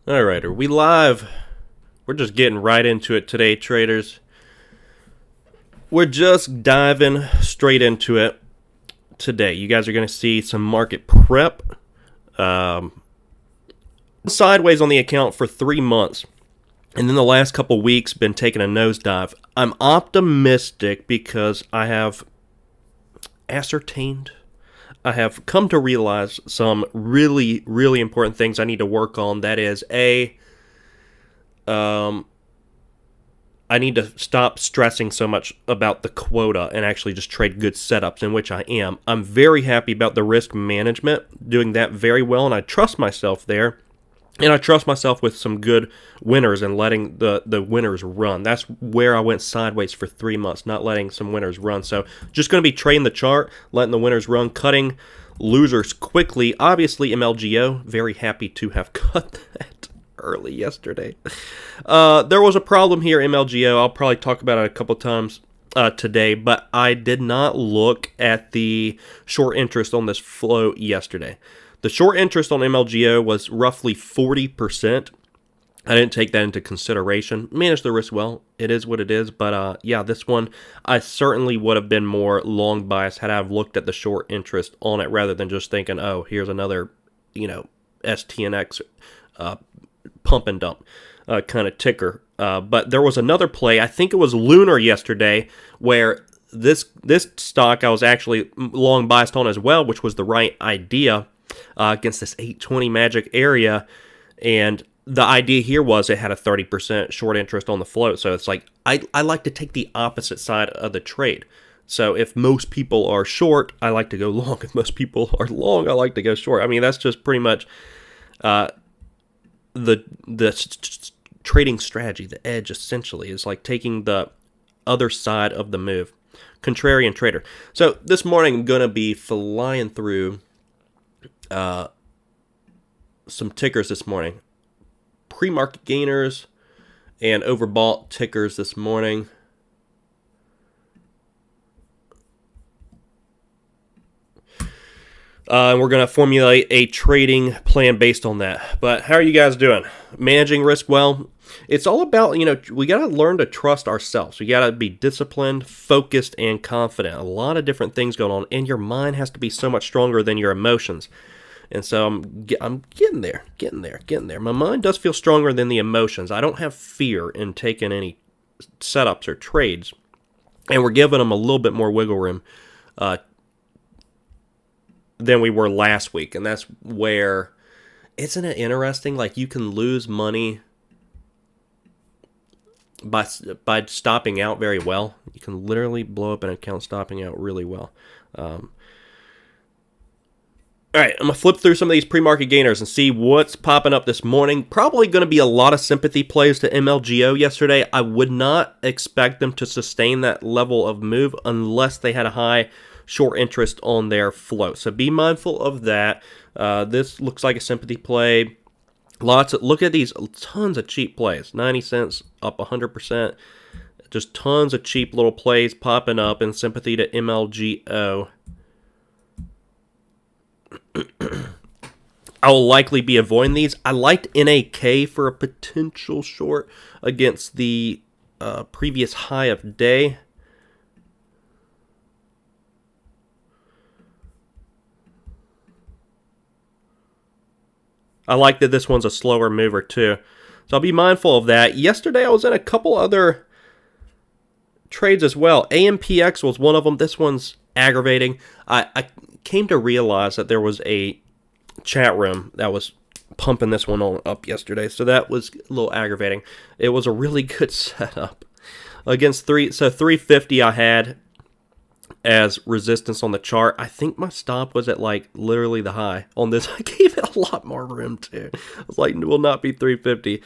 All right, are we live? We're just getting right into it today, traders. We're just diving straight into it today. You guys are going to see some market prep. Sideways on the account for 3 months. And then the last couple weeks been taking a nosedive. I'm optimistic because I have ascertained, I have come to realize some really, really important things I need to work on. That is, I need to stop stressing so much about the quota and actually just trade good setups, in which I am. I'm very happy about the risk management, doing that very well, and I trust myself there. And I trust myself with some good winners and letting the winners run. That's where I went sideways for 3 months, not letting some winners run. So just going to be trading the chart, letting the winners run, cutting losers quickly. Obviously, MLGO, very happy to have cut that early yesterday. There was a problem here, MLGO. I'll probably talk about it a couple times today, but I did not look at the short interest on this float yesterday. The short interest on MLGO was roughly 40%. I didn't take that into consideration. Managed the risk well. It is what it is. But yeah, this one, I certainly would have been more long biased had I looked at the short interest on it rather than just thinking, oh, here's another, STNX pump and dump kind of ticker. But there was another play, I think it was Lunar yesterday, where this stock I was actually long biased on as well, which was the right idea. Against this 820 magic area, and the idea here was it had a 30% short interest on the float, so it's like I like to take the opposite side of the trade. So if most people are short, I like to go long. If most people are long, I like to go short. I mean, that's just pretty much the trading strategy. The edge essentially is like taking the other side of the move. Contrarian trader. So this morning I'm going to be flying through some tickers this morning. Pre-market gainers and overbought tickers this morning. And we're going to formulate a trading plan based on that. But how are you guys doing? Managing risk well? It's all about, we got to learn to trust ourselves. We got to be disciplined, focused, and confident. A lot of different things going on, and your mind has to be so much stronger than your emotions. And so I'm getting there. My mind does feel stronger than the emotions. I don't have fear in taking any setups or trades, and we're giving them a little bit more wiggle room than we were last week. And that's where, isn't it interesting? Like, you can lose money by stopping out very well. You can literally blow up an account stopping out really well. All right, I'm going to flip through some of these pre-market gainers and see what's popping up this morning. Probably going to be a lot of sympathy plays to MLGO yesterday. I would not expect them to sustain that level of move unless they had a high short interest on their float. So be mindful of that. This looks like a sympathy play. Look at these, tons of cheap plays. 90 cents, up 100%. Just tons of cheap little plays popping up in sympathy to MLGO. I will likely be avoiding these. I liked NAK for a potential short against the previous high of day. I like that this one's a slower mover too. So I'll be mindful of that. Yesterday I was in a couple other trades as well. AMPX was one of them. This one's aggravating. I came to realize that there was a chat room that was pumping this one on up yesterday, so that was a little aggravating. It was a really good setup against 350 I had as resistance on the chart. I think my stop was at like literally the high on this. I gave it a lot more room too. I was like, will not be 350.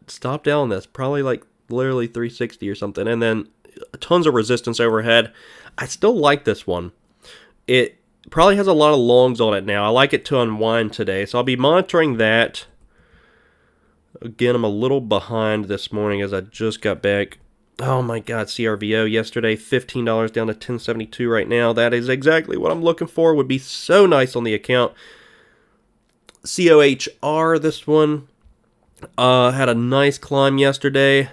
Stop down on this, probably like literally 360 or something, and then tons of resistance overhead. I still like this one. It probably has a lot of longs on it now. I like it to unwind today, so I'll be monitoring that. Again, I'm a little behind this morning as I just got back. Oh my God, CRVO yesterday, $15 down to $10.72 right now. That is exactly what I'm looking for. Would be so nice on the account. COHR, this one, Had a nice climb yesterday.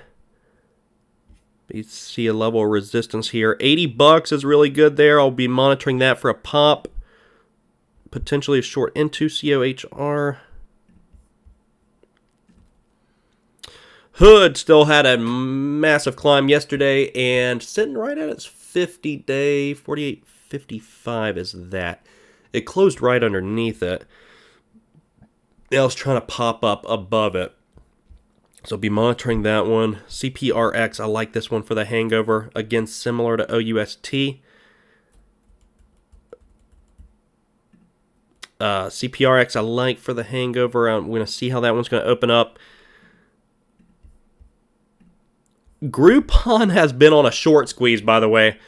You see a level of resistance here. $80 is really good there. I'll be monitoring that for a pop. Potentially a short into COHR. Hood still had a massive climb yesterday and sitting right at its 50-day, 48.55 is that. It closed right underneath it. Now it's trying to pop up above it. So be monitoring that one. CPRX, I like this one for the hangover. Again, similar to OUST. CPRX I like for the hangover. I'm going to see how that one's going to open up. Groupon has been on a short squeeze, by the way.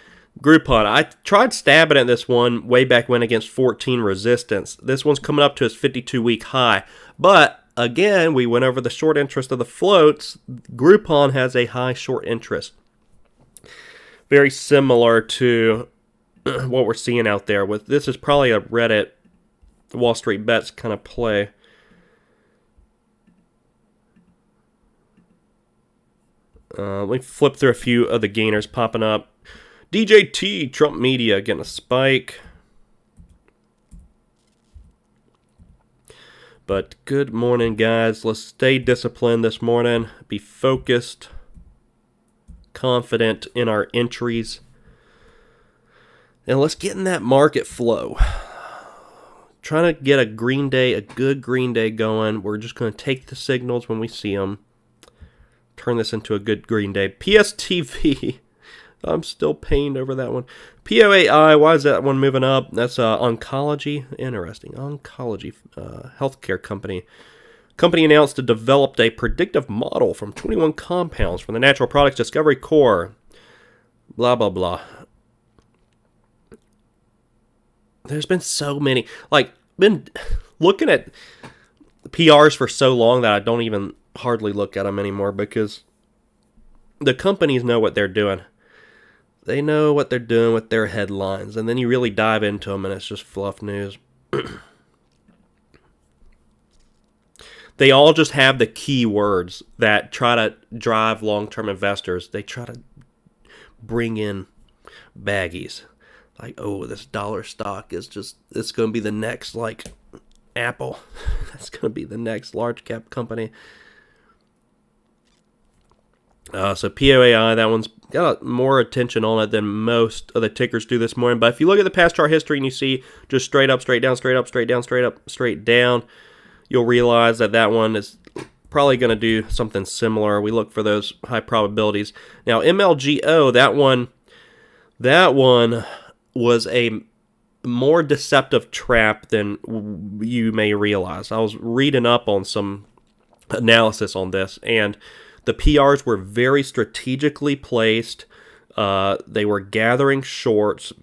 Groupon, I tried stabbing at this one way back when against 14 resistance. This one's coming up to its 52-week high. But, again, we went over the short interest of the floats. Groupon has a high short interest. Very similar to what we're seeing out there. With this is probably a Reddit Wall Street Bets kind of play. Let me flip through a few of the gainers popping up. DJT, Trump Media, getting a spike. But good morning, guys. Let's stay disciplined this morning. Be focused, confident in our entries. And let's get in that market flow. Trying to get a green day, a good green day going. We're just going to take the signals when we see them. Turn this into a good green day. PSTV. I'm still pained over that one. POAI, why is that one moving up? That's oncology. Interesting. Oncology healthcare company. Company announced it developed a predictive model from 21 compounds from the Natural Products Discovery Core. Blah, blah, blah. There's been so many. Been looking at PRs for so long that I don't even hardly look at them anymore because the companies know what they're doing. They know what they're doing with their headlines, and then you really dive into them, and it's just fluff news. They all just have the keywords that try to drive long-term investors. They try to bring in baggies. Like, oh, this dollar stock is just, it's going to be the next, Apple. That's going to be the next large cap company. So POAI, that one's got more attention on it than most of the tickers do this morning. But if you look at the past chart history and you see just straight up, straight down, straight up, straight down, straight up, straight down, you'll realize that that one is probably going to do something similar. We look for those high probabilities. Now, MLGO, that one was a more deceptive trap than you may realize. I was reading up on some analysis on this, and the PRs were very strategically placed. They were gathering shorts.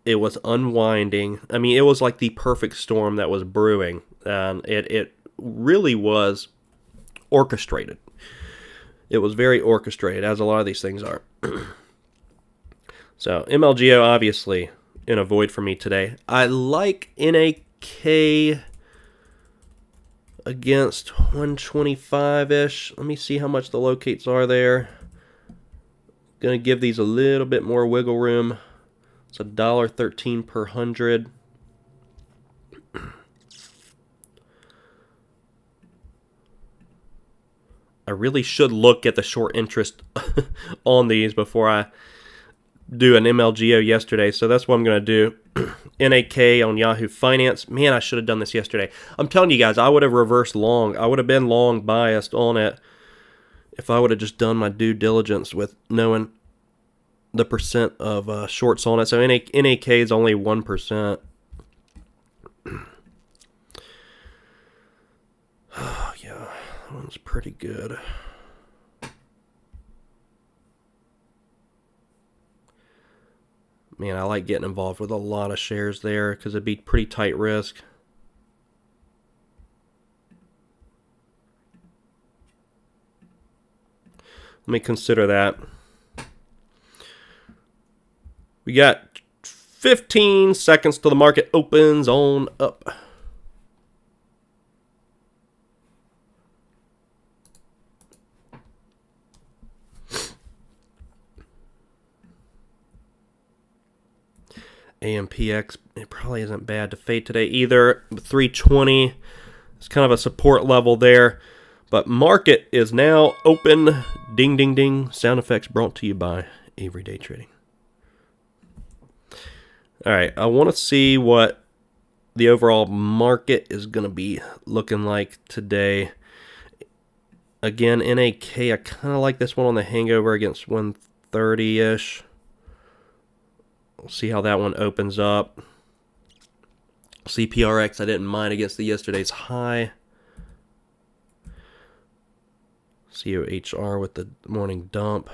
It was unwinding. I mean, it was like the perfect storm that was brewing. And it really was orchestrated. It was very orchestrated, as a lot of these things are. So, MLGO, obviously, in a void for me today. I like NAK against 125-ish. Let me see how much the locates are there. Going to give these a little bit more wiggle room. It's $1.13 per 100. I really should look at the short interest on these before I do an MLGO yesterday, so that's what I'm going to do. NAK on Yahoo Finance. Man, I should have done this yesterday. I'm telling you guys, I would have reversed long. I would have been long biased on it if I would have just done my due diligence with knowing the percent of shorts on it. So NAK is only 1%. Oh, yeah, that one's pretty good. Man, I like getting involved with a lot of shares there because it'd be pretty tight risk. Let me consider that. We got 15 seconds till the market opens on up. AMPX, it probably isn't bad to fade today either. 320, it's kind of a support level there. But market is now open. Ding, ding, ding. Sound effects brought to you by Everyday Trading. All right, I want to see what the overall market is going to be looking like today. Again, NAK, I kind of like this one on the hangover against 130-ish. We'll see how that one opens up. CPRX, I didn't mind against the yesterday's high. COHR with the morning dump.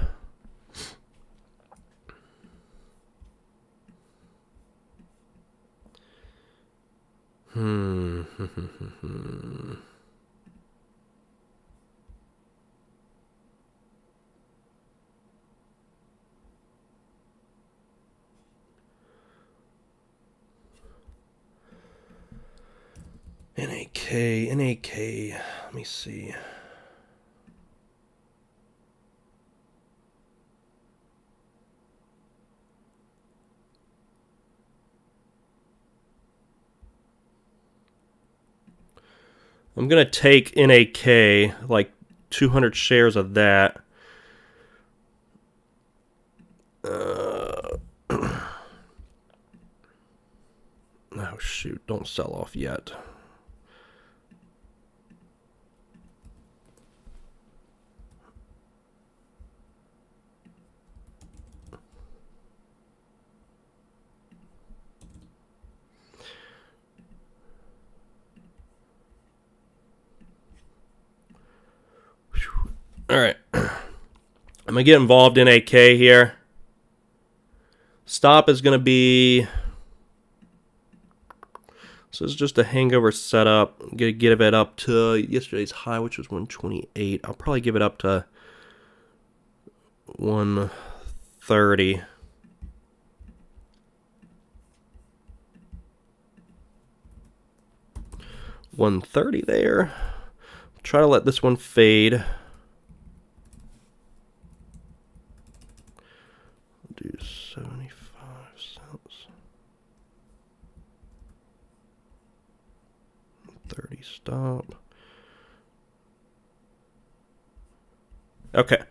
NAK, let me see. I'm going to take NAK, like 200 shares of that. Oh, shoot. Don't sell off yet. All right. I'm going to get involved in AK here. Stop is going to be... So it's just a hangover setup. I'm going to give it up to yesterday's high, which was 128. I'll probably give it up to 130. $130 there. Try to let this one fade. Do 75 cents. 30 stop. Okay.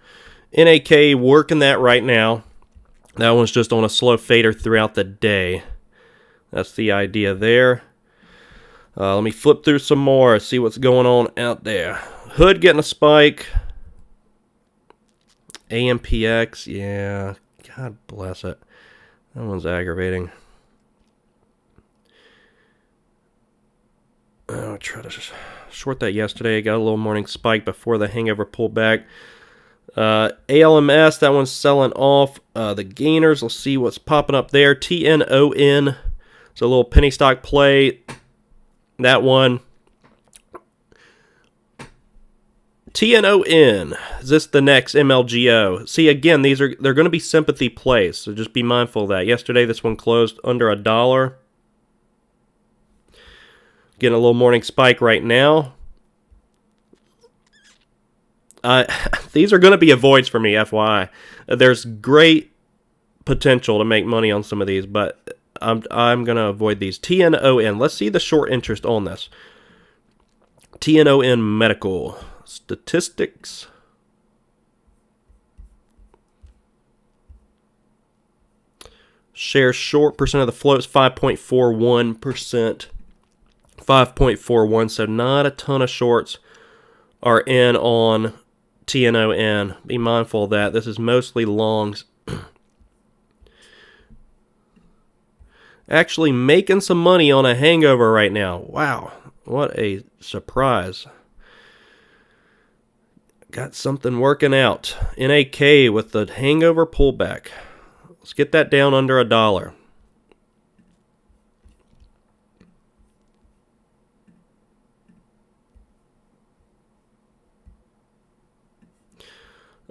NAK working that right now. That one's just on a slow fader throughout the day. That's the idea there. Let me flip through some more, see what's going on out there. Hood getting a spike. AMPX, yeah. God bless it. That one's aggravating. I tried to short that yesterday. Got a little morning spike before the hangover pullback. ALMS, that one's selling off. The gainers, we'll see what's popping up there. TNON, it's a little penny stock play. That one. TNON, is this the next MLGO? See, again, they're going to be sympathy plays, so just be mindful of that. Yesterday, this one closed under $1. Getting a little morning spike right now. These are going to be avoids for me, FYI. There's great potential to make money on some of these, but I'm going to avoid these. TNON, let's see the short interest on this. TNON Medical. Statistics. Share short, percent of the float is 5.41%. 5.41, so not a ton of shorts are in on TNON. Be mindful of that. This is mostly longs. Actually making some money on a hangover right now. Wow, what a surprise. Got something working out. NAK with the hangover pullback. Let's get that down under $1.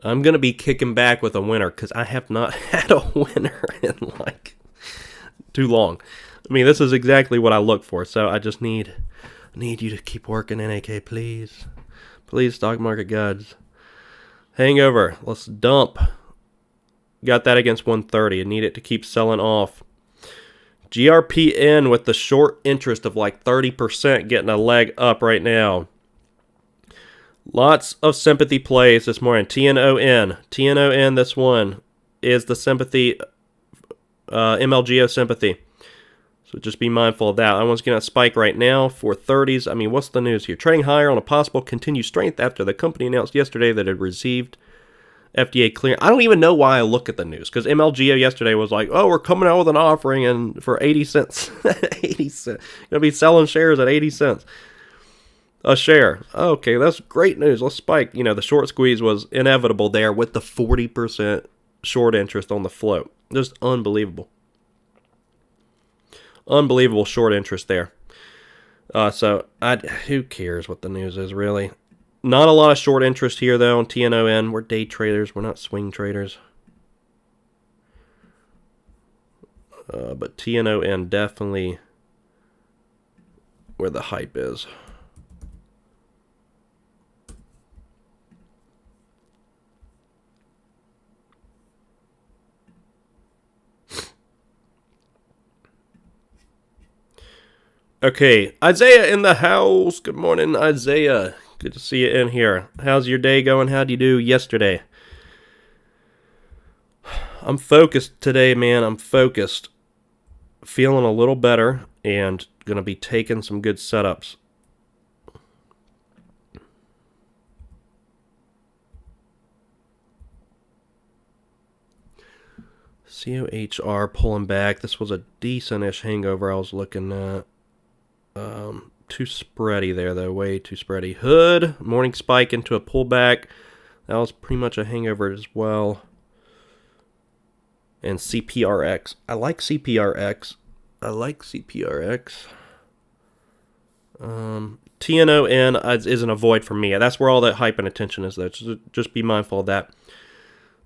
I'm going to be kicking back with a winner because I have not had a winner in like too long. I mean, this is exactly what I look for, so I just need you to keep working, NAK, please. Please, stock market gods. Hangover, let's dump. Got that against 130. I need it to keep selling off. GRPN with the short interest of like 30% getting a leg up right now. Lots of sympathy plays this morning. TNON, this one is the sympathy, MLGO sympathy. So just be mindful of that. I want to get a spike right now for 30s. I mean, what's the news here? Trading higher on a possible continued strength after the company announced yesterday that it had received FDA clearance. I don't even know why I look at the news, because MLGO yesterday was like, oh, we're coming out with an offering and for 80 cents. 80 cents. Going to be selling shares at 80 cents a share. Okay, that's great news. Let's spike. You know, the short squeeze was inevitable there with the 40% short interest on the float. Just unbelievable. Unbelievable short interest there. Who cares what the news is, really? Not a lot of short interest here, though, on TNON. We're day traders. We're not swing traders. But TNON definitely where the hype is. Okay, Isaiah in the house. Good morning, Isaiah. Good to see you in here. How's your day going? How'd you do yesterday? I'm focused today, man. I'm focused. Feeling a little better and going to be taking some good setups. COHR pulling back. This was a decent-ish hangover I was looking at. Too spready there, though. Way too spready. Hood, morning spike into a pullback. That was pretty much a hangover as well. And CPRX. I like CPRX. TNON is an avoid for me. That's where all that hype and attention is, though. Just be mindful of that.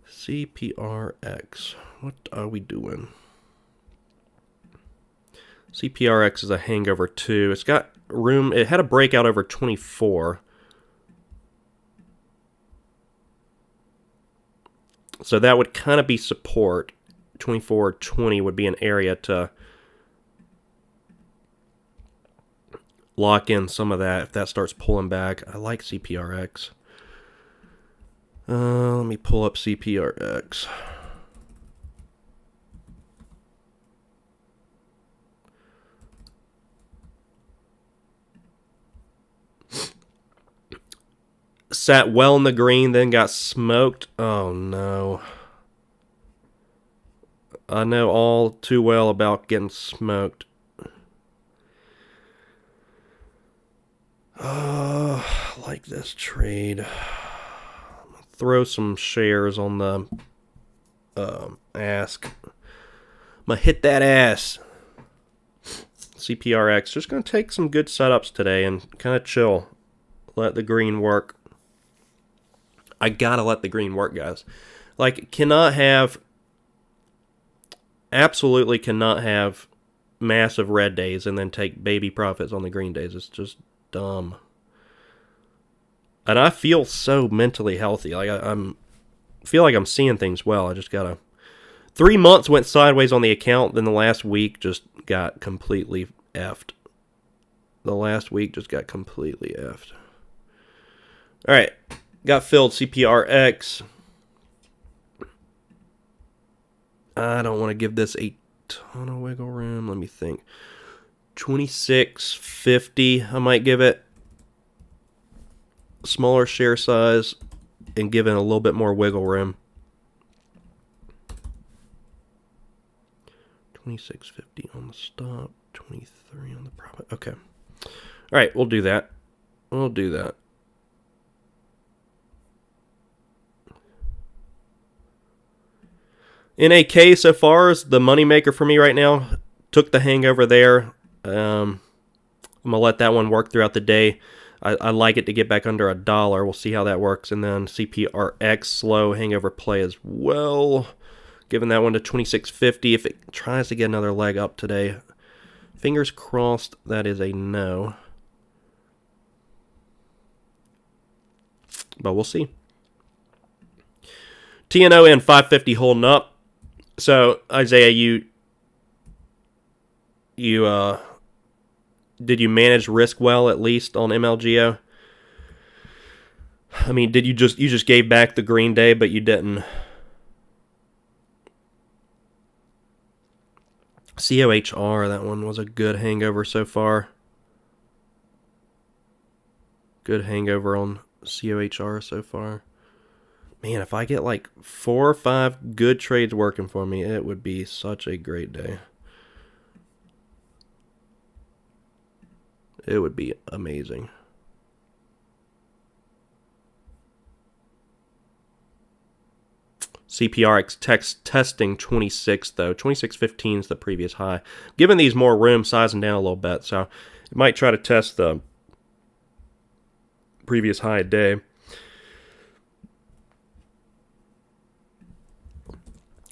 CPRX. What are we doing? CPRX is a hangover too. It's got room. It had a breakout over 24. So that would kind of be support. 24 20 would be an area to lock in some of that if that starts pulling back. I like CPRX. Let me pull up CPRX. Sat well in the green, then got smoked. Oh, no. I know all too well about getting smoked. I like this trade. Throw some shares on the ask. I'm going to hit that ass. CPRX. Just going to take some good setups today and kind of chill. Let the green work. I gotta let the green work, guys. Like, absolutely cannot have massive red days and then take baby profits on the green days. It's just dumb. And I feel so mentally healthy. Like, feel like I'm seeing things well. I just gotta. 3 months went sideways on the account, then the last week just got completely effed. All right. Got filled CPRX. I don't want to give this a ton of wiggle room. Let me think. 26.50. I might give it smaller share size and give it a little bit more wiggle room. 26.50 on the stop. 23 on the profit. Okay. All right. We'll do that. NAK so far is the moneymaker for me right now. Took the hangover there. I'm going to let that one work throughout the day. I like it to get back under $1. We'll see how that works. And then CPRX, slow hangover play as well. Giving that one to 26.50. If it tries to get another leg up today, fingers crossed that is a no. But we'll see. TNON 550 holding up. So, Isaiah, You did you manage risk well at least on MLGO? I mean, did you just gave back the green day, but you didn't? COHR, that one was a good hangover so far. Good hangover on COHR so far. Man, if I get like 4 or 5 good trades working for me, it would be such a great day. It would be amazing. CPRX text testing 26 though. 26.15 is the previous high. Giving these more room, sizing down a little bit, so you might try to test the previous high day.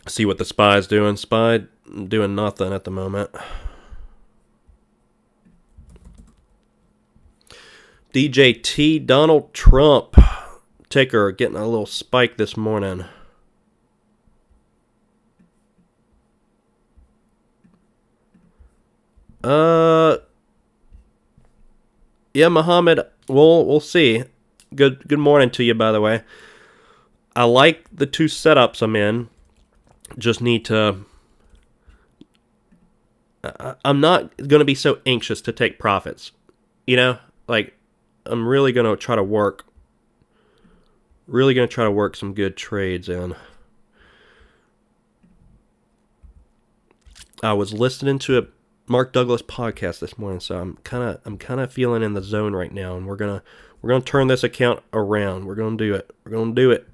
See what the SPY's doing. SPY doing nothing at the moment. DJT Donald Trump ticker getting a little spike this morning. Yeah, Muhammad, we'll see. Good morning to you, by the way. I like the 2 setups I'm in. Just need to... I'm not going to be so anxious to take profits. You know? Like, I'm really going to try to work. Really going to try to work some good trades in. I was listening to a Mark Douglas podcast this morning, so I'm kind of feeling in the zone right now, and we're gonna turn this account around. We're gonna do it. We're gonna do it.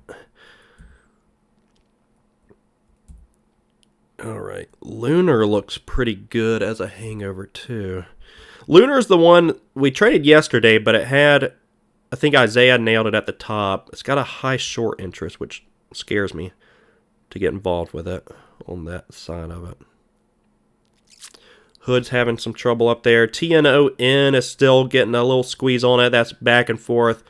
All right, Lunar looks pretty good as a hangover too. Lunar is the one we traded yesterday, but it had, I think Isaiah nailed it at the top. It's got a high short interest, which scares me to get involved with it on that side of it. Hood's having some trouble up there. TNON is still getting a little squeeze on it. That's back and forth.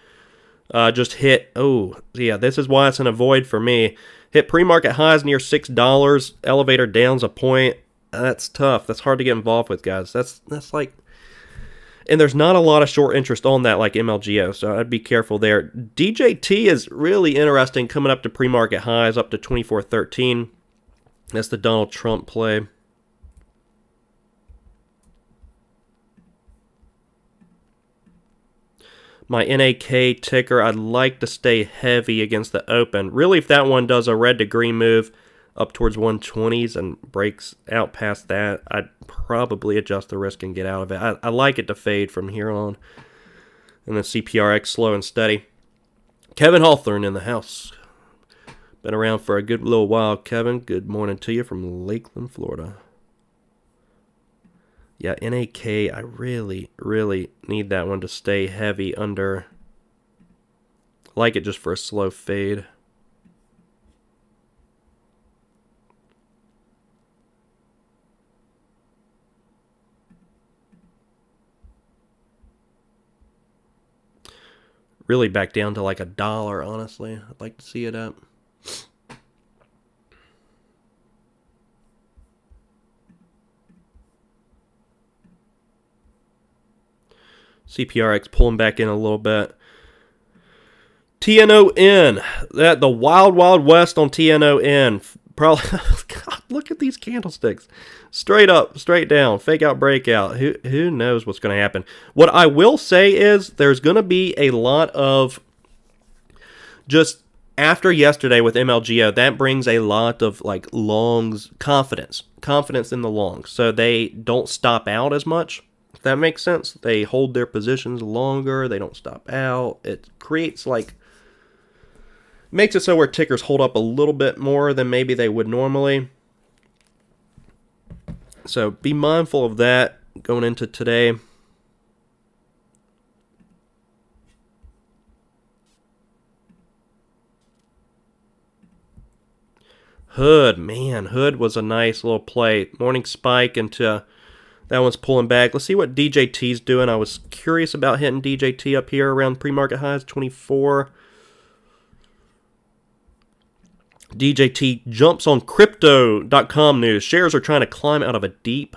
Just hit. Oh, yeah, this is why it's an avoid for me. Hit pre-market highs near $6. Elevator down's a point. That's tough. That's hard to get involved with, guys. That's like... And there's not a lot of short interest on that like MLGO, so I'd be careful there. DJT is really interesting, coming up to pre-market highs, up to 24.13. That's the Donald Trump play. My NAK ticker, I'd like to stay heavy against the open. Really, if that one does a red to green move up towards 120s and breaks out past that, I'd probably adjust the risk and get out of it. I like it to fade from here on. And then CPRX slow and steady. Kevin Hawthorne in the house. Been around for a good little while, Kevin. Good morning to you from Lakeland, Florida. Yeah, NAK, I really, really need that one to stay heavy under. I like it just for a slow fade. Really back down to like $1, honestly. I'd like to see it up. CPRX pulling back in a little bit. TNON. The wild, wild west on TNON. Probably, God, look at these candlesticks. Straight up, straight down, fake out, breakout. Who knows what's going to happen? What I will say is there's going to be a lot of, just after yesterday with MLGO, that brings a lot of like longs, confidence in the longs. So they don't stop out as much. If that makes sense. They hold their positions longer. They don't stop out. It creates like, makes it so where tickers hold up a little bit more than maybe they would normally. So be mindful of that going into today. Hood, man, Hood was a nice little play. Morning spike into, that one's pulling back. Let's see what DJT's doing. I was curious about hitting DJT up here around pre-market highs, 24. DJT jumps on crypto.com news. Shares are trying to climb out of a deep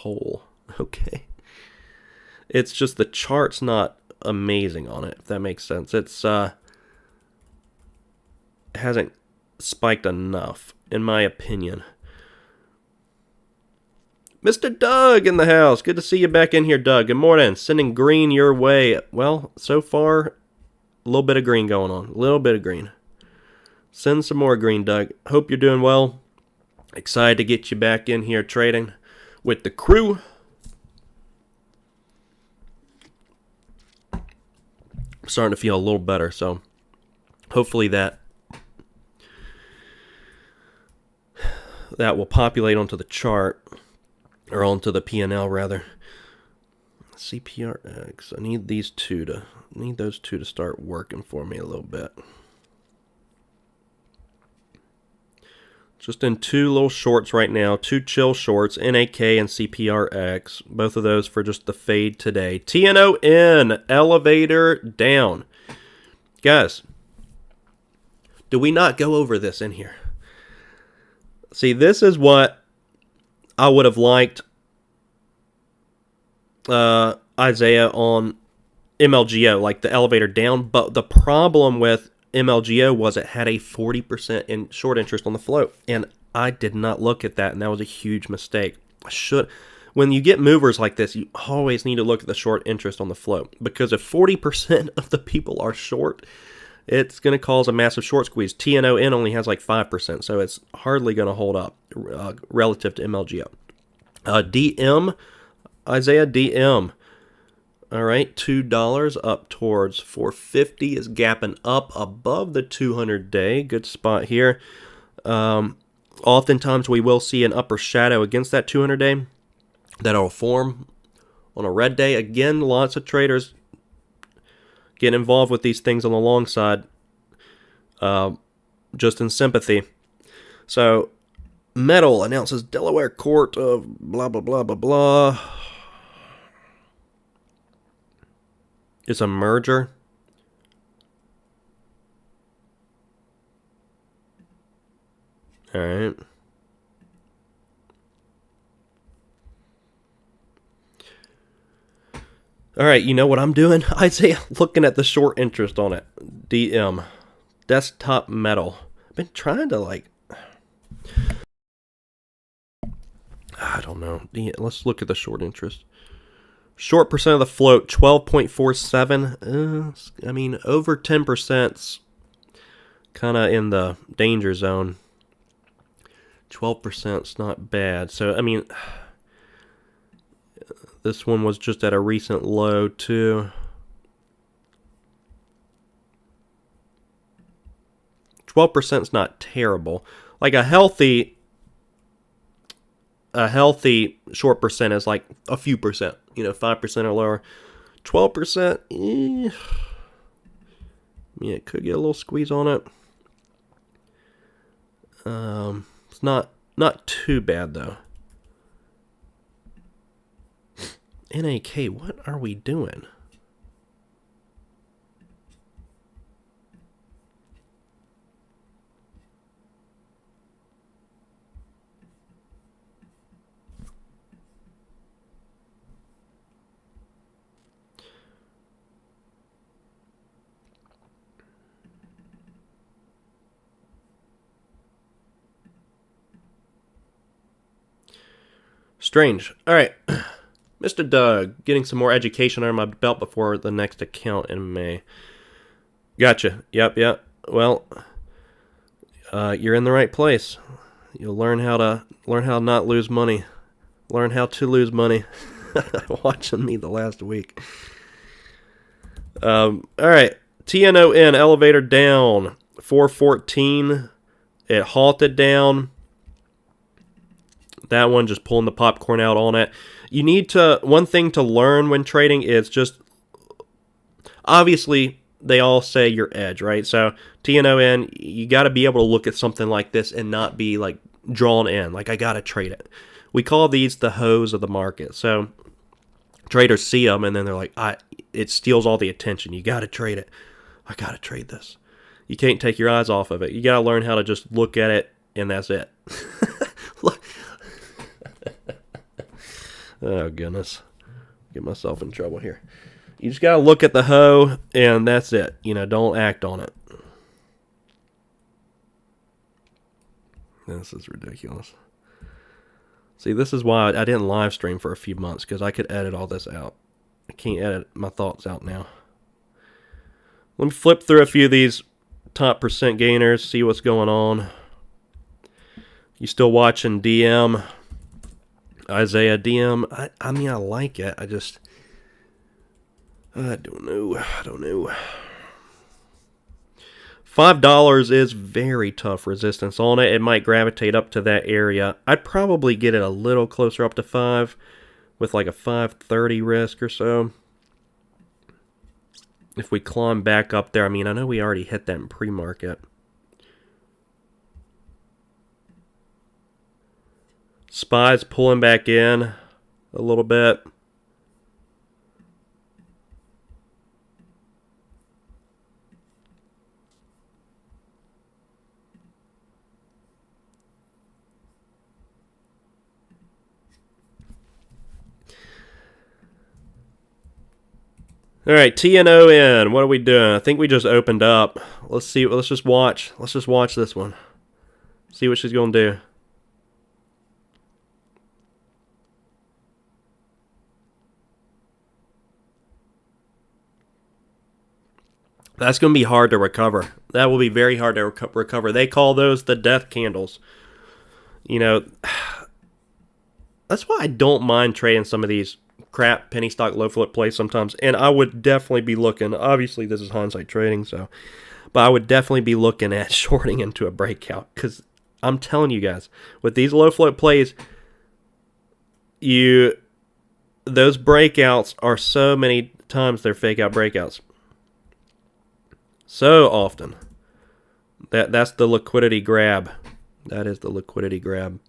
whole. Okay. It's just the chart's not amazing on it, if that makes sense. It's hasn't spiked enough, in my opinion. Mr. Doug in the house. Good to see you back in here, Doug. Good morning. Sending green your way. Well, so far, a little bit of green going on. A little bit of green. Send some more green, Doug. Hope you're doing well. Excited to get you back in here trading with the crew. I'm starting to feel a little better, so hopefully that will populate onto the chart. Or onto the P&L rather. CPRX. I need those two to start working for me a little bit. Just in two little shorts right now. Two chill shorts, NAK and CPRX. Both of those for just the fade today. TNON, elevator down. Guys, do we not go over this in here? See, this is what I would have liked Isaiah on MLGO, like the elevator down. But the problem with MLGO was it had a 40% in short interest on the float. And I did not look at that, and that was a huge mistake. When you get movers like this, you always need to look at the short interest on the float. Because if 40% of the people are short, it's going to cause a massive short squeeze. TNON only has like 5%, so it's hardly going to hold up relative to MLGO. DM, Isaiah DM. All right, $2 up towards 450 is gapping up above the 200-day. Good spot here. Oftentimes we will see an upper shadow against that 200-day that'll form on a red day. Again, lots of traders get involved with these things on the long side, just in sympathy. So, Metal announces Delaware Court of blah, blah, blah, blah, blah. It's a merger. All right. All right, you know what I'm doing? Isaiah, looking at the short interest on it. DM. Desktop Metal. I've been trying to, I don't know. Let's look at the short interest. Short percent of the float, 12.47. I mean, over 10%'s kind of in the danger zone. 12%'s not bad. So, I mean, this one was just at a recent low, too. 12%'s not terrible. Like a healthy short percent is like a few percent, 5% or lower. 12%, yeah, it could get a little squeeze on it. It's not too bad though. NAK, what are we doing? Strange. All right. Mr. Doug, getting some more education under my belt before the next account in May. Gotcha. Yep. Well, you're in the right place. You'll learn how to not lose money. Learn how to lose money. Watching me the last week. All right. TNON, elevator down. 414. It halted down. That one, just pulling the popcorn out on it. You need to, one thing to learn when trading is just, obviously, they all say your edge, right? So, TNON, you got to be able to look at something like this and not be, drawn in. I got to trade it. We call these the hose of the market. So, traders see them, and then they're like, it steals all the attention. You got to trade it. I got to trade this. You can't take your eyes off of it. You got to learn how to just look at it, and that's it. Oh, goodness. Get myself in trouble here. You just got to look at the hoe, and that's it. You know, don't act on it. This is ridiculous. See, this is why I didn't live stream for a few months, because I could edit all this out. I can't edit my thoughts out now. Let me flip through a few of these top percent gainers, see what's going on. You still watching DM? Isaiah DM? I mean, I like it. I don't know. $5 is very tough resistance on it. It might gravitate up to that area. I'd probably get it a little closer up to 5 with like a 530 risk or so. If we climb back up there, I mean, I know we already hit that in pre-market. SPY's pulling back in a little bit. All right, TNON. What are we doing? I think we just opened up. Let's see. Let's just watch. Let's just watch this one. See what she's gonna do. That's gonna be hard to recover. That will be very hard to recover. They call those the death candles. You know, that's why I don't mind trading some of these crap penny stock low float plays sometimes, and I would definitely be looking, obviously this is hindsight trading, so, but I would definitely be looking at shorting into a breakout, because I'm telling you guys, with these low float plays, those breakouts are so many times they're fake out breakouts. So often. That's the liquidity grab. That is the liquidity grab.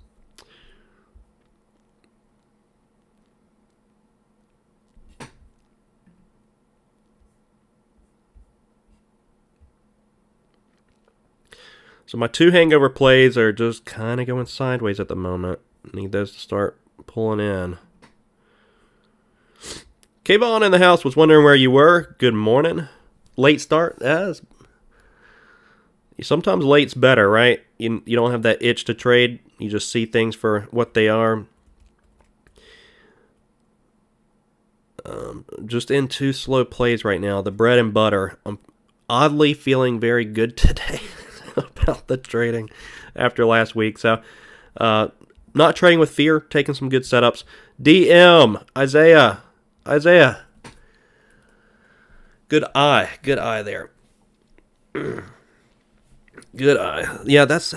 So my two hangover plays are just kind of going sideways at the moment. Need those to start pulling in. Kayvon in the house was wondering where you were. Good morning. Late start. Sometimes late's better, right? You don't have that itch to trade. You just see things for what they are. Just in two slow plays right now. The bread and butter. I'm oddly feeling very good today about the trading after last week. So, not trading with fear, taking some good setups. DM, Isaiah. Good eye there. Good eye. Yeah, that's...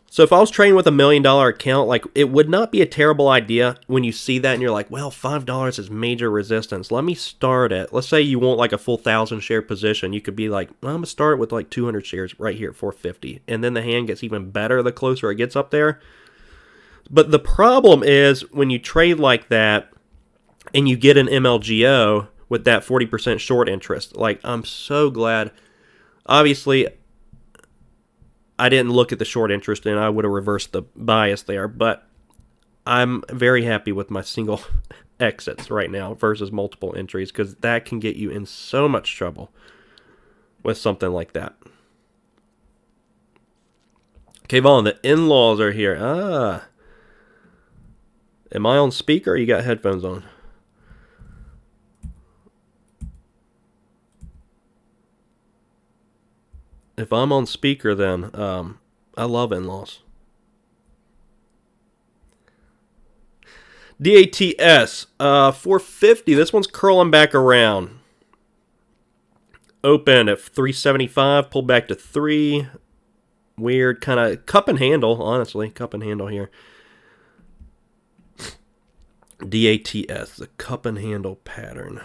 So if I was trading with $1 million account, like, it would not be a terrible idea when you see that and you're like, well, $5 is major resistance. Let me start it. Let's say you want like a full 1,000 share position. You could be like, well, I'm going to start with like 200 shares right here at 450. And then the hand gets even better the closer it gets up there. But the problem is when you trade like that and you get an MLGO with that 40% short interest. Like, I'm so glad. Obviously, I didn't look at the short interest, and I would have reversed the bias there, but I'm very happy with my single exits right now versus multiple entries, because that can get you in so much trouble with something like that. Okay, Vaughn, the in-laws are here. Am I on speaker or you got headphones on? If I'm on speaker, then I love in-laws. DATS, 450. This one's curling back around. Open at 375, pulled back to 3. Weird kind of cup and handle, honestly. Cup and handle here. DATS, the cup and handle pattern.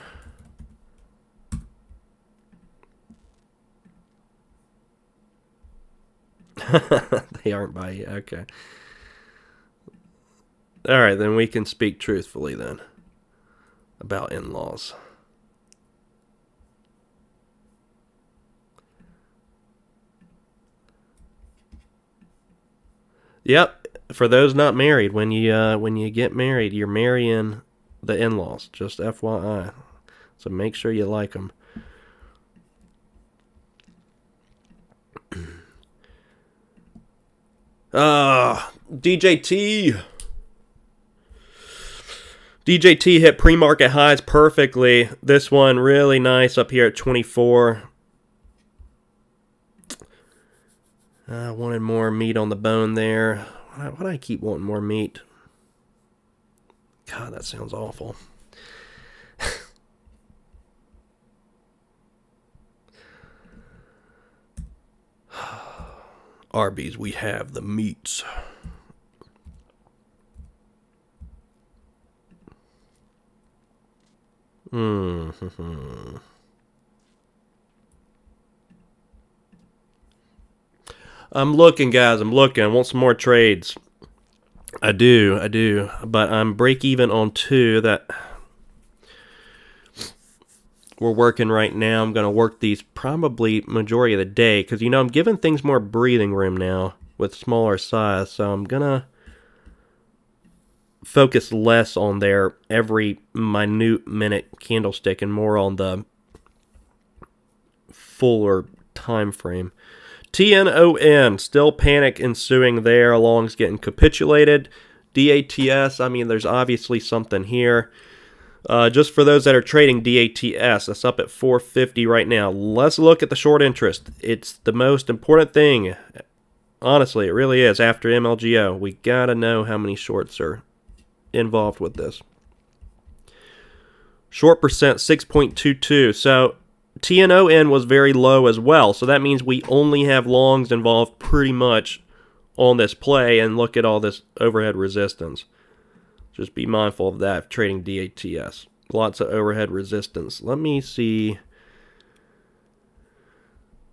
They aren't by you. Okay. All right, then we can speak truthfully then about in-laws. Yep. for those not married, when you get married, you're marrying the in-laws. Just FYI. So make sure you like them. DJT. DJT hit pre-market highs perfectly. This one really nice up here at 24. I wanted more meat on the bone there. Why do I keep wanting more meat? God, that sounds awful. Arby's, we have the meats. Mm-hmm. I'm looking, guys. I'm looking. I want some more trades. I do. But I'm break even on 2 that we're working right now. I'm going to work these probably majority of the day because, I'm giving things more breathing room now with smaller size. So I'm going to focus less on their every minute candlestick and more on the fuller time frame. TNON, still panic ensuing there. Long's getting capitulated. DATS, there's obviously something here. Just for those that are trading DATS, that's up at 450 right now. Let's look at the short interest. It's the most important thing. Honestly, it really is. After MLGO, we gotta know how many shorts are involved with this. Short percent 6.22. So TNON was very low as well. So that means we only have longs involved pretty much on this play. And look at all this overhead resistance. Just be mindful of that trading DATS. Lots of overhead resistance. Let me see.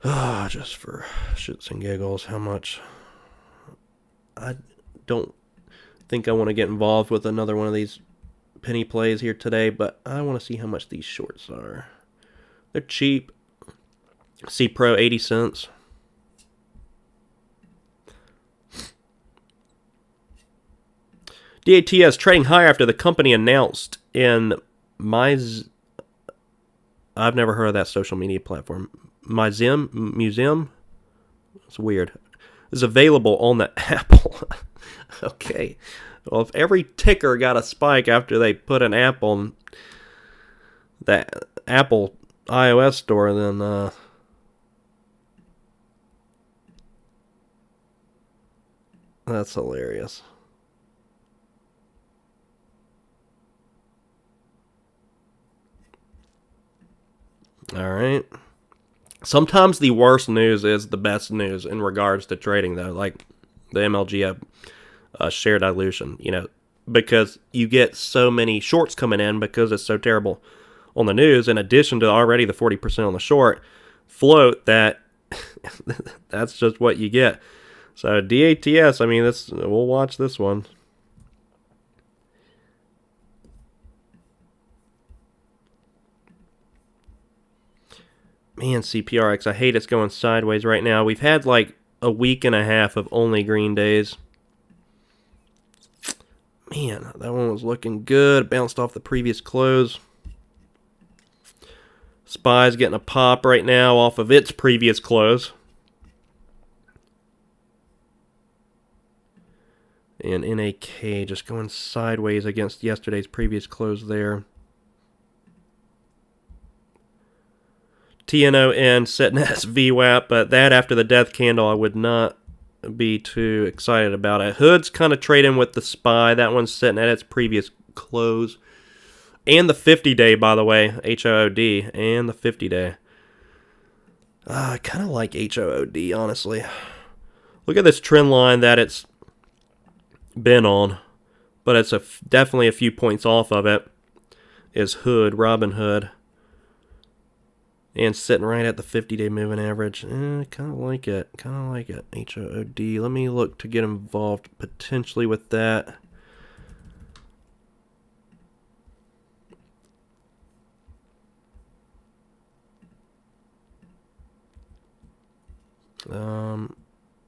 Just for shits and giggles, how much. I don't think I want to get involved with another one of these penny plays here today, but I want to see how much these shorts are. They're cheap. CPro, 80 cents. DATS trading higher after the company announced in I've never heard of that social media platform. Museum? It's weird. It's available on the Apple. Okay. Well, if every ticker got a spike after they put an app on that Apple iOS store, then that's hilarious. All right. Sometimes the worst news is the best news in regards to trading, though, like the MLG share dilution, because you get so many shorts coming in because it's so terrible on the news, in addition to already the 40% on the short float, that that's just what you get. So DATS, we'll watch this one. Man, CPRX, I hate it's going sideways right now. We've had like a week and a half of only green days. Man, that one was looking good. Bounced off the previous close. SPY's getting a pop right now off of its previous close. And NAK just going sideways against yesterday's previous close there. TNON setting as VWAP, but that after the death candle I would not be too excited about it. Hood's kind of trading with the SPY. That one's sitting at its previous close. And the 50-day, by the way. HOOD. And the 50-day. I kind of like HOOD, honestly. Look at this trend line that it's been on. But it's definitely a few points off of it. Is Hood, Robin Hood. And sitting right at the 50-day moving average. Kind of like it. HOOD. Let me look to get involved potentially with that.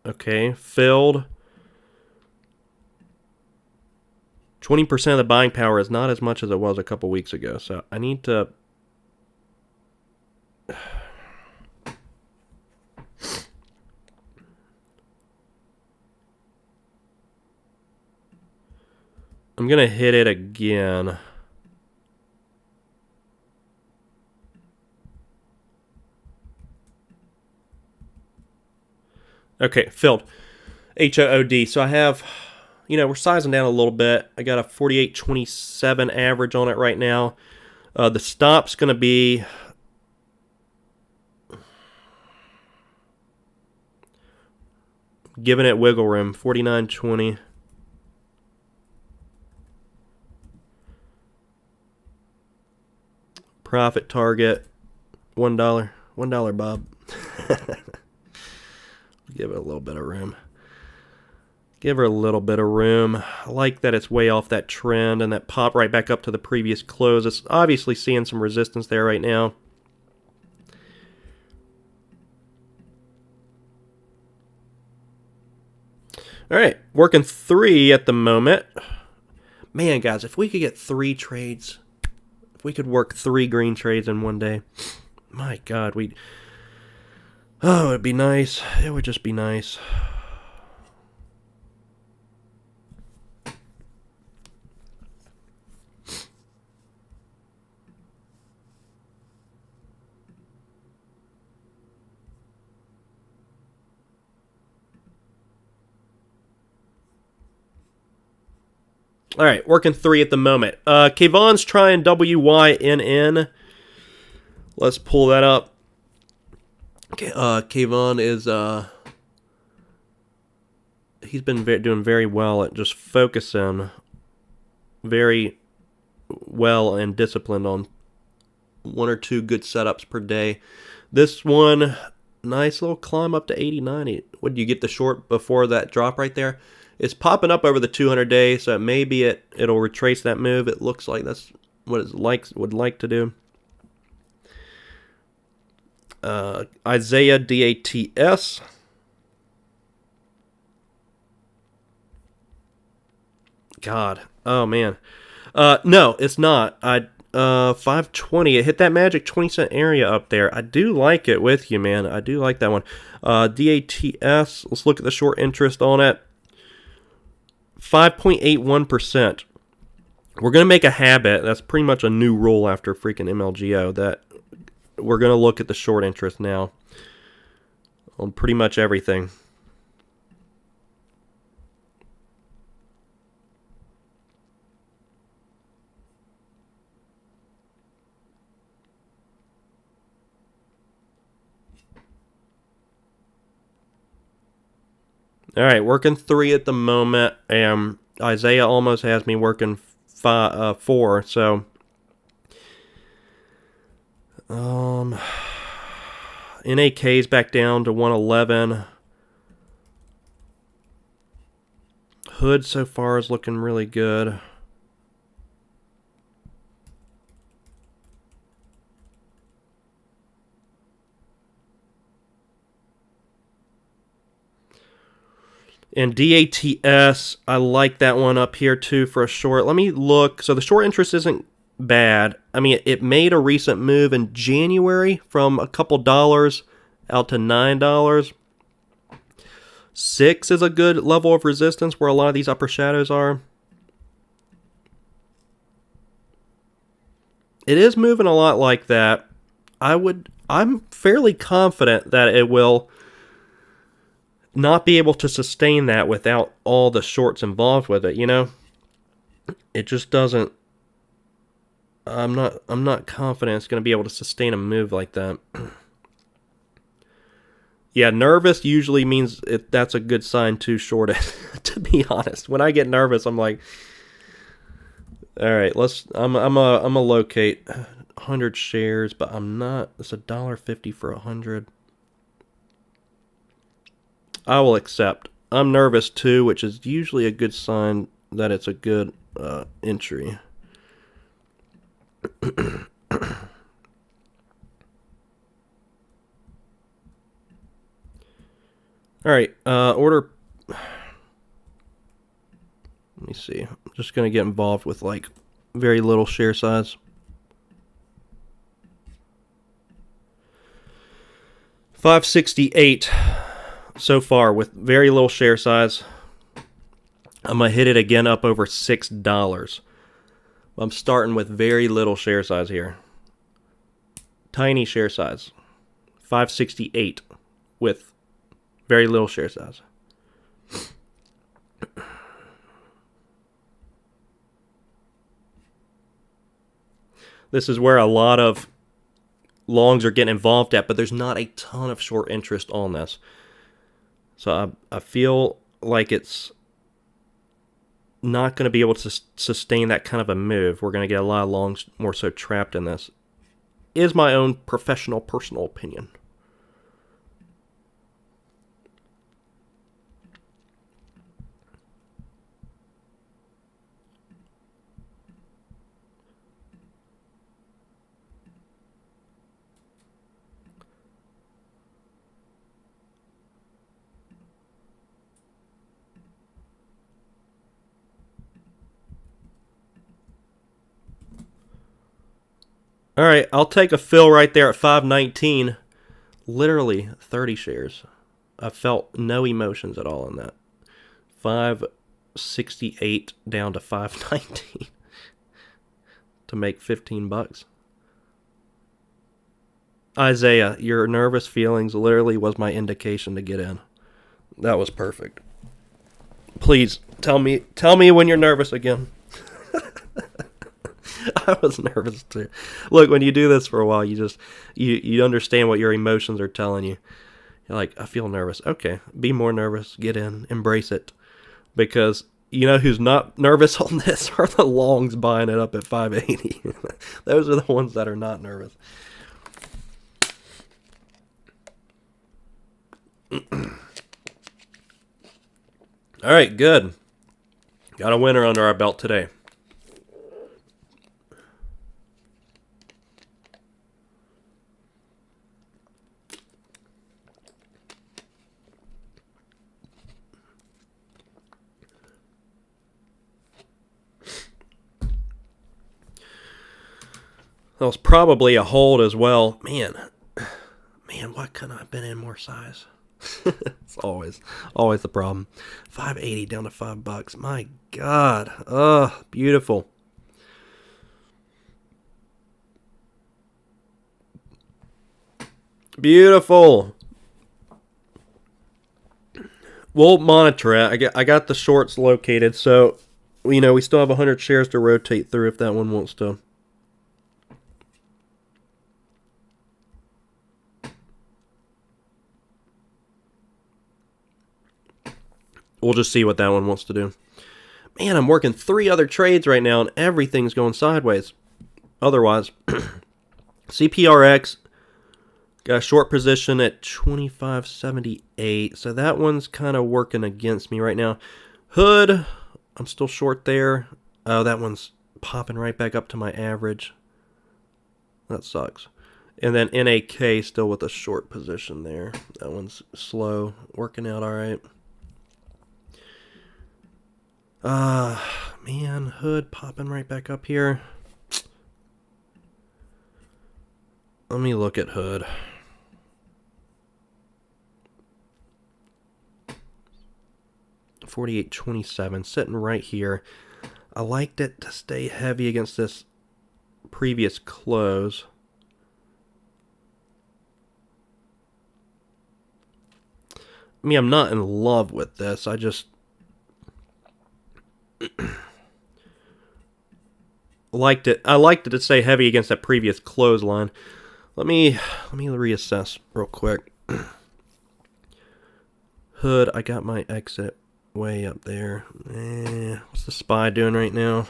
Okay. Filled. 20% of the buying power is not as much as it was a couple weeks ago. So I need to... I'm going to hit it again. Okay, filled. HOOD. So I have, we're sizing down a little bit. I got a 48.27 average on it right now. The stop's going to be... giving it wiggle room, 49.20. Profit target, $1. $1, Bob. Give it a little bit of room. Give her a little bit of room. I like that it's way off that trend and that pop right back up to the previous close. It's obviously seeing some resistance there right now. All right, working 3 at the moment. Man, guys, if we could get 3 trades, if we could work 3 green trades in one day, my God, it'd be nice. It would just be nice. All right, working 3 at the moment. Kayvon's trying WYNN. Let's pull that up. Okay, Kayvon is he's been doing very well at just focusing very well and disciplined on 1 or 2 good setups per day. This one, nice little climb up to 80.90. What did you get the short before that drop right there? It's popping up over the 200-day, so maybe it'll retrace that move. It looks like that's what it would like to do. Isaiah DATS. God, oh man, no, it's not. 520. It hit that magic 20-cent area up there. I do like it with you, man. I do like that one. DATS. Let's look at the short interest on it. 5.81%. We're going to make a habit. That's pretty much a new rule after freaking MLGO that we're going to look at the short interest now on pretty much everything. All right, working 3 at the moment. Isaiah almost has me working 4. So, NAK's back down to 111. Hood so far is looking really good. And DATS, I like that one up here too for a short. Let me look. So the short interest isn't bad. I mean, it made a recent move in January from a couple dollars out to $9. 6 is a good level of resistance where a lot of these upper shadows are. It is moving a lot like that. I'm fairly confident that it will not be able to sustain that without all the shorts involved with it, you know? It just doesn't. I'm not confident it's going to be able to sustain a move like that. Yeah, nervous usually means that's a good sign to short it, to be honest. When I get nervous, I'm like, all right, I'm a locate 100 shares, but I'm not. It's $1.50 for 100. I will accept. I'm nervous too, which is usually a good sign that it's a good entry. All right, order. Let me see. I'm just going to get involved with like very little share size. $5.68 so far with very little share size. I'm going to hit it again up over $6. I'm starting with very little share size here. Tiny share size. $5.68 with very little share size. This is where a lot of longs are getting involved at, but there's not a ton of short interest on this. So I feel like it's not going to be able to sustain that kind of a move. We're going to get a lot of longs more so trapped in this. Is my own professional, personal opinion. All right, I'll take a fill right there at 519. Literally 30 shares. I felt no emotions at all in that. 568 down to 519 to make $15. Isaiah, your nervous feelings literally was my indication to get in. That was perfect. Please tell me when you're nervous again. I was nervous too. Look, when you do this for a while, you understand what your emotions are telling you. You're like, I feel nervous. Okay, be more nervous. Get in, embrace it, because you know who's not nervous on this are the longs buying it up at 580. Those are the ones that are not nervous. All right, good. Got a winner under our belt today. That was probably a hold as well. Man, why couldn't I have been in more size? It's always the problem. 580 down to $5. My God. Oh, beautiful. Beautiful. We'll monitor it. I got the shorts located, so we still have 100 shares to rotate through if that one wants to. We'll just see what that one wants to do. Man, I'm working 3 other trades right now, and everything's going sideways. Otherwise, CPRX got a short position at 25.78, so that one's kind of working against me right now. Hood, I'm still short there. Oh, that one's popping right back up to my average. That sucks. And then NAK still with a short position there. That one's slow, working out all right. Man, Hood popping right back up here. Let me look at Hood. $48.27, sitting right here. I liked it to stay heavy against this previous close. I mean, I'm not in love with this. I just liked it. I liked it to stay heavy against that previous close line. Let me reassess real quick. Hood, I got my exit way up there. What's the SPY doing right now?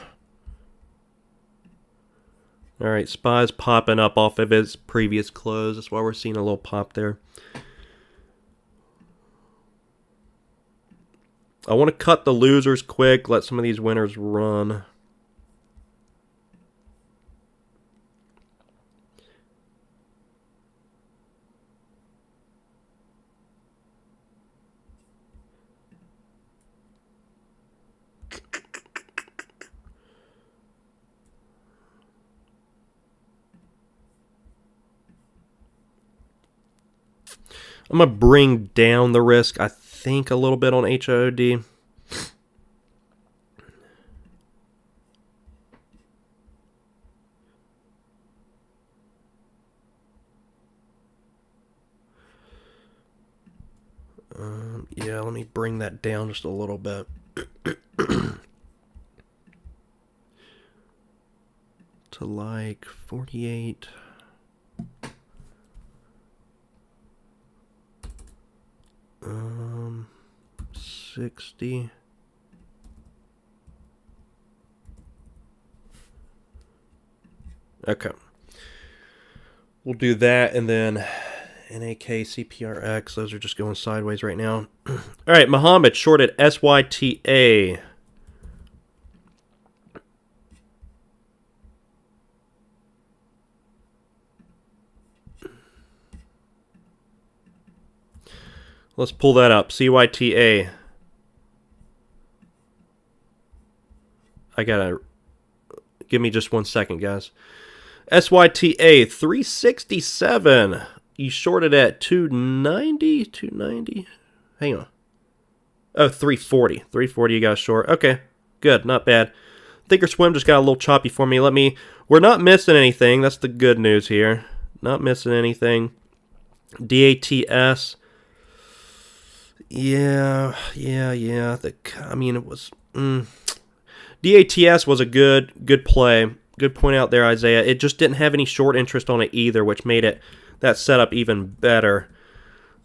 Alright, SPY's popping up off of its previous close. That's why we're seeing a little pop there. I want to cut the losers quick, let some of these winners run. I'm going to bring down the risk, I think, a little bit on HOD. Yeah, let me bring that down just a little bit. To like 48. 60. Okay. We'll do that, and then NAK, CPRX, those are just going sideways right now. All right, Muhammad shorted SYTA. Let's pull that up. CYTA. I gotta... Give me just 1 second, guys. SYTA 367. You shorted at 290? 290? Hang on. Oh, 340. 340 you got short. Okay, good. Not bad. Thinkorswim just got a little choppy for me. We're not missing anything. That's the good news here. Not missing anything. DATS. Yeah. I mean, it was... DATS was a good play. Good point out there, Isaiah. It just didn't have any short interest on it either, which made that setup even better.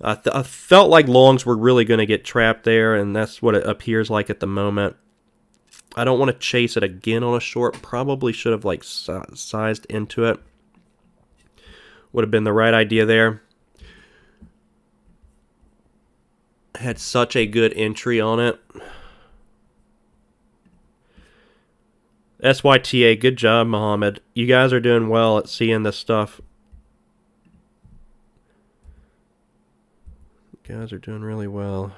I felt like longs were really going to get trapped there, and that's what it appears like at the moment. I don't want to chase it again on a short. Probably should have like sized into it. Would have been the right idea there. Had such a good entry on it. SYTA, good job, Muhammad. You guys are doing well at seeing this stuff. You guys are doing really well.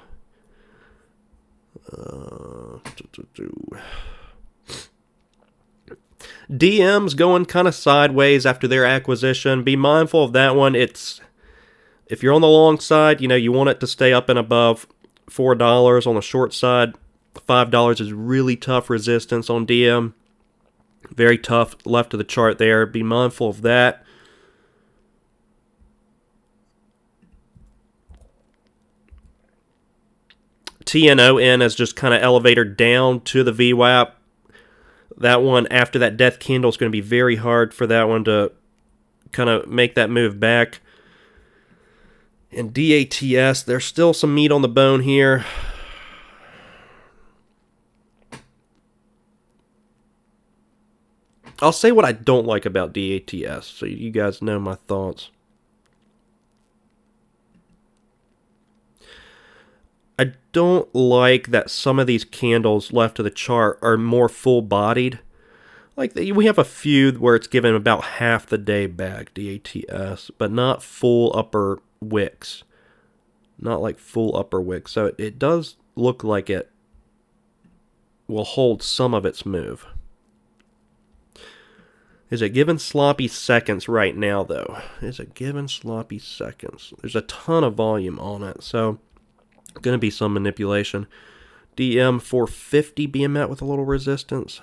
DM's going kind of sideways after their acquisition. Be mindful of that one. If you're on the long side, you want it to stay up and above $4. On the short side, $5 is really tough resistance on DM. Very tough left of the chart there. Be mindful of that. TNON is just kind of elevator down to the VWAP. That one, after that death candle, is going to be very hard for that one to kind of make that move back. And DATS, there's still some meat on the bone here. I'll say what I don't like about DATS, so you guys know my thoughts. I don't like that some of these candles left of the chart are more full-bodied. Like, we have a few where it's given about half the day back, DATS, but not full upper wicks. Not like full upper wicks. So it does look like it will hold some of its move. Is it giving sloppy seconds right now, though? Is it giving sloppy seconds? There's a ton of volume on it, so going to be some manipulation. DM 450 being met with a little resistance.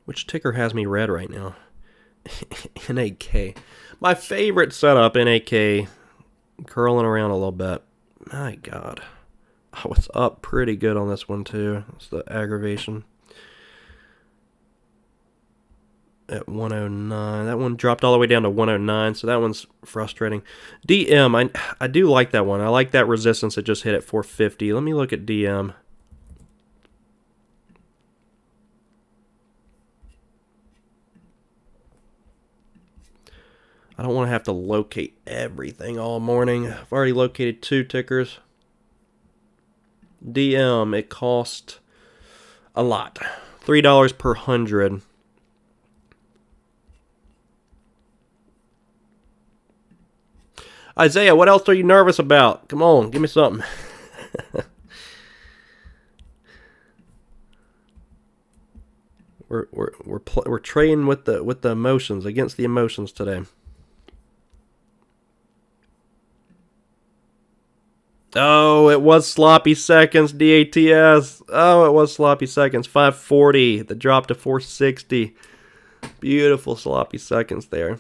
Which ticker has me red right now? NAK. My favorite setup, NAK. Curling around a little bit. My God. Oh, it's up pretty good on this one, too. It's the aggravation. At 109. That one dropped all the way down to 109, so that one's frustrating. DM, I do like that one. I like that resistance that just hit at 450. Let me look at DM. I don't want to have to locate everything all morning. I've already located 2 tickers. DM, it cost a lot. $3 per 100. Isaiah, what else are you nervous about? Come on, give me something. we're trading with the emotions, against the emotions today. Oh, it was sloppy seconds, DATS. Oh, it was sloppy seconds. 540. The drop to 460. Beautiful sloppy seconds there.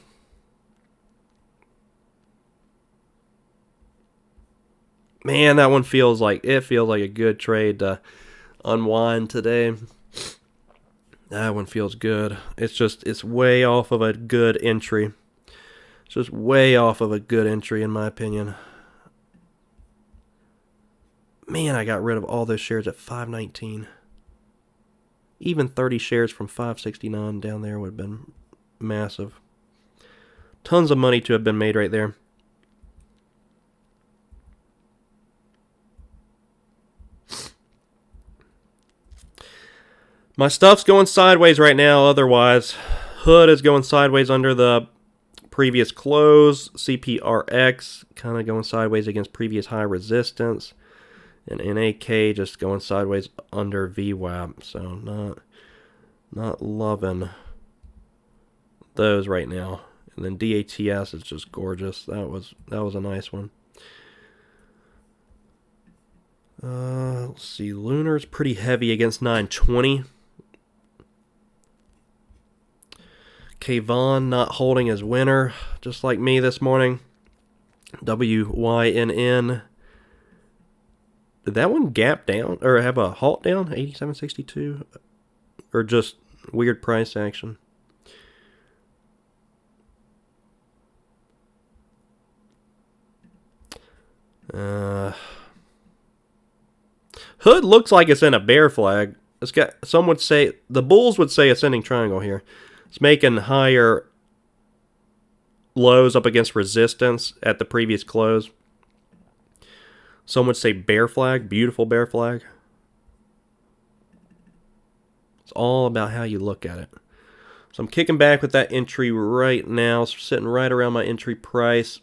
Man, that one feels like a good trade to unwind today. That one feels good. It's way off of a good entry. It's just way off of a good entry in my opinion. Man, I got rid of all those shares at 519. Even 30 shares from 569 down there would have been massive. Tons of money to have been made right there. My stuff's going sideways right now otherwise. Hood is going sideways under the previous close. CPRX kind of going sideways against previous high resistance. And NAK just going sideways under VWAP. So not loving those right now. And then DATS is just gorgeous. That was a nice one. Let's see. Lunar's pretty heavy against 920. Kayvon not holding his winner, just like me this morning. WYNN. Did that one gap down or have a halt down? 87.62, or just weird price action? Hood looks like it's in a bear flag. It's got, some would say, the bulls would say ascending triangle here. It's making higher lows up against resistance at the previous close. Some would say bear flag, beautiful bear flag. It's all about how you look at it. So I'm kicking back with that entry right now, sitting right around my entry price.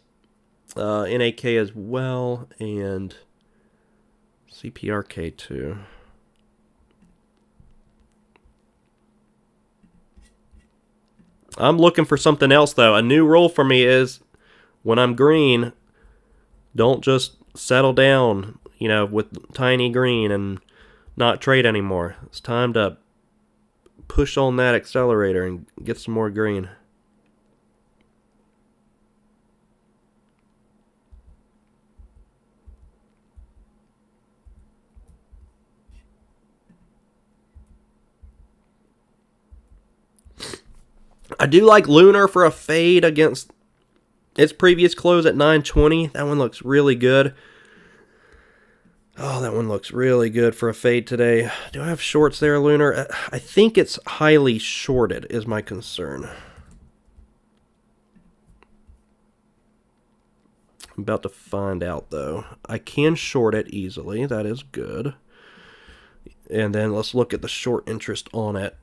NAK as well, and CPRK too. I'm looking for something else though. A new rule for me is when I'm green, don't just settle down, with tiny green and not trade anymore. It's time to push on that accelerator and get some more green. I do like Lunar for a fade against its previous close at 920. That one looks really good. Oh, that one looks really good for a fade today. Do I have shorts there, Lunar? I think it's highly shorted is my concern. I'm about to find out, though. I can short it easily. That is good. And then let's look at the short interest on it.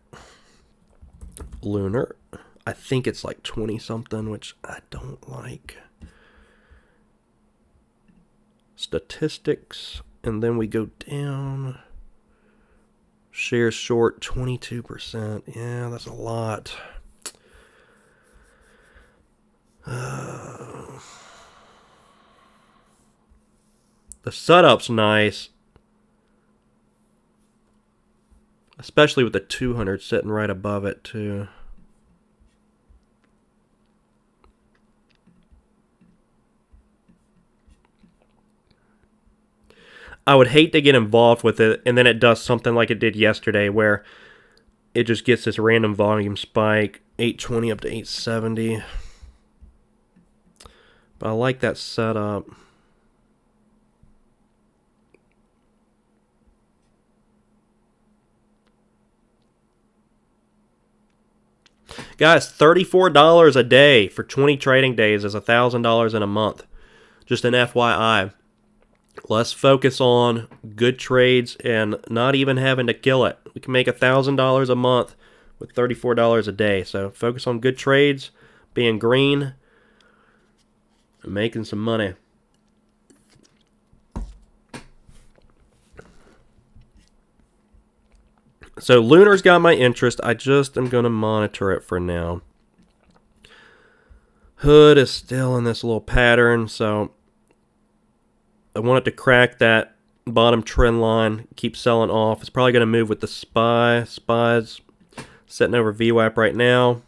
Lunar. I think it's like 20-something, which I don't like. Statistics. And then we go down. Shares short, 22%. Yeah, that's a lot. The setup's nice. Especially with the 200 sitting right above it, too. I would hate to get involved with it, and then it does something like it did yesterday, where it just gets this random volume spike, 820 up to 870. But I like that setup. Guys, $34 a day for 20 trading days is $1,000 in a month. Just an FYI. Let's focus on good trades and not even having to kill it. We can make $1,000 a month with $34 a day. So focus on good trades, being green. Making some money. So Lunar's got my interest. I just am going to monitor it for now. Hood is still in this little pattern, so I want it to crack that bottom trend line, keep selling off. It's probably going to move with the SPY. SPY's setting over VWAP right now.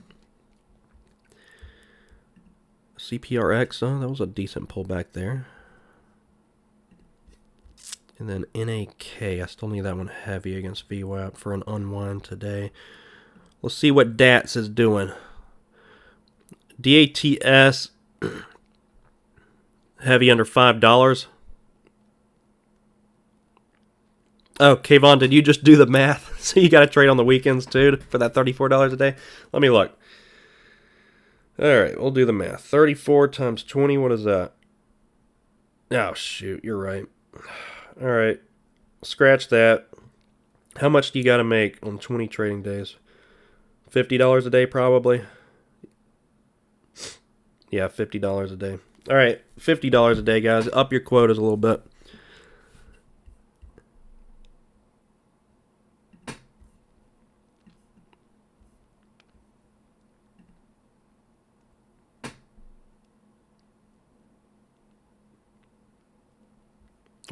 CPRX, oh, that was a decent pullback there. And then NAK, I still need that one heavy against VWAP for an unwind today. Let's see what DATS is doing. DATS, heavy under $5. Oh, Kayvon, did you just do the math? So you got to trade on the weekends too for that $34 a day? Let me look. All right, we'll do the math. 34 times 20, what is that? Oh, shoot, you're right. All right, scratch that. How much do you got to make on 20 trading days? $50 a day probably? Yeah, $50 a day. All right, $50 a day, guys. Up your quotas a little bit.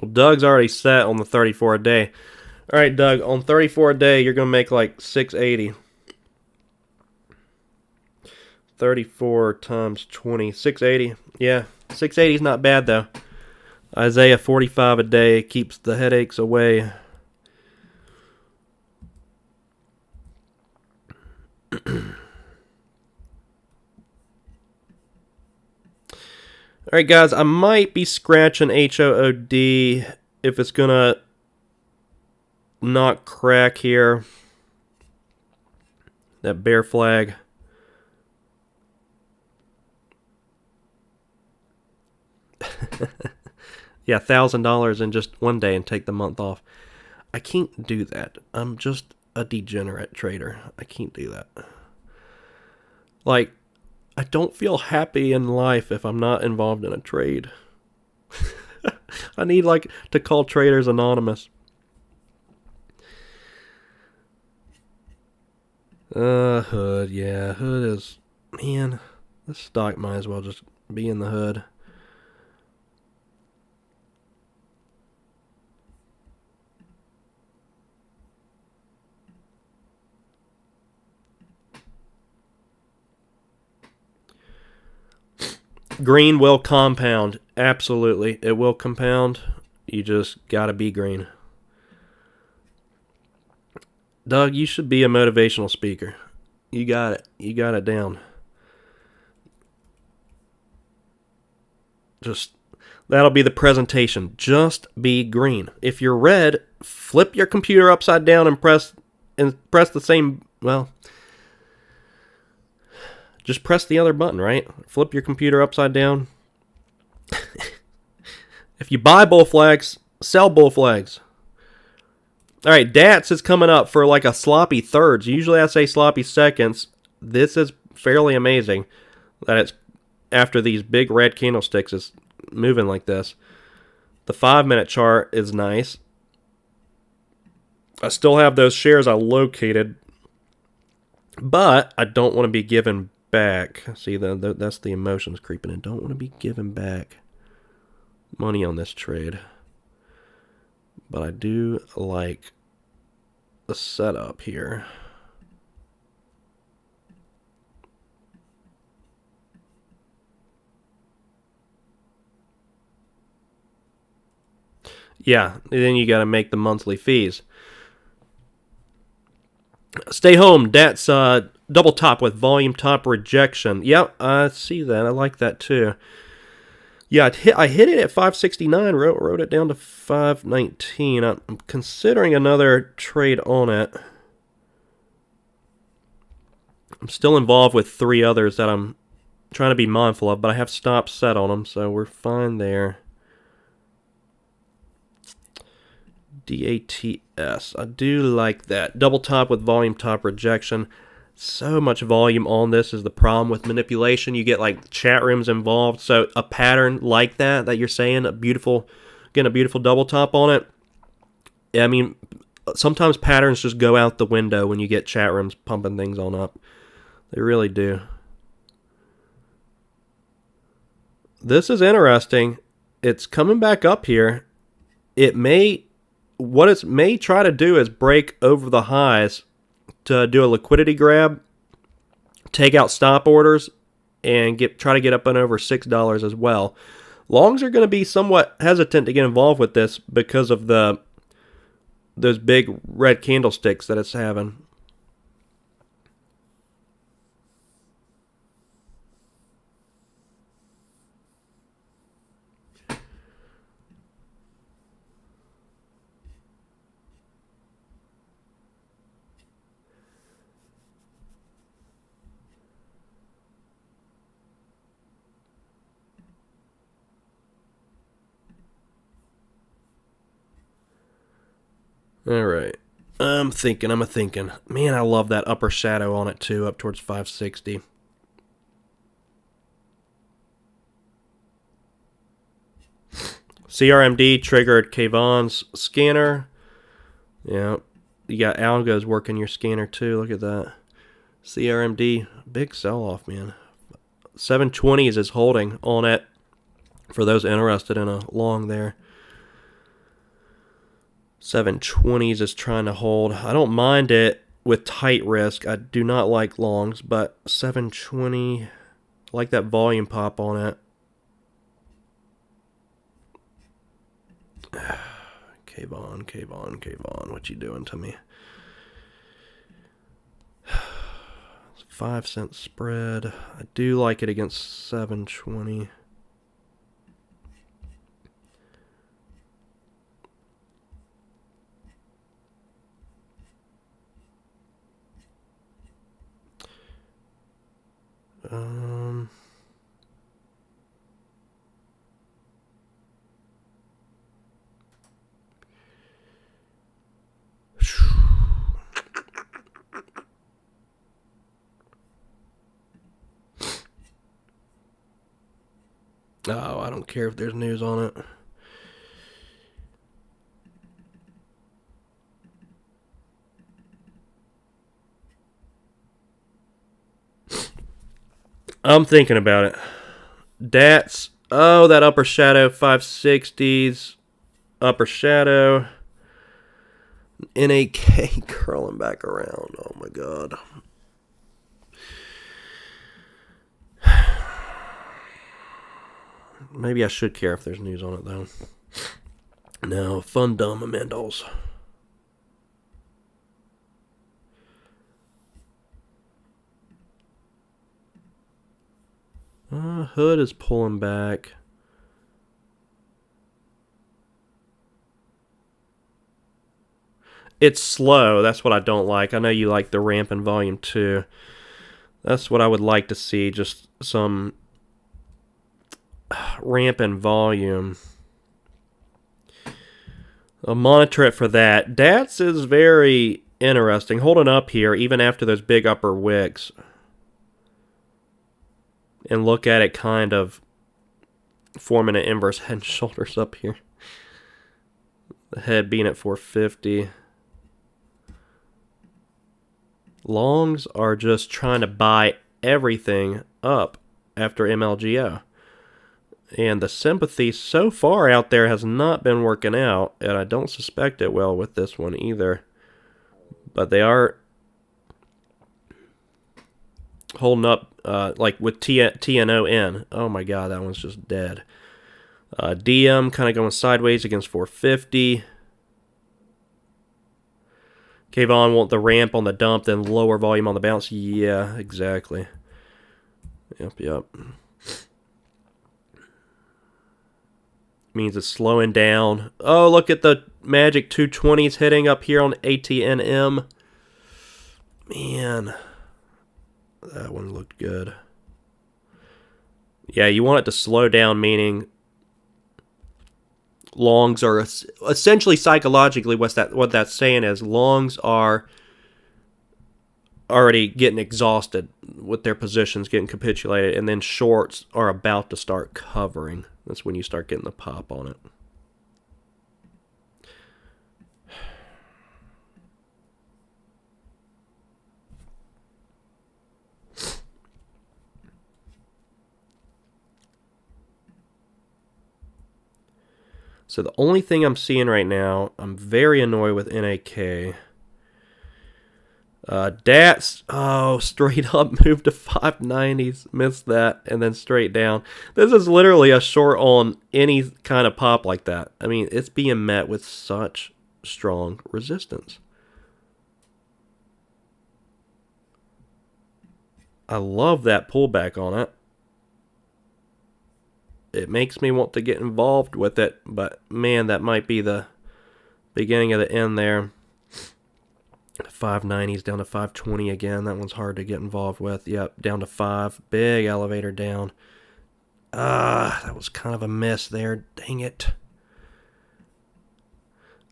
Well, Doug's already set on the 34 a day. All right, Doug, on 34 a day, you're going to make like 680. 34 times 20, 680. Yeah, 680 is not bad, though. Isaiah, 45 a day keeps the headaches away. All right, guys, I might be scratching HOOD if it's going to not crack here. That bear flag. Yeah, $1,000 in just one day and take the month off. I can't do that. I'm just a degenerate trader. I can't do that. Like, I don't feel happy in life if I'm not involved in a trade. I need, like, to call Traders Anonymous. Hood, yeah. Hood is... Man, this stock might as well just be in the hood. Green will compound. Absolutely. It will compound. You just gotta be green. Doug, you should be a motivational speaker. You got it. You got it down. Just, that'll be the presentation. Just be green. If you're red, flip your computer upside down and press the same, well, just press the other button, right? Flip your computer upside down. If you buy bull flags, sell bull flags. All right, DATS is coming up for like a sloppy thirds. Usually I say sloppy seconds. This is fairly amazing that it's after these big red candlesticks is moving like this. The 5-minute chart is nice. I still have those shares I located, but I don't want to be giving back. See, that's the emotions creeping in. Don't want to be giving back money on this trade. But I do like the setup here. Yeah, then you got to make the monthly fees. Stay home. That's double top with volume top rejection. Yep, I see that. I like that too. Yeah, I hit it at 569, wrote it down to 519. I'm considering another trade on it. I'm still involved with 3 others that I'm trying to be mindful of, but I have stops set on them, so we're fine there. DATS. I do like that. Double top with volume top rejection. So much volume on this is the problem with manipulation. You get like chat rooms involved. So a pattern like that you're saying, getting a beautiful double top on it. I mean, sometimes patterns just go out the window when you get chat rooms pumping things on up. They really do. This is interesting. It's coming back up here. What it may try to do is break over the highs to do a liquidity grab, take out stop orders, and try to get up and over $6 as well. Longs are going to be somewhat hesitant to get involved with this because of those big red candlesticks that it's having. All right. I'm thinking. Man, I love that upper shadow on it too, up towards 560. CRMD triggered Kayvon's scanner. Yeah. You got algos working your scanner too. Look at that. CRMD, big sell-off, man. 720s is holding on it for those interested in a long there. 720s is trying to hold. I don't mind it with tight risk. I do not like longs, but 720, I like that volume pop on it. Kayvon, what you doing to me? 5-cent spread. I do like it against 720. Oh, I don't care if there's news on it. I'm thinking about it. DATS. Oh, that upper shadow, 560s. Upper shadow. NAK curling back around. Oh, my God. Maybe I should care if there's news on it, though. No, fundamentals. Hood is pulling back. It's slow. That's what I don't like. I know you like the ramp and volume too. That's what I would like to see. Just some ramp and volume. I'll monitor it for that. DATS is very interesting. Holding up here even after those big upper wicks. And look at it kind of forming an inverse head and shoulders up here. The head being at 450. Longs are just trying to buy everything up after MLGO. And the sympathy so far out there has not been working out, and I don't suspect it will with this one either. But they are holding up, like with TNON. Oh my God, that one's just dead. DM kind of going sideways against 450. Kayvon want the ramp on the dump, then lower volume on the bounce. Yeah, exactly. Yep. Means it's slowing down. Oh, look at the magic 220s hitting up here on ATNM. Man, that one looked good. Yeah, you want it to slow down, meaning longs are essentially psychologically what that's saying is longs are already getting exhausted with their positions, getting capitulated, and then shorts are about to start covering. That's when you start getting the pop on it. So the only thing I'm seeing right now, I'm very annoyed with NAK. DATS, straight up moved to 590s, missed that, and then straight down. This is literally a short on any kind of pop like that. I mean, it's being met with such strong resistance. I love that pullback on it. It makes me want to get involved with it, but man, that might be the beginning of the end there. 590s down to 520 again. That one's hard to get involved with. Yep, down to 5. Big elevator down. That was kind of a miss there. Dang it.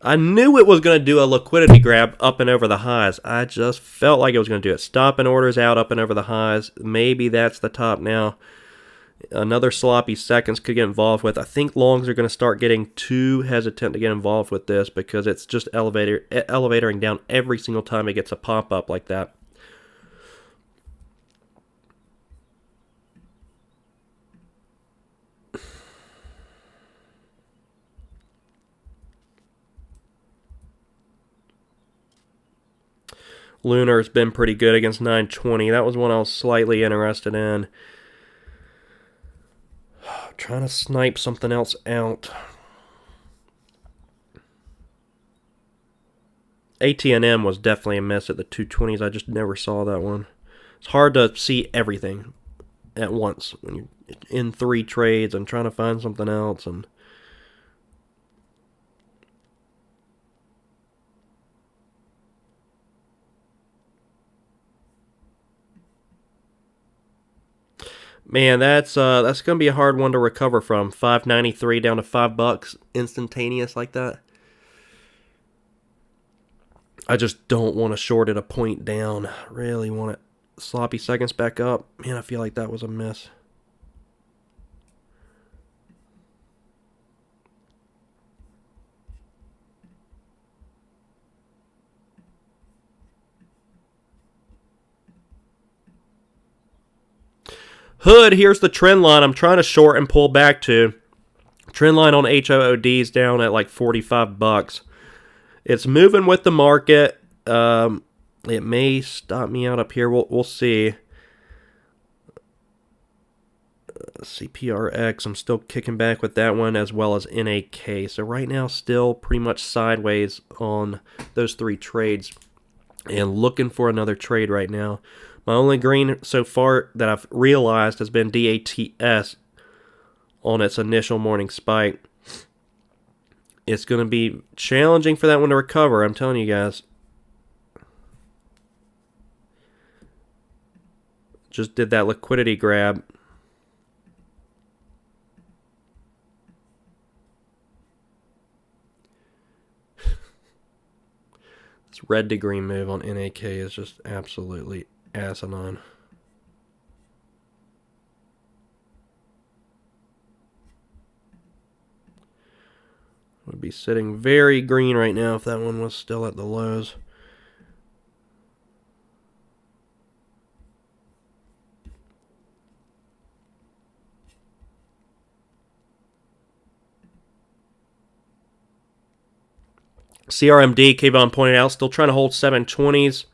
I knew it was going to do a liquidity grab up and over the highs. I just felt like it was going to do it. Stopping orders out up and over the highs. Maybe that's the top now. Another sloppy seconds could get involved with. I think longs are going to start getting too hesitant to get involved with this because it's just elevatoring down every single time it gets a pop-up like that. Lunar's been pretty good against 920. That was one I was slightly interested in. Trying to snipe something else out. AT&M was definitely a miss at the 220s. I just never saw that one. It's hard to see everything at once when you're in 3 trades and trying to find something else. And man, that's gonna be a hard one to recover from. 593 down to $5 instantaneous like that. I just don't want to short it a point down. Really want it sloppy seconds back up. Man, I feel like that was a miss. Hood, here's the trend line I'm trying to short and pull back to. Trend line on HOOD's down at like $45. It's moving with the market. It may stop me out up here. We'll see. CPRX, I'm still kicking back with that one as well as NAK. So right now, still pretty much sideways on those 3 trades. And looking for another trade right now. My only green so far that I've realized has been DATS on its initial morning spike. It's going to be challenging for that one to recover, I'm telling you guys. Just did that liquidity grab. This red to green move on NAK is just absolutely asinine. Would be sitting very green right now if that one was still at the lows. CRMD, Kayvon pointed out, still trying to hold 720s.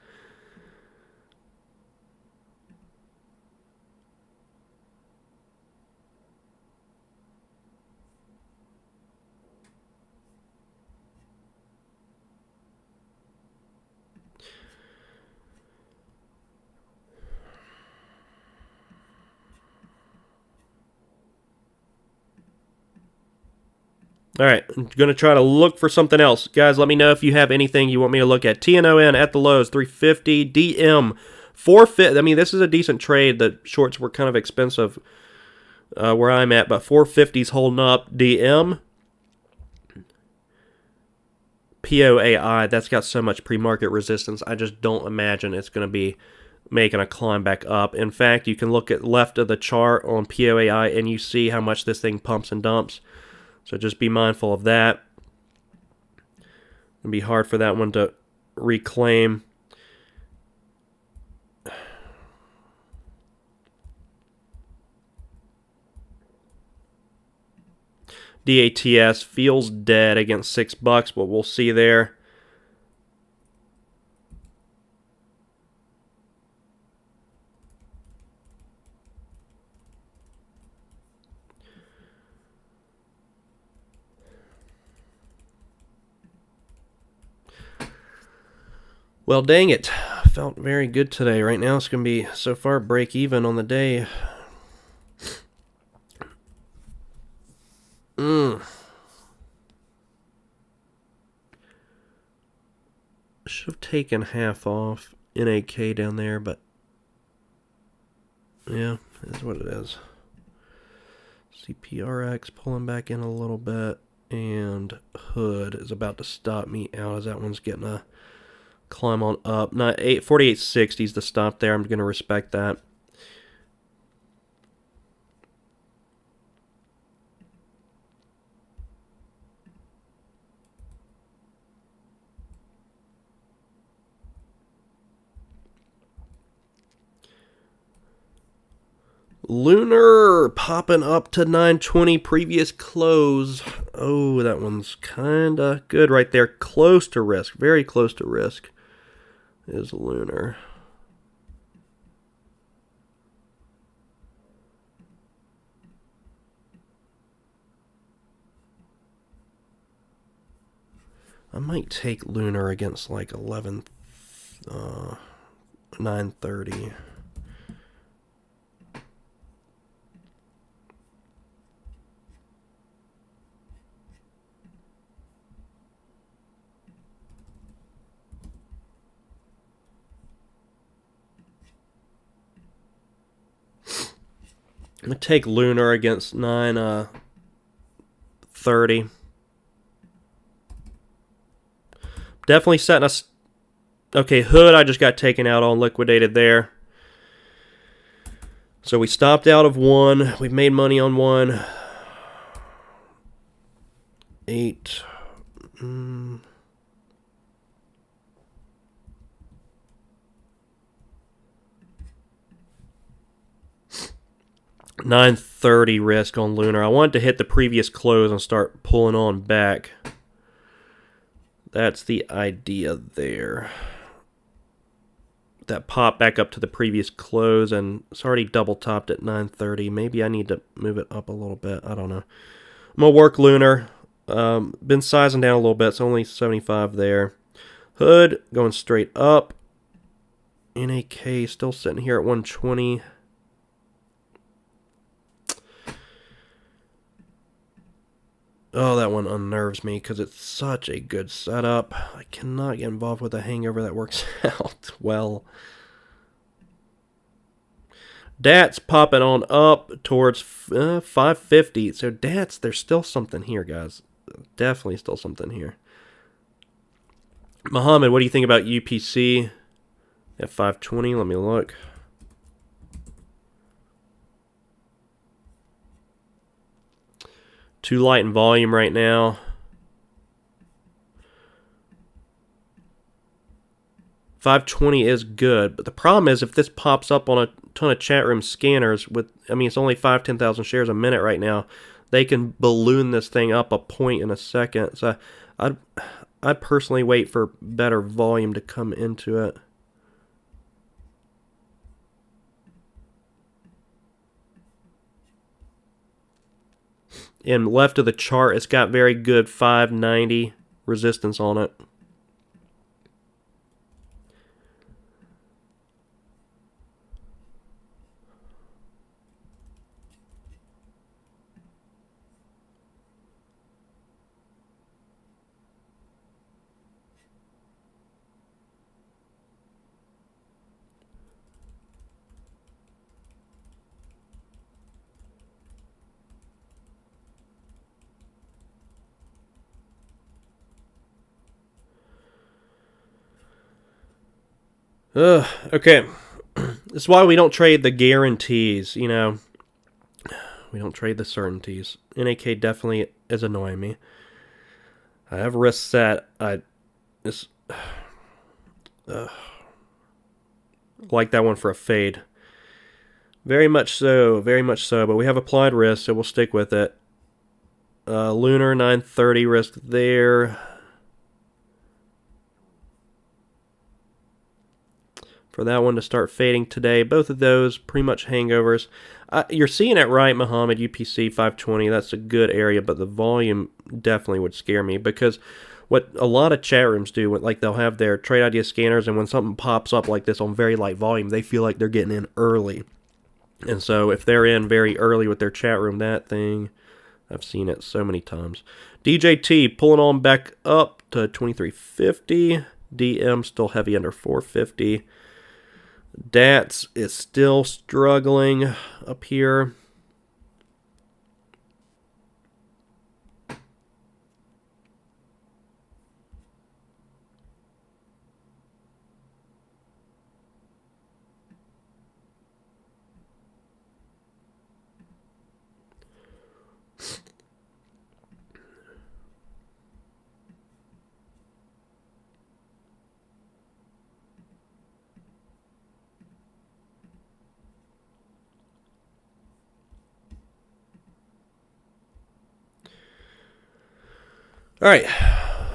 All right, I'm going to try to look for something else. Guys, let me know if you have anything you want me to look at. TNON at the lows, 350. DM, 450. I mean, this is a decent trade. The shorts were kind of expensive where I'm at, but 450's holding up. DM, POAI, that's got so much pre-market resistance, I just don't imagine it's going to be making a climb back up. In fact, you can look at left of the chart on POAI and you see how much this thing pumps and dumps. So just be mindful of that. It'll be hard for that one to reclaim. DATS feels dead against $6, but we'll see there. Well, dang it. Felt very good today. Right now it's going to be so far break even on the day. Should have taken half off NAK down there, but yeah, it is what it is. CPRX pulling back in a little bit, and Hood is about to stop me out as that one's getting a climb on up. 48.60 is the stop there. I'm going to respect that. Lunar popping up to 920 previous close. Oh, that one's kind of good right there. Close to risk. Very close to risk is Lunar. I might take Lunar against like 930. I'm going to take Lunar against 930. Definitely setting us... Okay, Hood I just got taken out on, liquidated there. So we stopped out of one. We've made money on one. 8. 930 risk on Lunar. I wanted to hit the previous close and start pulling on back. That's the idea there. That pop back up to the previous close, and it's already double topped at 930. Maybe I need to move it up a little bit. I don't know. I'm going to work Lunar. Been sizing down a little bit. It's only 75 there. Hood going straight up. NAK still sitting here at 120. Oh, that one unnerves me because it's such a good setup. I cannot get involved with a hangover that works out well. DAT's popping on up towards 550. So DAT's, there's still something here, guys. Definitely still something here. Muhammad, what do you think about UPC at 520? Let me look. Too light in volume right now. $520 is good, but the problem is if this pops up on a ton of chat room scanners with, I mean, it's only 10,000 shares a minute right now. They can balloon this thing up a point in a second. So I'd personally wait for better volume to come into it. And left of the chart, it's got very good 590 resistance on it. Okay. This is why we don't trade the guarantees, you know. We don't trade the certainties. NAK definitely is annoying me. I have risk set. I just like that one for a fade. Very much so, very much so. But we have applied risk, so we'll stick with it. Lunar 930 risk there. For that one to start fading today. Both of those pretty much hangovers. You're seeing it right, Muhammad, UPC 520. That's a good area, but the volume definitely would scare me because what a lot of chat rooms do, like they'll have their trade idea scanners, and when something pops up like this on very light volume, they feel like they're getting in early. And so if they're in very early with their chat room, that thing, I've seen it so many times. DJT pulling on back up to 2350. DM still heavy under 450. DATS is still struggling up here. All right,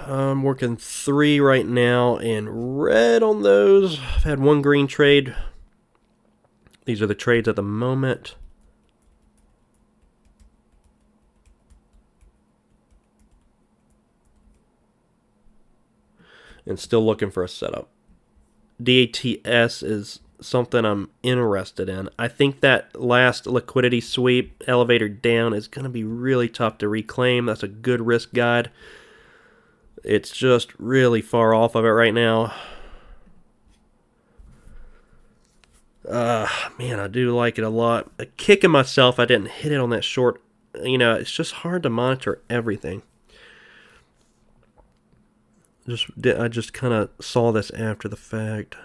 I'm working 3 right now in red on those. I've had 1 green trade. These are the trades at the moment. And still looking for a setup. DATS is something I'm interested in. I think that last liquidity sweep elevator down is going to be really tough to reclaim. That's a good risk guide. It's just really far off of it right now. Man, I do like it a lot. Kicking myself I didn't hit it on that short. You know, it's just hard to monitor everything. I just kind of saw this after the fact.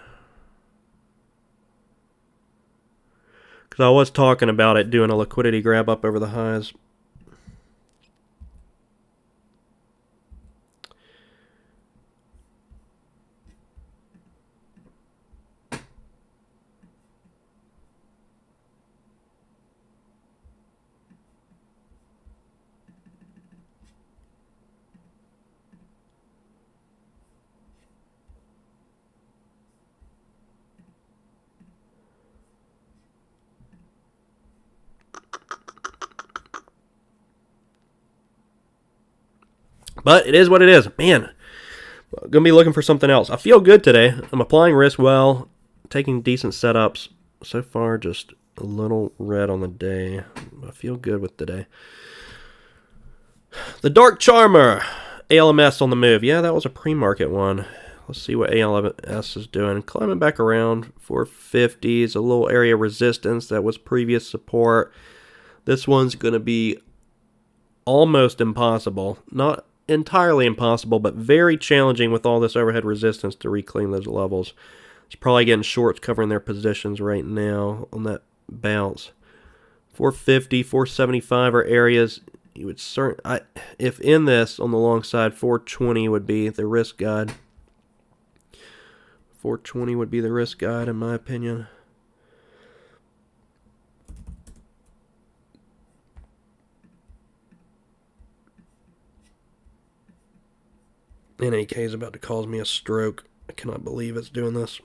Because I was talking about it doing a liquidity grab up over the highs. But it is what it is. Man, I'm going to be looking for something else. I feel good today. I'm applying risk well, taking decent setups. So far, just a little red on the day. I feel good with today. The Dark Charmer. ALMS on the move. Yeah, that was a pre-market one. Let's see what ALMS is doing. Climbing back around 450s. A little area of resistance that was previous support. This one's going to be almost impossible. Not entirely impossible, but very challenging with all this overhead resistance to reclaim those levels. It's probably getting shorts covering their positions right now on that bounce. 450, 475 are areas you would if in this on the long side, 420 would be the risk guide. 420 would be the risk guide in my opinion. NAK is about to cause me a stroke. I cannot believe it's doing this.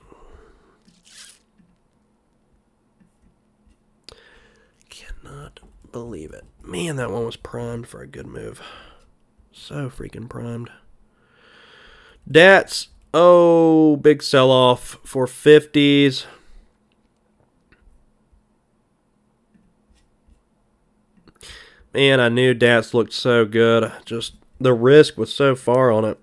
Cannot believe it. Man, that one was primed for a good move. So freaking primed. DATS. Oh, big sell-off. 450s. Man, I knew DATS looked so good. Just the risk was so far on it.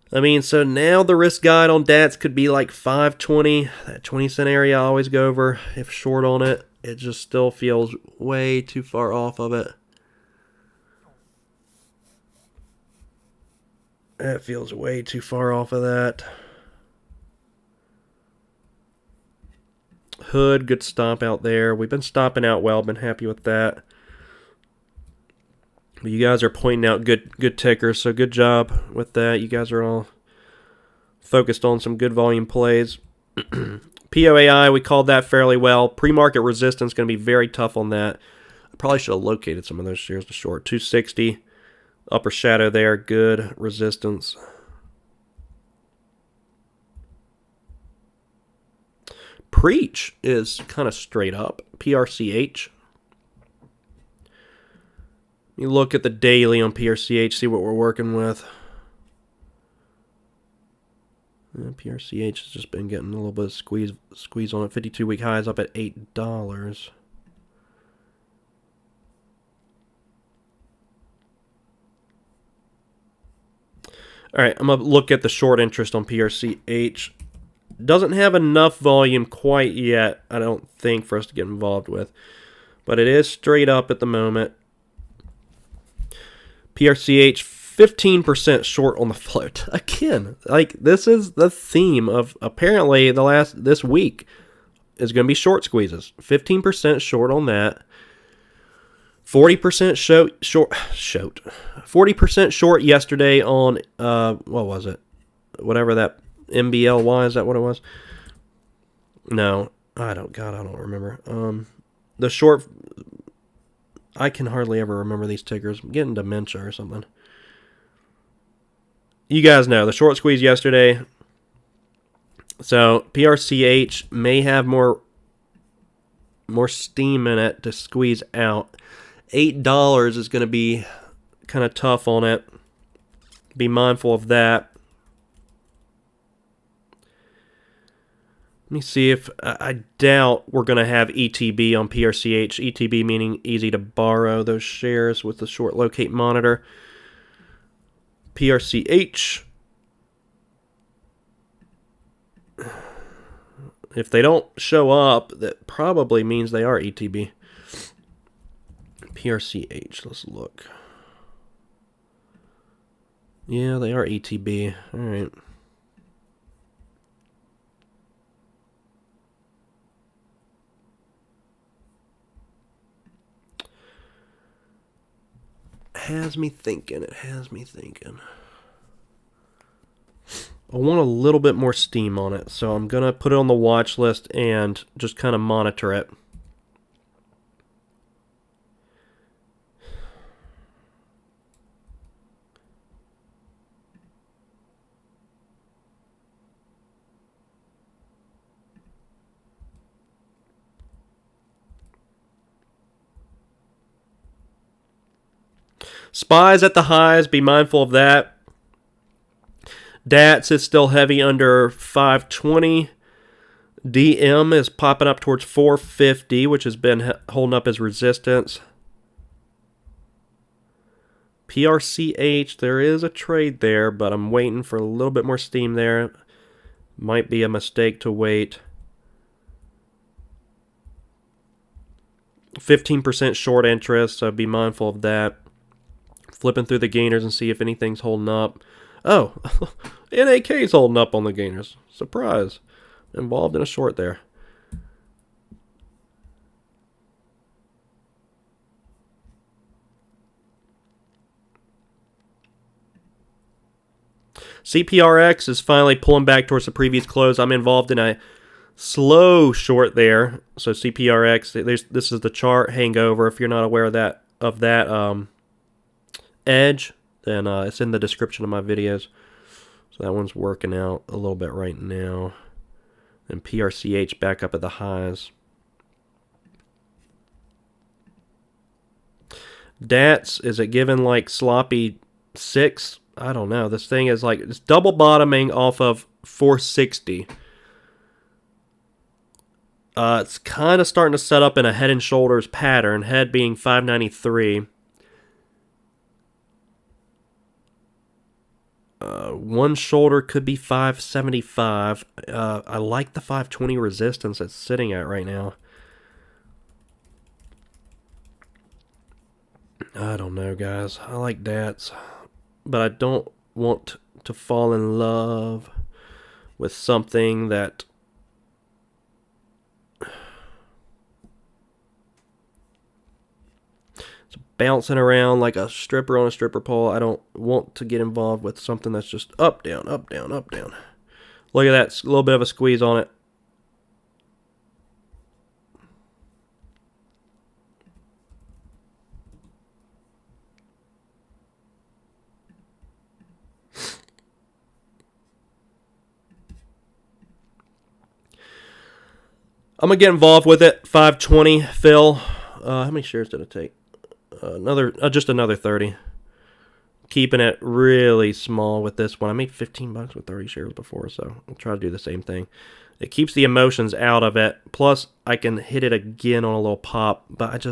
I mean, so now the risk guide on DATS could be like 520. That 20 cent area I always go over. If short on it, it just still feels way too far off of it. That feels way too far off of that. Hood, good stop out there. We've been stopping out well. Been happy with that. You guys are pointing out good tickers, so good job with that. You guys are all focused on some good volume plays. POAI, we called that fairly well. Pre-market resistance going to be very tough on that. I probably should have located some of those shares to short. 260, upper shadow there, good resistance. Preach is kind of straight up. PRCH. You look at the daily on PRCH, see what we're working with. PRCH has just been getting a little bit of squeeze on it. 52-week highs up at $8. All right, I'm going to look at the short interest on PRCH. Doesn't have enough volume quite yet, I don't think, for us to get involved with. But it is straight up at the moment. PRCH 15% short on the float. Again, like this is the theme of apparently this week is going to be short squeezes. 15% short on that. 40% short. 40% short yesterday on what was it? Whatever that MBLY, is that what it was? No, I don't remember. The short, I can hardly ever remember these tickers. I'm getting dementia or something. You guys know the short squeeze yesterday. So PRCH may have more steam in it to squeeze out. $8 is going to be kind of tough on it. Be mindful of that. Let me see if I doubt we're going to have ETB on PRCH. ETB meaning easy to borrow those shares with the short locate monitor. PRCH. If they don't show up, that probably means they are ETB. PRCH, let's look. Yeah, they are ETB. All right. Has me thinking. It has me thinking. I want a little bit more steam on it, so I'm going to put it on the watch list and just kind of monitor it. Spies at the highs, be mindful of that. DATS is still heavy under 520. DM is popping up towards 450, which has been holding up as resistance. PRCH, there is a trade there, but I'm waiting for a little bit more steam there. Might be a mistake to wait. 15% short interest, so be mindful of that. Flipping through the gainers and see if anything's holding up. Oh, NAK's holding up on the gainers. Surprise. Involved in a short there. CPRX is finally pulling back towards the previous close. I'm involved in a slow short there. So CPRX, this is the chart hangover. If you're not aware of that edge, then it's in the description of my videos. So that one's working out a little bit right now. And PRCH back up at the highs. DATS, is it giving like sloppy 6? I don't know. This thing is like, it's double bottoming off of 460. It's kind of starting to set up in a head and shoulders pattern. Head being 593. One shoulder could be 575. I like the 520 resistance it's sitting at right now. I don't know, guys. I like DATS, but I don't want to fall in love with something that is bouncing around like a stripper on a stripper pole. I don't want to get involved with something that's just up, down, up, down, up, down. Look at that, a little bit of a squeeze on it. I'm going to get involved with it. 520 fill. How many shares did it take? Just another 30. Keeping it really small with this one. I made $15 with 30 shares before, so I'll try to do the same thing. It keeps the emotions out of it. Plus, I can hit it again on a little pop, but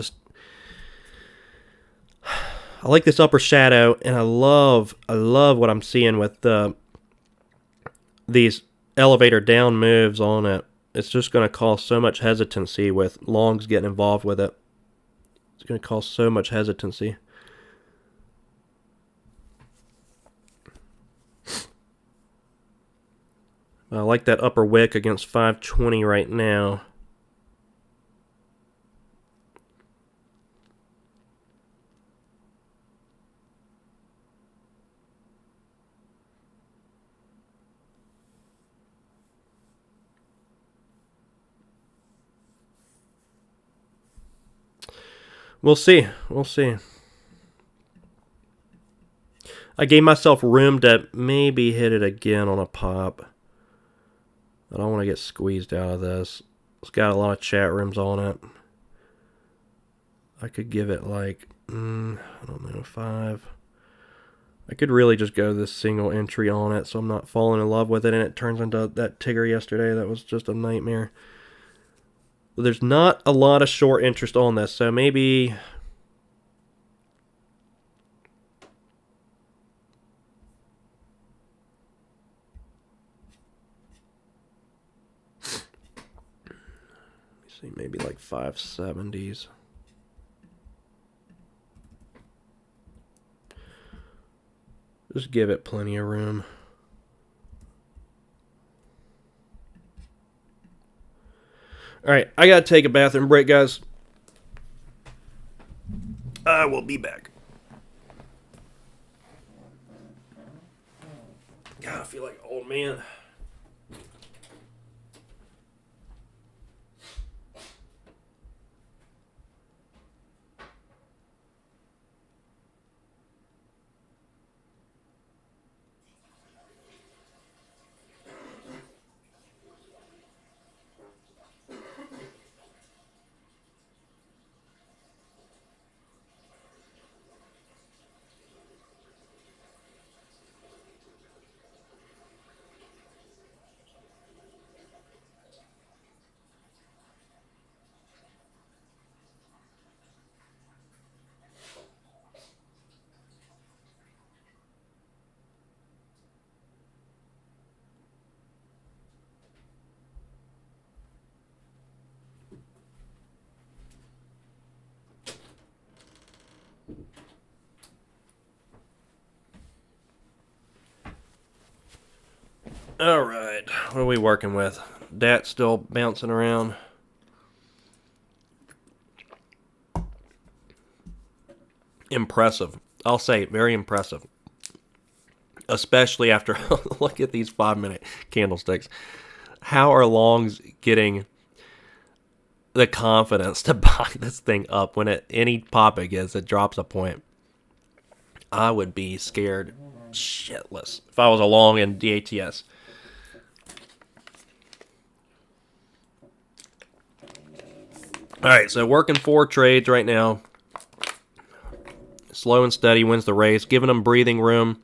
I like this upper shadow, and I love what I'm seeing with these elevator down moves on it. It's just going to cause so much hesitancy with longs getting involved with it. It's going to cause so much hesitancy. I like that upper wick against 520 right now. We'll see. We'll see. I gave myself room to maybe hit it again on a pop. I don't want to get squeezed out of this. It's got a lot of chat rooms on it. I could give it like, I don't know, 5. I could really just go this single entry on it so I'm not falling in love with it and it turns into that Tigger yesterday. That was just a nightmare. There's not a lot of short interest on this, so maybe maybe like 570s. Just give it plenty of room. All right, I got to take a bathroom break, guys. I will be back. God, I feel like an old man. All right, what are we working with? Dat still bouncing around. Impressive. I'll say very impressive. Especially after, look at these 5-minute candlesticks. How are longs getting the confidence to buy this thing up when any pop it gets, it drops a point? I would be scared shitless if I was a long in DATS. All right, so working 4 trades right now. Slow and steady wins the race, giving them breathing room.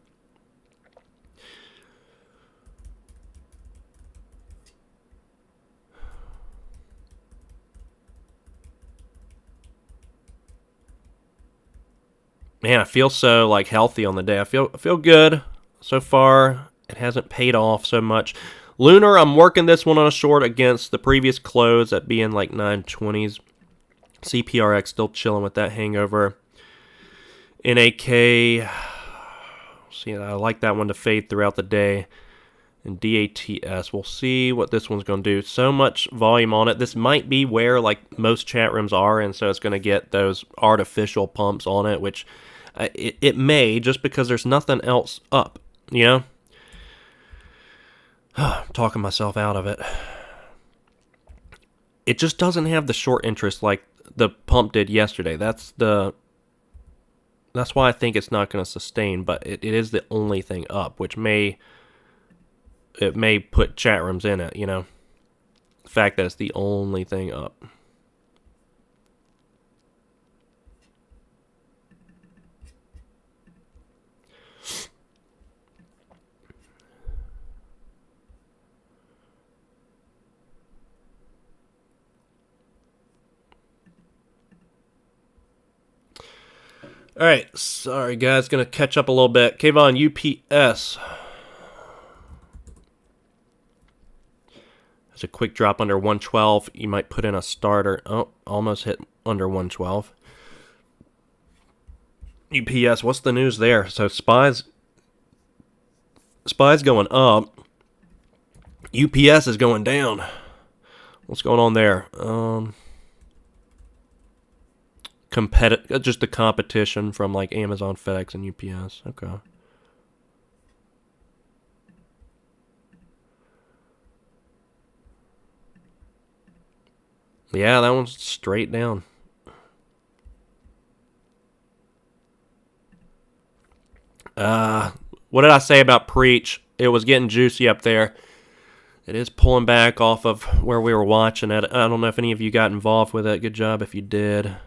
Man, I feel so like healthy on the day. I feel good so far. It hasn't paid off so much. Lunar, I'm working this one on a short against the previous close at being like 920s. CPRX still chilling with that hangover. NAK See, I like that one to fade throughout the day. And DATS, we'll see what this one's going to do. So much volume on it. This might be where like most chat rooms are, and so it's going to get those artificial pumps on it, which it may, just because there's nothing else up, you know? I'm talking myself out of it. It just doesn't have the short interest like the pump did yesterday. That's why I think it's not going to sustain, but it is the only thing up, which may put chat rooms in it, you know. The fact that it's the only thing up. All right, sorry guys, gonna catch up a little bit. Kayvon, UPS. It's a quick drop under 112. You might put in a starter. Oh, almost hit under 112. UPS, what's the news there? So SPY's going up. UPS is going down. What's going on there? Just the competition from like Amazon, FedEx, and UPS. Okay. Yeah, that one's straight down. What did I say about Preach? It was getting juicy up there. It is pulling back off of where we were watching it. I don't know if any of you got involved with it. Good job if you did.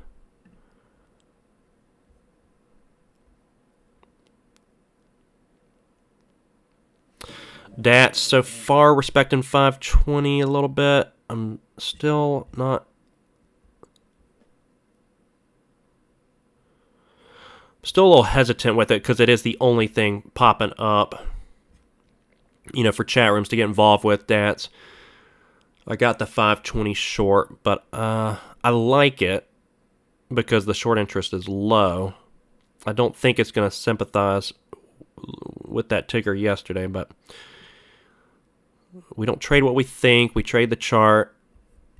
DATS so far respecting 520 a little bit. I'm still not. Still a little hesitant with it because it is the only thing popping up, you know, for chat rooms to get involved with. DATS. I got the 520 short, but I like it because the short interest is low. I don't think it's going to sympathize with that ticker yesterday, but we don't trade what we think. We trade the chart.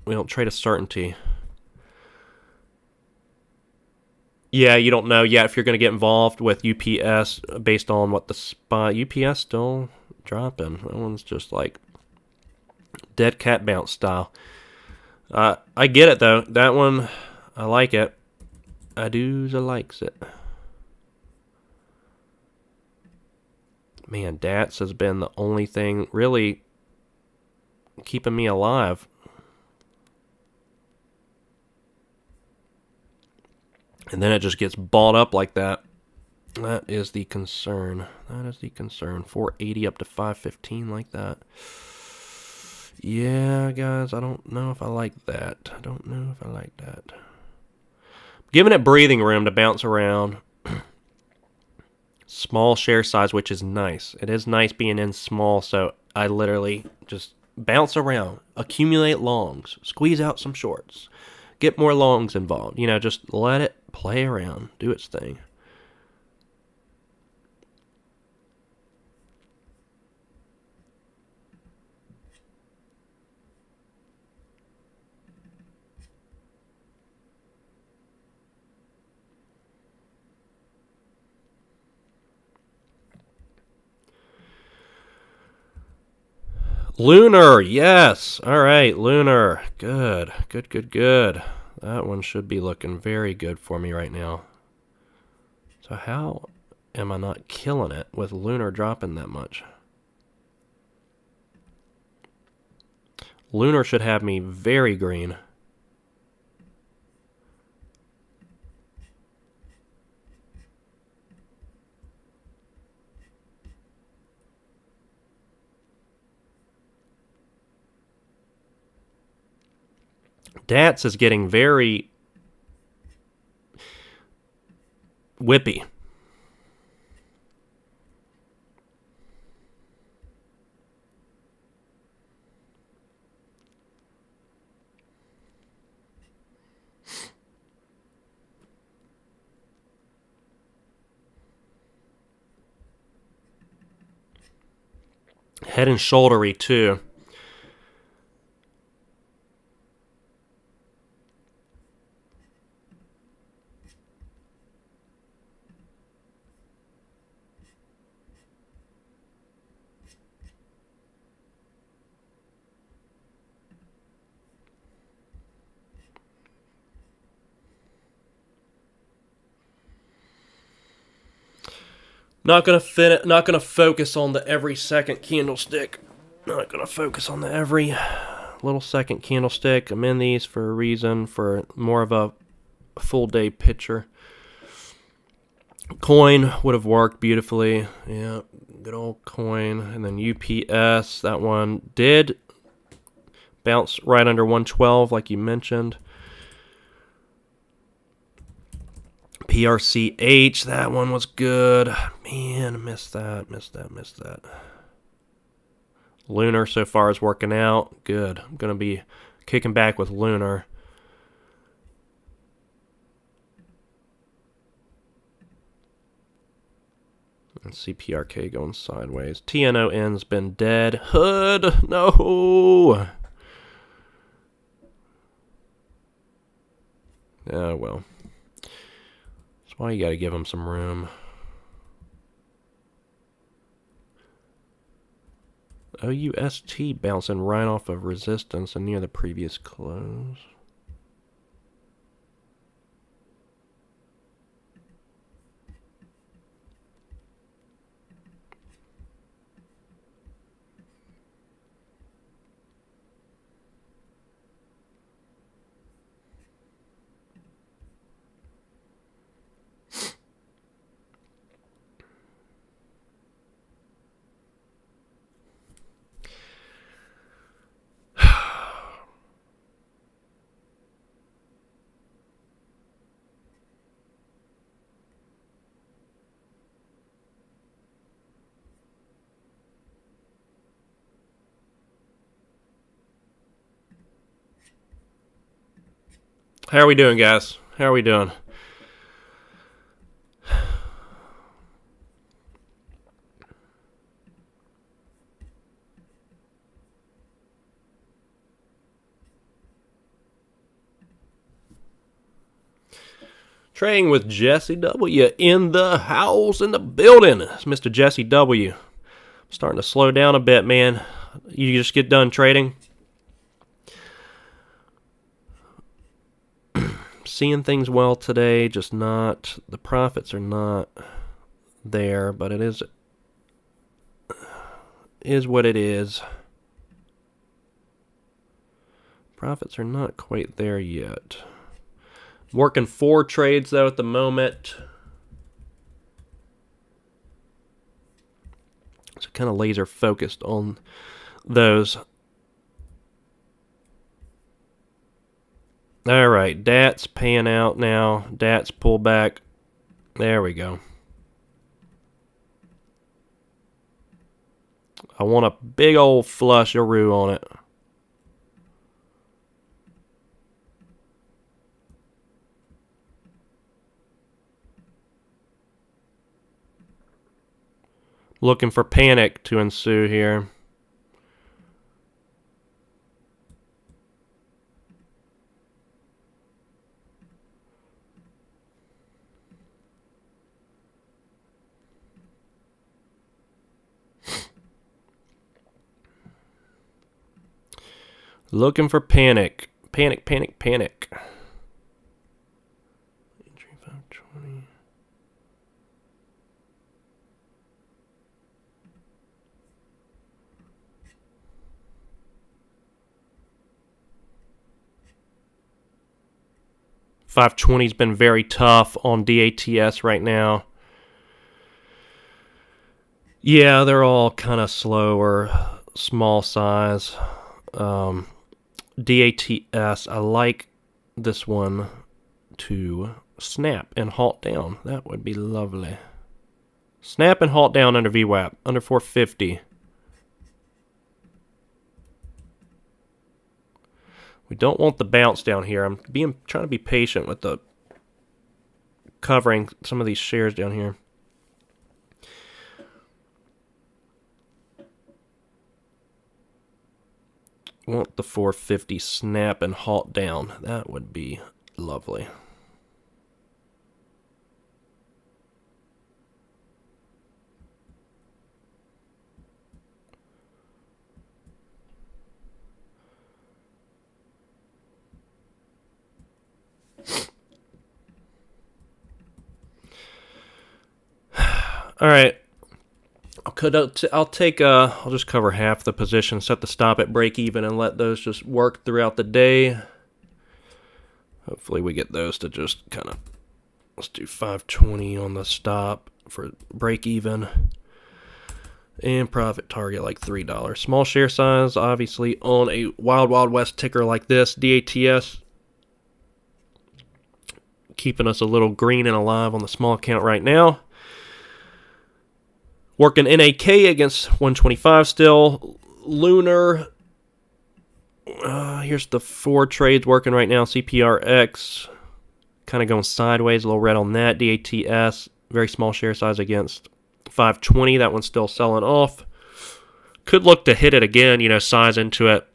We don't trade a certainty. Yeah, you don't know yet if you're going to get involved with UPS based on what the spot. UPS still dropping. That one's just like dead cat bounce style. I get it though. That one, I like it. I do likes it. Man, DATS has been the only thing really keeping me alive. And then it just gets balled up like that. That is the concern. 480 up to 515 like that. Yeah, guys, I don't know if I like that. Giving it breathing room to bounce around. Small share size, which is nice. It is nice being in small, so I literally just bounce around, accumulate longs, squeeze out some shorts, get more longs involved. You know, just let it play around, do its thing. Lunar, yes. All right, Lunar. Good. That one should be looking very good for me right now. So how am I not killing it with Lunar dropping that much? Lunar should have me very green. DATS is getting very whippy. Head and shouldery too. Not gonna focus on the every second candlestick. Not gonna focus on the every little second candlestick. I'm in these for a reason, for more of a full day picture. Coin would have worked beautifully. Yeah, good old coin. And then UPS, that one did bounce right under 112 like you mentioned. PRCH, that one was good. Man, missed that. Lunar so far is working out. Good. I'm going to be kicking back with Lunar. And CPRK going sideways. TNON's been dead. Hood, no. Oh, well. That's why you got to give him some room. OUST bouncing right off of resistance and near the previous close. How are we doing, guys? How are we doing? Trading with Jesse W. in the house, in the building. It's Mr. Jesse W. I'm starting to slow down a bit, man. You just get done trading. Seeing things well today, just not, the profits are not there, but it is what it is. Profits are not quite there yet. Working 4 trades though at the moment. So kind of laser focused on those. All right, DAT's paying out now. DAT's pull back. There we go. I want a big old flusharoo on it. Looking for panic to ensue here. Looking for panic. Panic. 520. $520's been very tough on DATS right now. Yeah, they're all kind of slower, small size. DATS, I like this one to snap and halt down. That would be lovely. Snap and halt down under VWAP, under 450. We don't want the bounce down here. I'm trying to be patient with the covering some of these shares down here. Want the 450 snap and halt down. That would be lovely. All right. I'll just cover half the position, set the stop at break even, and let those just work throughout the day. Hopefully we get those to just kind of, let's do 520 on the stop for break even. And profit target like $3. Small share size, obviously, on a Wild Wild West ticker like this. DATS keeping us a little green and alive on the small account right now. Working NAK against 125 still. Lunar. Here's the 4 trades working right now. CPRX. Kind of going sideways. A little red on that. DATS. Very small share size against 520. That one's still selling off. Could look to hit it again. Size into it.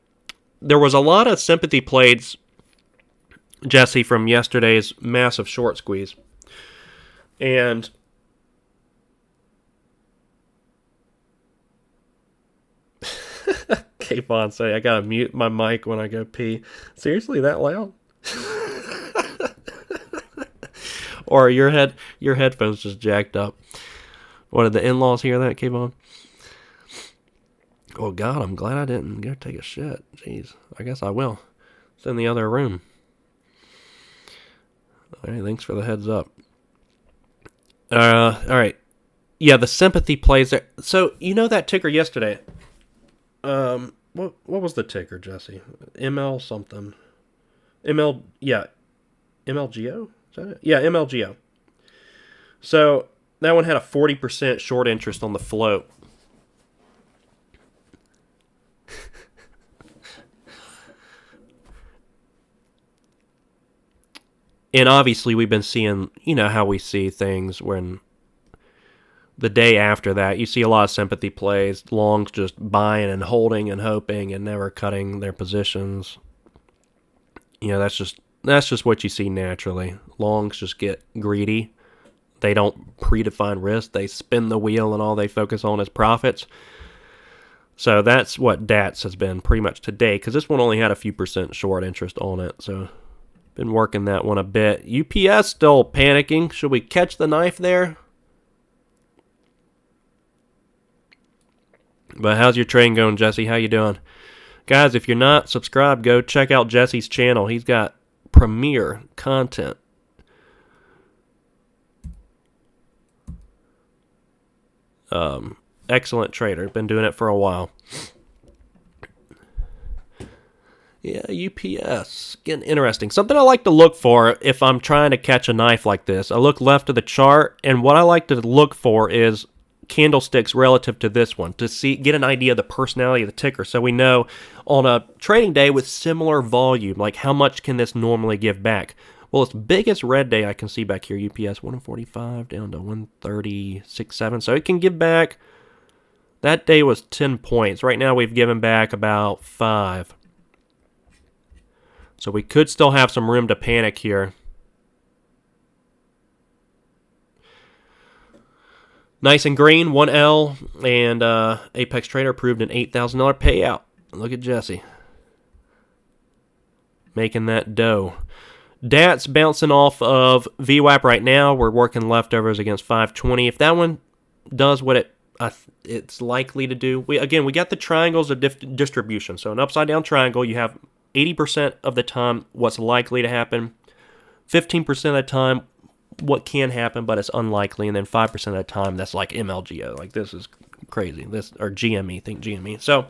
There was a lot of sympathy plays, Jesse, from yesterday's massive short squeeze. And Capon say, I gotta mute my mic when I go pee. Seriously, that loud? Or your headphones just jacked up. What, did the in-laws hear that, Capon? Oh, God, I'm glad I didn't go take a shit. Jeez, I guess I will. It's in the other room. All right, thanks for the heads up. All right. Yeah, the sympathy plays there. So, that ticker yesterday. What was the ticker, Jesse? ML something. MLGO? Is that it? Yeah, MLGO. So, that one had a 40% short interest on the float. And obviously we've been seeing, how we see things when the day after that, you see a lot of sympathy plays, longs just buying and holding and hoping and never cutting their positions. That's just what you see naturally. Longs just get greedy. They don't predefine risk. They spin the wheel and all they focus on is profits. So that's what DATS has been pretty much today, because this one only had a few percent short interest on it. So been working that one a bit. UPS still panicking. Should we catch the knife there? But how's your trading going, Jesse? How you doing? Guys, if you're not subscribed, go check out Jesse's channel. He's got premier content. Excellent trader. Been doing it for a while. Yeah, UPS. Getting interesting. Something I like to look for if I'm trying to catch a knife like this. I look left of the chart, and what I like to look for is candlesticks relative to this one to get an idea of the personality of the ticker, so we know on a trading day with similar volume, like how much can this normally give back. Well, its biggest red day I can see back here, UPS 145 down to 136.7, so it can give back. That day was 10 points. Right now we've given back about 5. So we could still have some room to panic here. Nice and green, 1L, and Apex Trader approved an $8,000 payout. Look at Jesse. Making that dough. DAT's bouncing off of VWAP right now. We're working leftovers against 520. If that one does what it's likely to do, we got the triangles of distribution. So an upside-down triangle, you have 80% of the time what's likely to happen, 15% of the time what can happen, but it's unlikely, and then 5% of the time that's like MLGO. Like, this is crazy. Or GME, think GME. So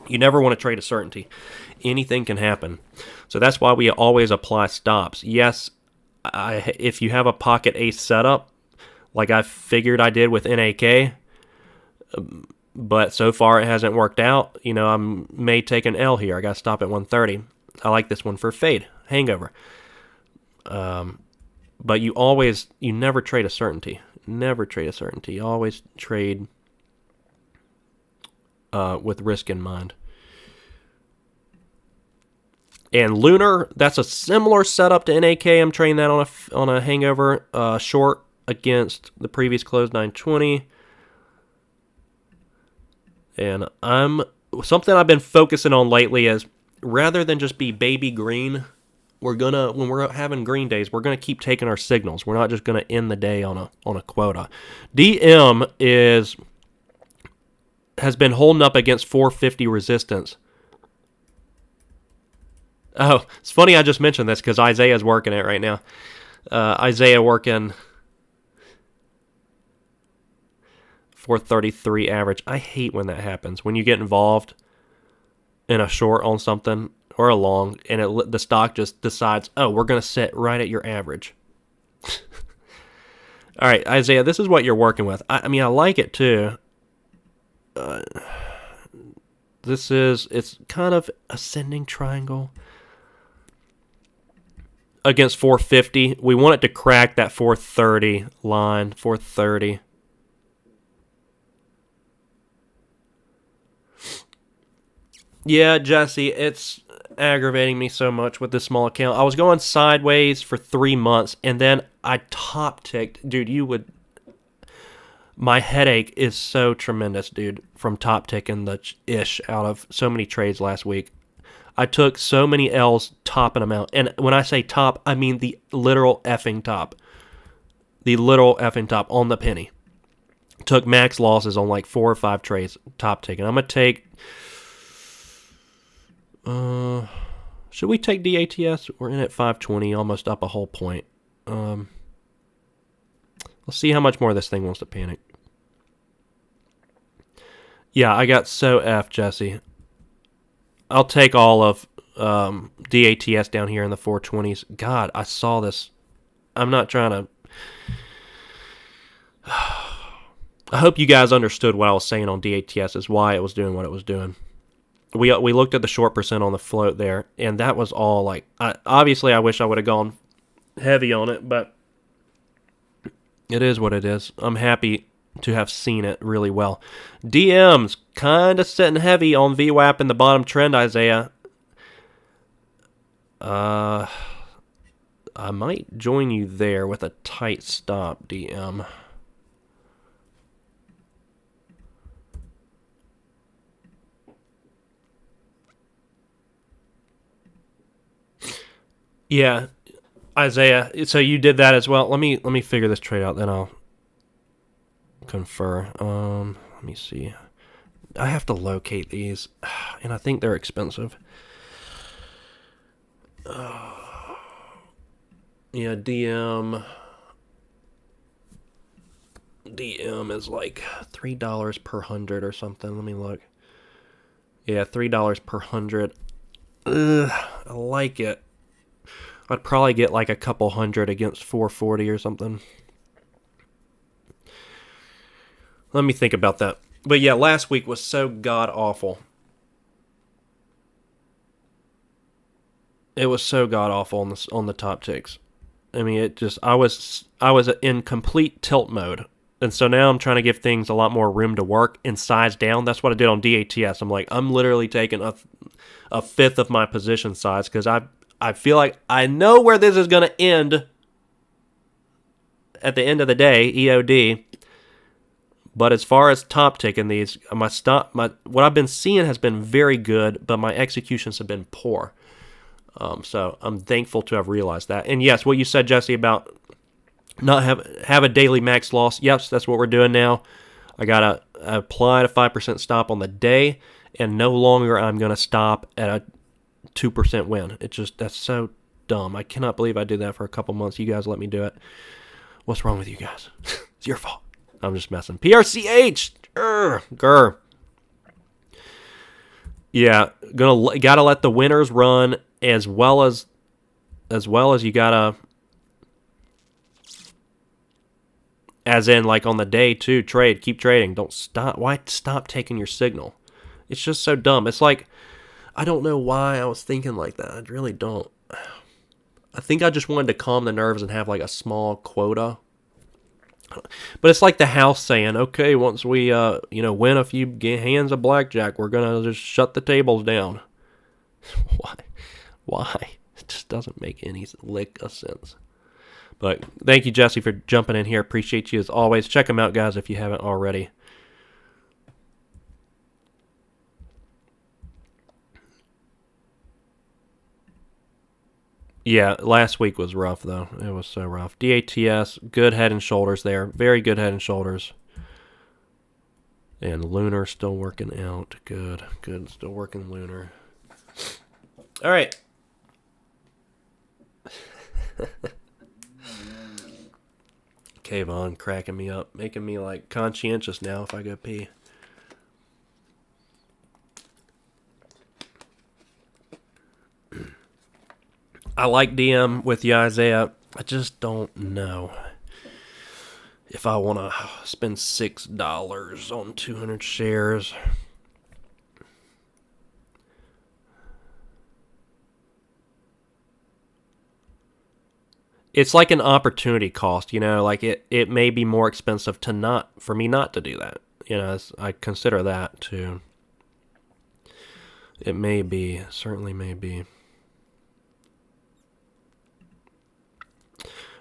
you never want to trade a certainty. Anything can happen. So that's why we always apply stops. Yes, if you have a pocket ace setup, like I figured I did with NAK, but so far it hasn't worked out. I may take an L here. I got to stop at 130. I like this one for fade, hangover. But you never trade a certainty. Never trade a certainty. You always trade with risk in mind. And Lunar, that's a similar setup to NAK. I'm trading that on a hangover short against the previous close 920. And something I've been focusing on lately is rather than just be baby green, when we're having green days, we're gonna keep taking our signals. We're not just gonna end the day on a quota. DM has been holding up against 450 resistance. Oh, it's funny I just mentioned this because Isaiah's working it right now. Isaiah working 433 average. I hate when that happens. When you get involved in a short on something or a long, and the stock just decides, oh, we're going to sit right at your average. All right, Isaiah, this is what you're working with. I mean, I like it too. It's kind of ascending triangle against 450. We want it to crack that 430 line, 430. Yeah, Jesse, it's aggravating me so much with this small account. I was going sideways for 3 months, and then I top ticked. Dude, my headache is so tremendous, dude, from top ticking the ish out of so many trades last week. I took so many L's topping them out. And when I say top, I mean the literal effing top. The literal effing top on the penny. Took max losses on like 4 or 5 trades top ticking. I'm going to take... should we take DATS? We're in at 520, almost up a whole point. Let's see how much more this thing wants to panic. Yeah, I got so F, Jesse. I'll take all of DATS down here in the 420s. God, I saw this. I'm not trying to... I hope you guys understood what I was saying on DATS is why it was doing what it was doing. We looked at the short percent on the float there, and that was all like... obviously, I wish I would have gone heavy on it, but it is what it is. I'm happy to have seen it really well. DM's kind of sitting heavy on VWAP in the bottom trend, Isaiah. I might join you there with a tight stop, DM. Yeah, Isaiah. So you did that as well. Let me figure this trade out, then I'll confer. Let me see. I have to locate these, and I think they're expensive. Yeah, DM is like $3 per 100 or something. Let me look. Yeah, $3 per 100. I like it. I'd probably get like a couple hundred against 440 or something. Let me think about that. But yeah, last week was so god-awful. It was so god-awful on the top ticks. I mean, it just... I was in complete tilt mode. And so now I'm trying to give things a lot more room to work and size down. That's what I did on DATS. I'm literally taking a fifth of my position size because I feel like I know where this is going to end at the end of the day, EOD. But as far as top ticking these, what I've been seeing has been very good, but my executions have been poor. So I'm thankful to have realized that. And yes, what you said, Jesse, about not have a daily max loss. Yes, that's what we're doing now. I got to apply a 5% stop on the day, and no longer I'm going to stop at a 2% win. That's so dumb. I cannot believe I did that for a couple months. You guys let me do it. What's wrong with you guys? It's your fault. I'm just messing. PRCH! Grr. Yeah, gotta let the winners run as well as you gotta, as in like on the day too, keep trading. Don't stop. Why stop taking your signal? It's just so dumb. It's like, I don't know why I was thinking like that. I really don't. I think I just wanted to calm the nerves and have like a small quota. But it's like the house saying, okay, once we win a few hands of blackjack, we're gonna just shut the tables down. Why? It just doesn't make any lick of sense. But thank you, Jesse, for jumping in here. Appreciate you as always. Check them out, guys, if you haven't already. Yeah, last week was rough, though. It was so rough. DATS, good head and shoulders there. Very good head and shoulders. And Lunar still working out. Good, good. Still working Lunar. All right. Kayvon cracking me up. Making me, like, conscientious now if I go pee. I like DM with you, Isaiah. I just don't know if I want to spend $6 on 200 shares. It's like an opportunity cost, you know, like it may be more expensive for me not to do that. You know, I consider that too. It may be, certainly may be.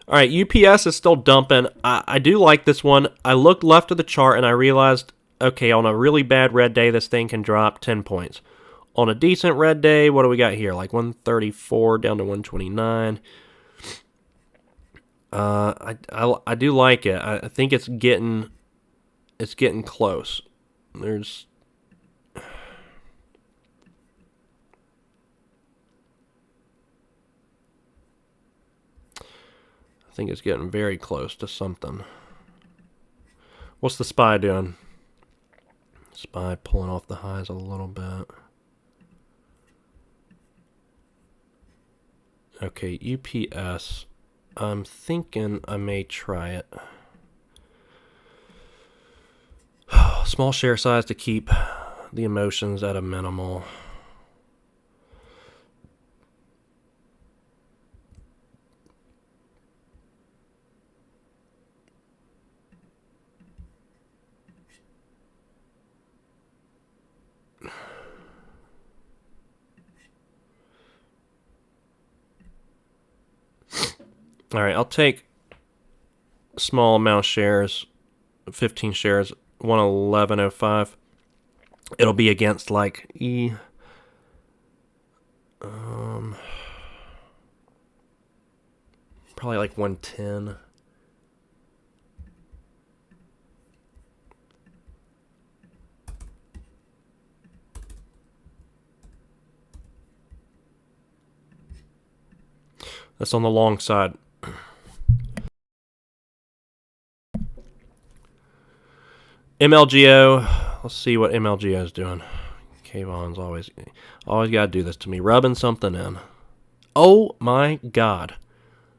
All right, UPS is still dumping. I do like this one. I looked left of the chart and I realized, okay, on a really bad red day, this thing can drop 10 points. On a decent red day, what do we got here? Like 134 down to 129. I do like it. I think it's getting close. I think it's getting very close to something. What's the SPY doing? SPY pulling off the highs a little bit. Okay, UPS. I'm thinking I may try it. Small share size to keep the emotions at a minimal. All right, I'll take small amount of shares, 15 shares, 111.05. It'll be against like probably like 110. That's on the long side. MLGO. Let's see what MLGO is doing. Kayvon's always got to do this to me. Rubbing something in. Oh my God.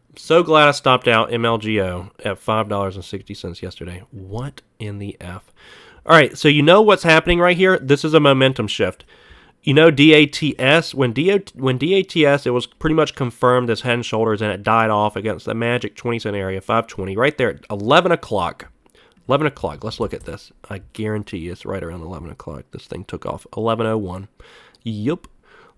I'm so glad I stopped out MLGO at $5.60 yesterday. What in the F? All right, so you know what's happening right here? This is a momentum shift. You know DATS, when DATS, it was pretty much confirmed as head and shoulders, and it died off against the magic 20-cent area, 520, right there at 11 o'clock. 11 o'clock. Let's look at this. I guarantee you it's right around 11 o'clock. This thing took off. 11:01. Yup.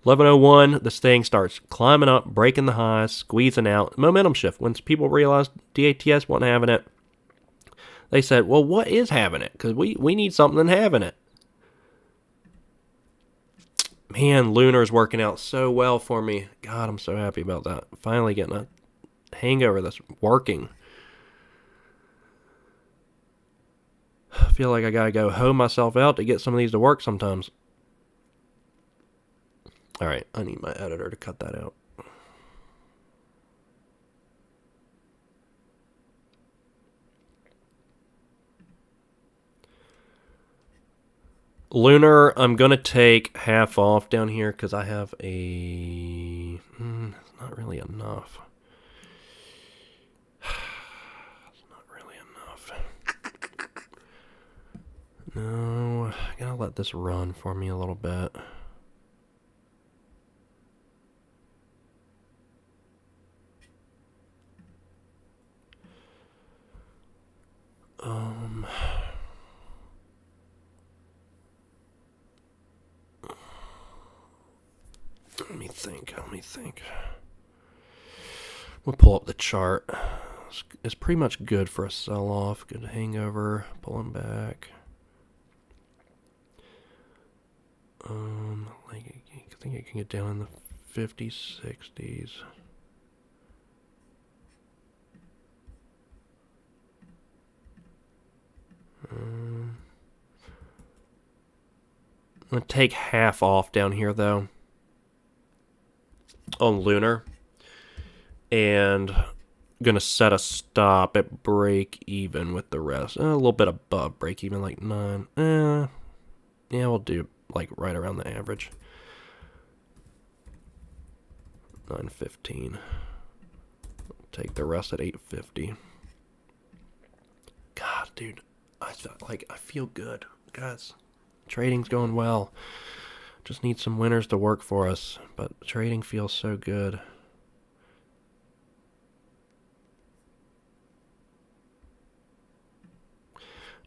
11:01, this thing starts climbing up, breaking the highs, squeezing out. Momentum shift. Once people realized DATS wasn't having it, they said, well, what is having it? Because we need something having it. Man, Lunar's working out so well for me. God, I'm so happy about that. Finally getting a hang over this working. I feel like I gotta go hoe myself out to get some of these to work sometimes. Alright, I need my editor to cut that out. Lunar, I'm gonna take half off down here because I have a... it's not really enough. No, I gotta let this run for me a little bit. Let me think. We'll pull up the chart. It's pretty much good for a sell-off. Good hangover. Pulling back. I think it can get down in the 50s, 60s. I'm going to take half off down here, though, on Lunar. And going to set a stop at break even with the rest. A little bit above break even, like 9. Yeah, we'll do like right around the average. 9.15. Take the rest at 8.50. God, dude, I feel good, guys. Trading's going well. Just need some winners to work for us, but trading feels so good.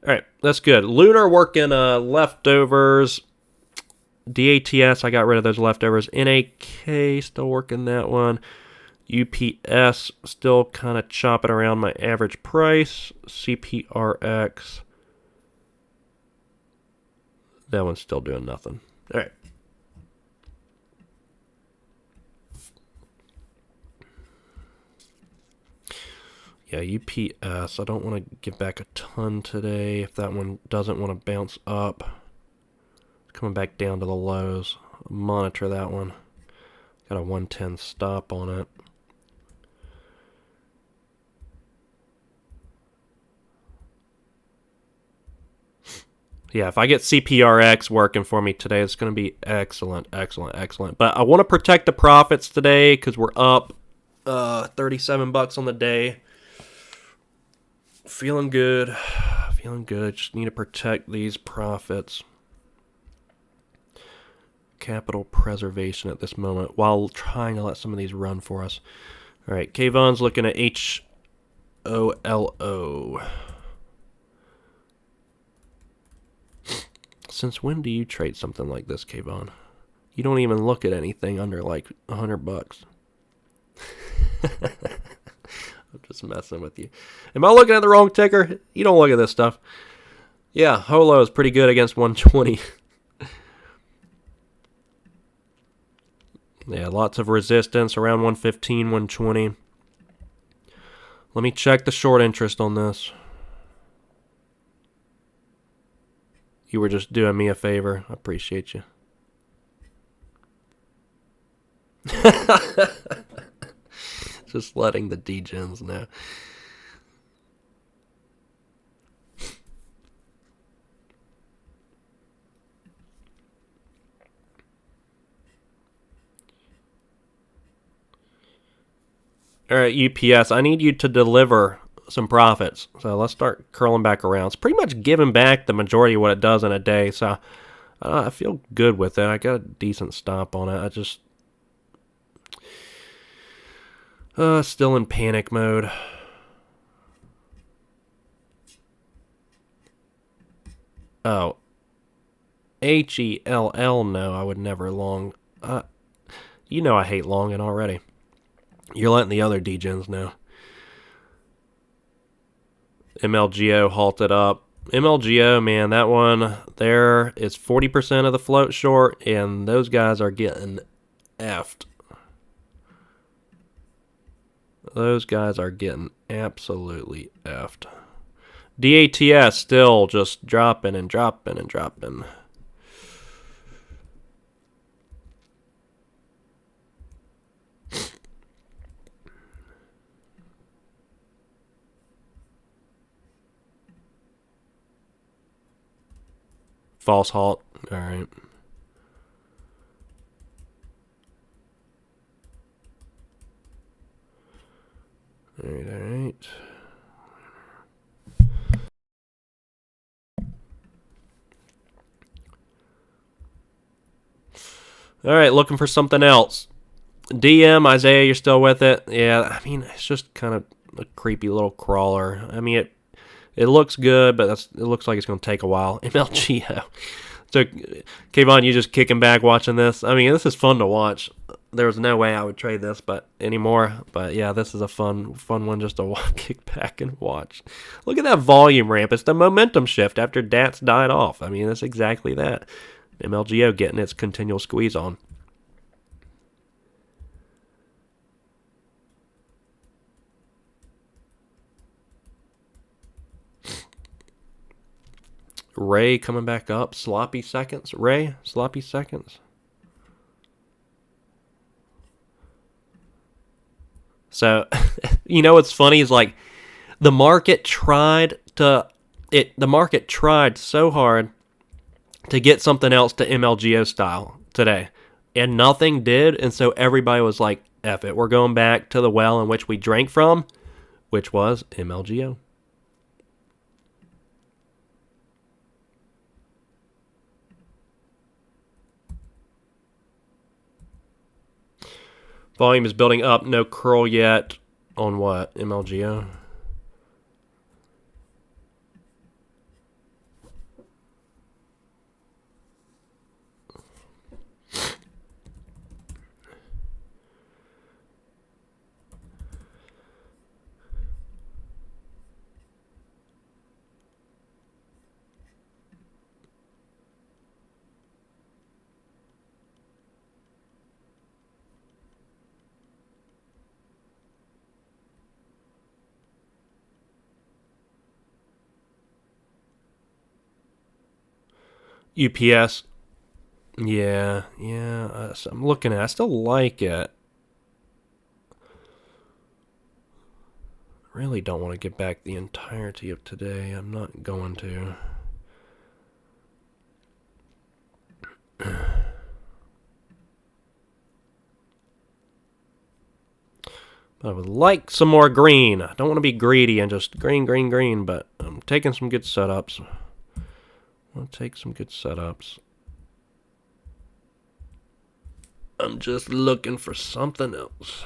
All right, that's good. Lunar working leftovers. DATS, I got rid of those leftovers. NAK, still working that one. UPS, still kind of chopping around my average price. CPRX, that one's still doing nothing. All right. Yeah, UPS, I don't want to give back a ton today if that one doesn't want to bounce up. Coming back down to the lows. Monitor that one. Got a 110 stop on it. Yeah, if I get CPRX working for me today, it's going to be excellent, excellent, excellent. But I want to protect the profits today because we're up $37 on the day. Feeling good. Just need to protect these profits. Capital preservation at this moment while trying to let some of these run for us. All right, Kayvon's looking at HOLO. Since when do you trade something like this, Kayvon? You don't even look at anything under like $100. I'm just messing with you. Am I looking at the wrong ticker? You don't look at this stuff. Yeah, HOLO is pretty good against 120. Yeah, lots of resistance around 115, 120. Let me check the short interest on this. You were just doing me a favor. I appreciate you. Just letting the degens know. All right, UPS, I need you to deliver some profits. So let's start curling back around. It's pretty much giving back the majority of what it does in a day. So I feel good with it. I got a decent stop on it. I just still in panic mode. Oh, HELL, no, I would never long. You know I hate longing already. You're letting the other degens know. MLGO halted up. MLGO, man, that one there is 40% of the float short, and those guys are getting effed. Those guys are getting absolutely effed. DATS still just dropping and dropping and dropping. False halt. All right. All right. All right, looking for something else. DM, Isaiah, you're still with it? Yeah, I mean, it's just kind of a creepy little crawler. I mean, it looks good, but it looks like it's going to take a while. MLGO. So, Kayvon, you just kicking back watching this? I mean, this is fun to watch. There was no way I would trade this, but anymore. But yeah, this is a fun one just to kick back and watch. Look at that volume ramp. It's the momentum shift after DATS died off. I mean, it's exactly that. MLGO getting its continual squeeze on. Ray coming back up. Sloppy seconds. Ray, sloppy seconds. So, you know what's funny is like the market tried so hard to get something else to MLGO style today, and nothing did, and so everybody was like, F it, we're going back to the well in which we drank from, which was MLGO. Volume is building up, no curl yet. On what? MLGO? UPS. Yeah. So I'm looking at it. I still like it. Really don't want to get back the entirety of today. I'm not going to. But I would like some more green. I don't want to be greedy and just green, but I'm taking some good setups. I'll take some good setups. I'm just looking for something else.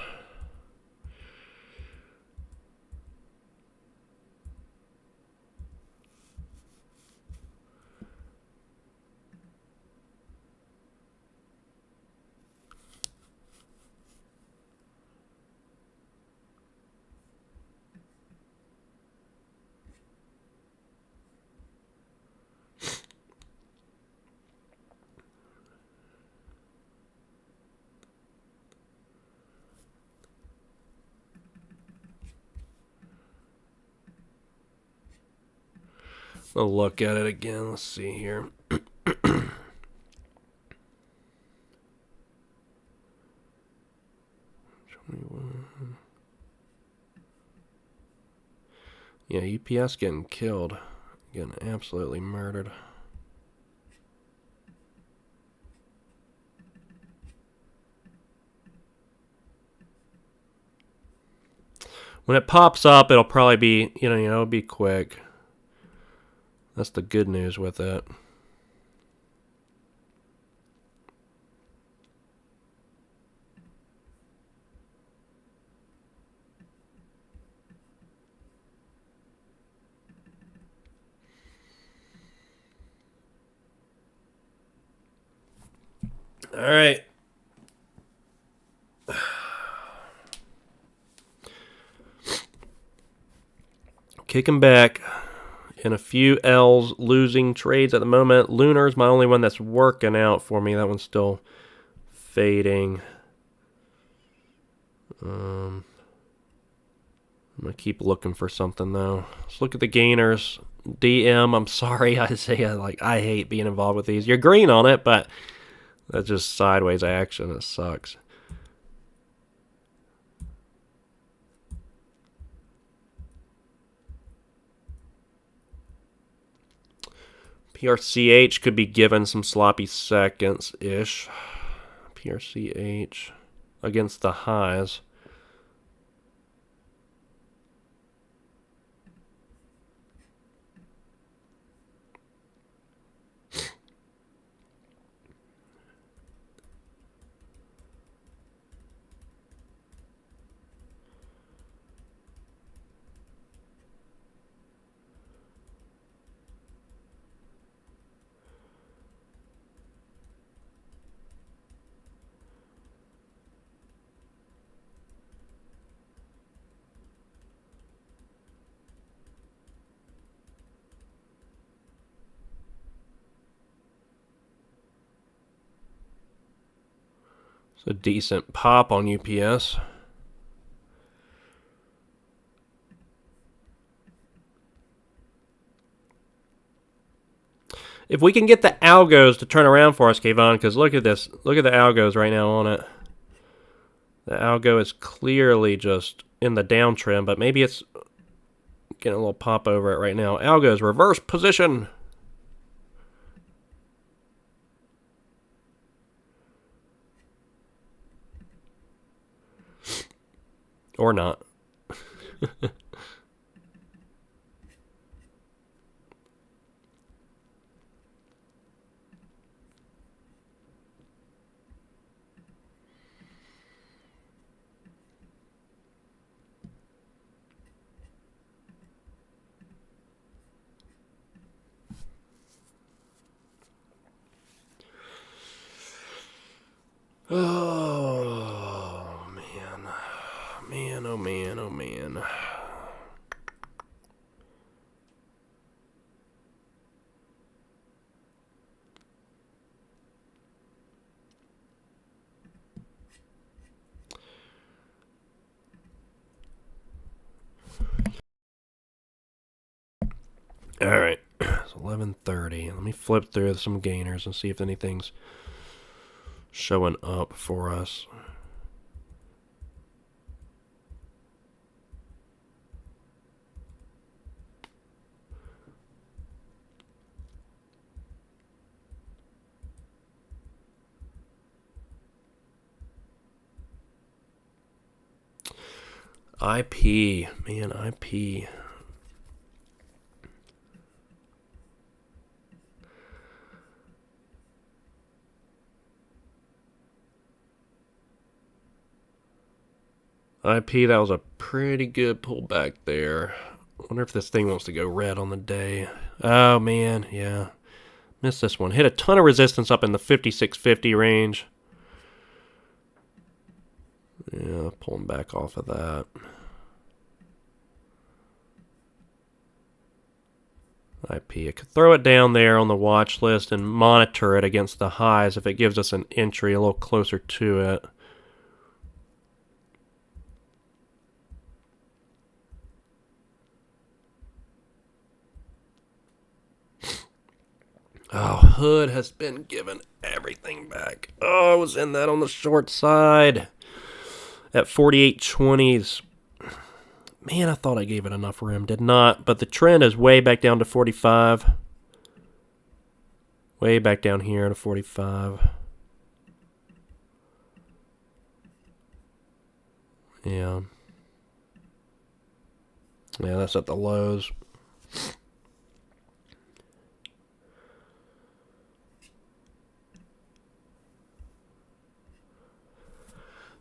I'll look at it again. Let's see here. Yeah, UPS getting killed. Getting absolutely murdered. When it pops up, it'll probably be, it'll be quick. That's the good news with it. All right. Kicking back in a few L's, losing trades at the moment. Lunar's my only one that's working out for me. That one's still fading. I'm going to keep looking for something, though. Let's look at the gainers. DM, I'm sorry, Isaiah. I hate being involved with these. You're green on it, but that's just sideways action. It sucks. PRCH could be given some sloppy seconds-ish. PRCH against the highs. It's a decent pop on UPS. If we can get the algos to turn around for us, Kayvon, because look at this. Look at the algos right now on it. The algo is clearly just in the downtrend, but maybe it's getting a little pop over it right now. Algos, reverse position. Or not. Oh, man. Man, oh, man, oh, man. All right, it's 11:30. Let me flip through some gainers and see if anything's showing up for us. IP, man, IP. IP, that was a pretty good pullback there. I wonder if this thing wants to go red on the day. Oh, man, yeah. Missed this one. Hit a ton of resistance up in the 5650 range. Yeah, pulling back off of that. IP. I could throw it down there on the watch list and monitor it against the highs if it gives us an entry a little closer to it. Oh, Hood has been given everything back. Oh, I was in that on the short side at 48.20s. Man, I thought I gave it enough room. Did not, but the trend is way back down to 45. Way back down here to 45. Yeah. Yeah, that's at the lows.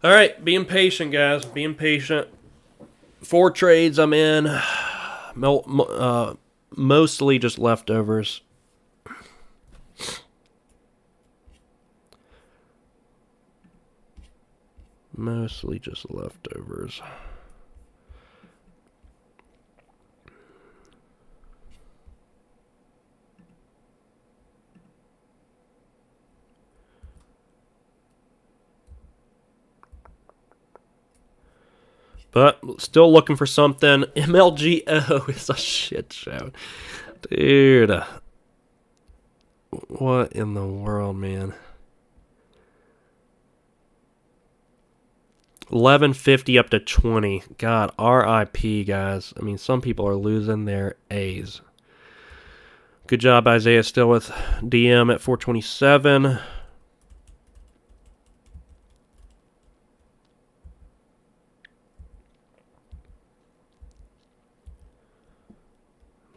All right, being patient, guys. Being patient. 4 trades I'm in. Mostly just leftovers. Mostly just leftovers. But still looking for something. MLGO is a shit show. Dude. What in the world, man? 1150 up to 20. God, RIP, guys. I mean, some people are losing their A's. Good job, Isaiah. Still with DM at 427.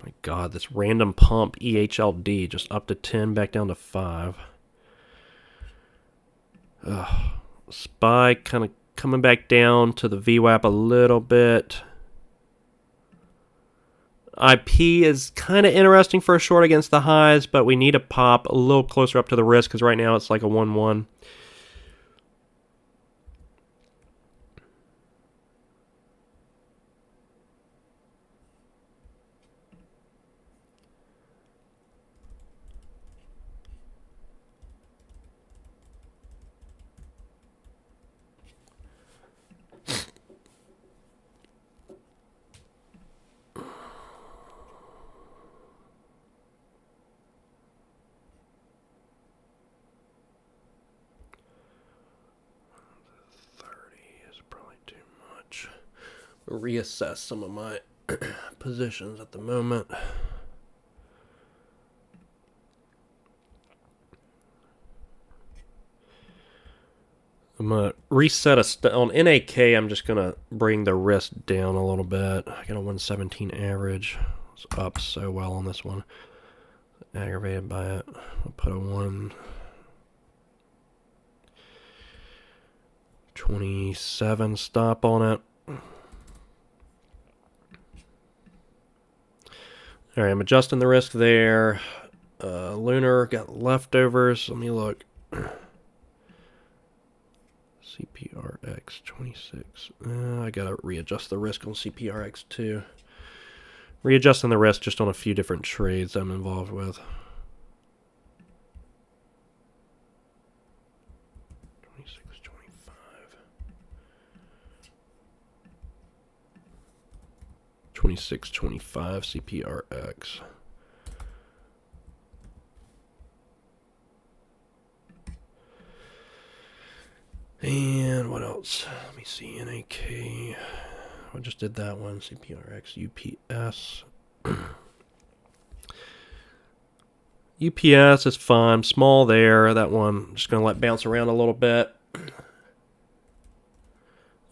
My God, this random pump EHLD just up to 10, back down to 5. Ugh. SPY kind of coming back down to the VWAP a little bit. IP is kind of interesting for a short against the highs, but we need a pop a little closer up to the risk because right now it's like a 1-1. reassess some of my positions at the moment. I'm going to reset on NAK. I'm just going to bring the risk down a little bit. I got a 117 average. It's up so well on this one. Aggravated by it. I'll put a 127 stop on it. All right, I'm adjusting the risk there. Lunar got leftovers. Let me look. CPRX 26. I gotta readjust the risk on CPRX too. Readjusting the risk just on a few different trades I'm involved with. 2625 CPRX. And what else? Let me see. NAK. I just did that one. CPRX, UPS. UPS is fine. Small there. That one I'm just going to let bounce around a little bit.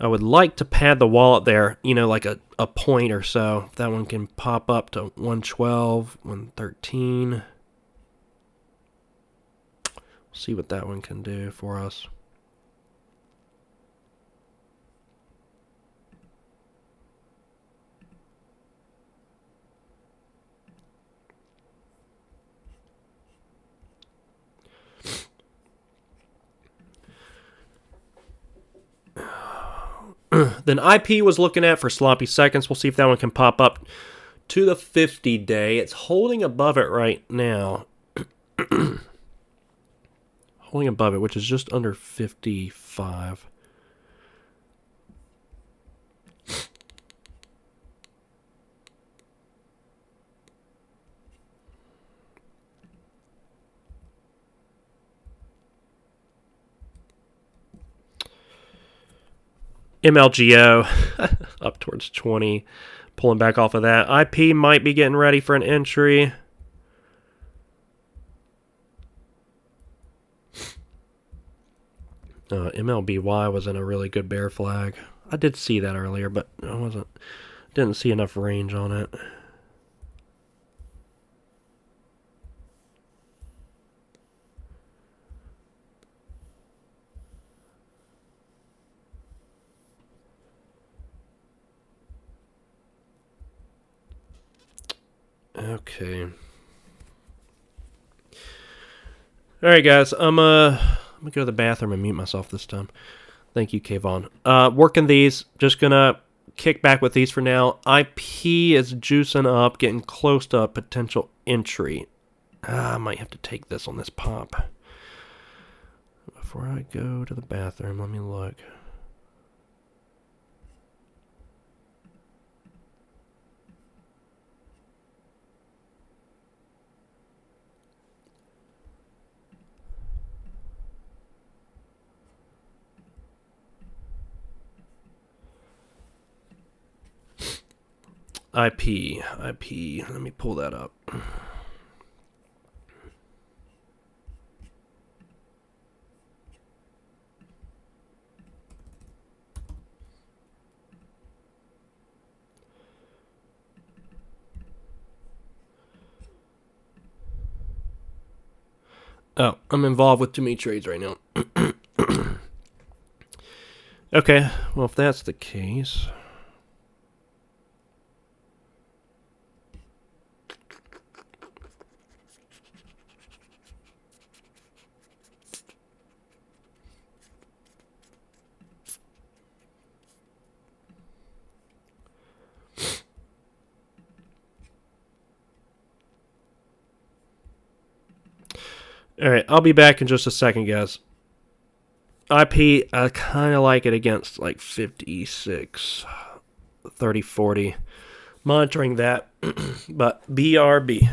I would like to pad the wallet there, like a point or so. If that one can pop up to 112, 113. We'll see what that one can do for us. Then IP was looking at for sloppy seconds. We'll see if that one can pop up to the 50-day. It's holding above it right now. Holding above it, which is just under 55. MLGO up towards 20, pulling back off of that. IP might be getting ready for an entry. MLBY was in a really good bear flag. I did see that earlier, but I didn't see enough range on it. Okay. All right, guys. I'm gonna go to the bathroom and mute myself this time. Thank you, Kayvon. Working these. Just gonna kick back with these for now. IP is juicing up, getting close to a potential entry. I might have to take this on this pop. Before I go to the bathroom, let me look. IP. Let me pull that up. Oh, I'm involved with too many trades right now. Okay, well, if that's the case... All right, I'll be back in just a second, guys. IP, I kind of like it against like 56, 30, 40. Monitoring that, but BRB.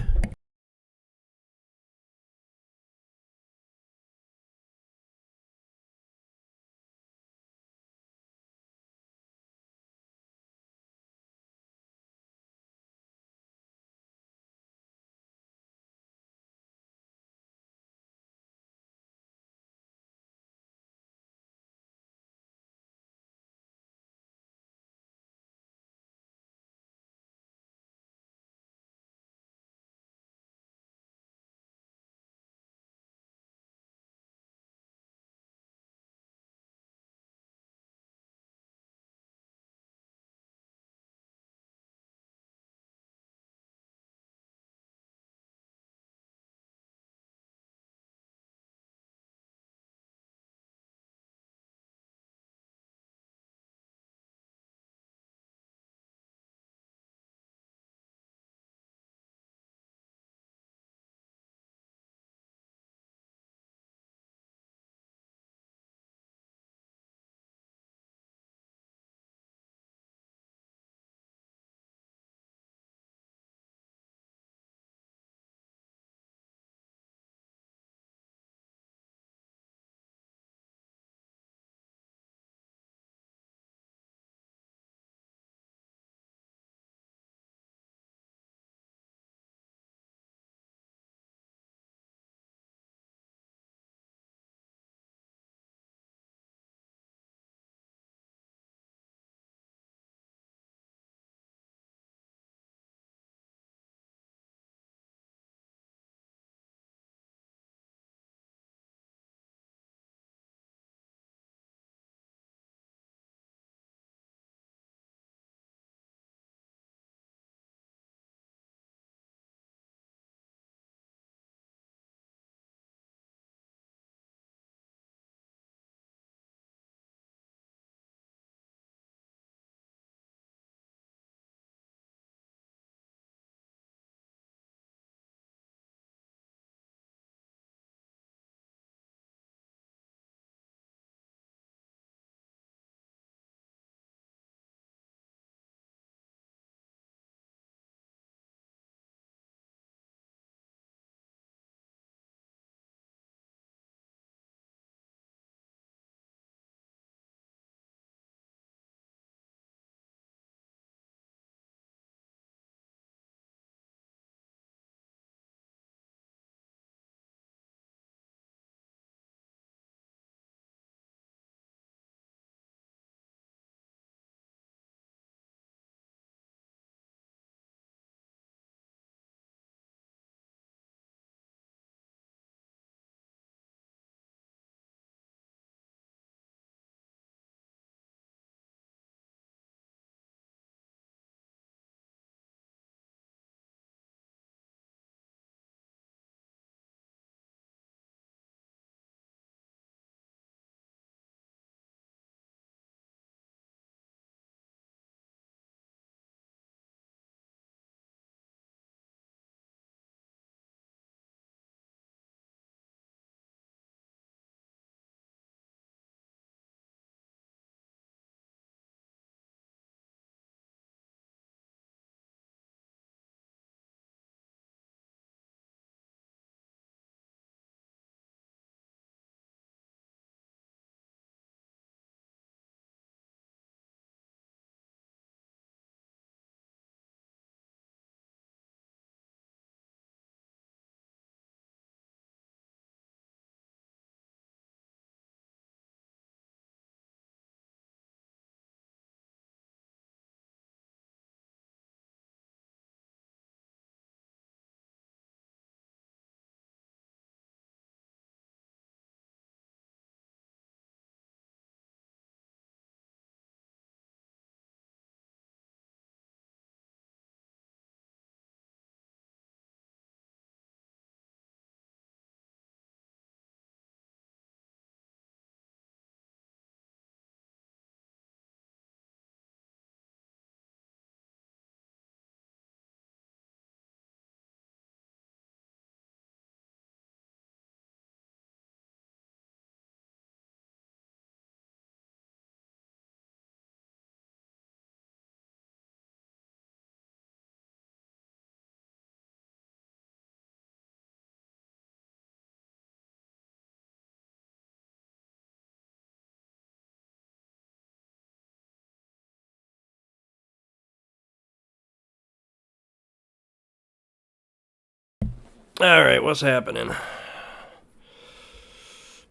All right, what's happening?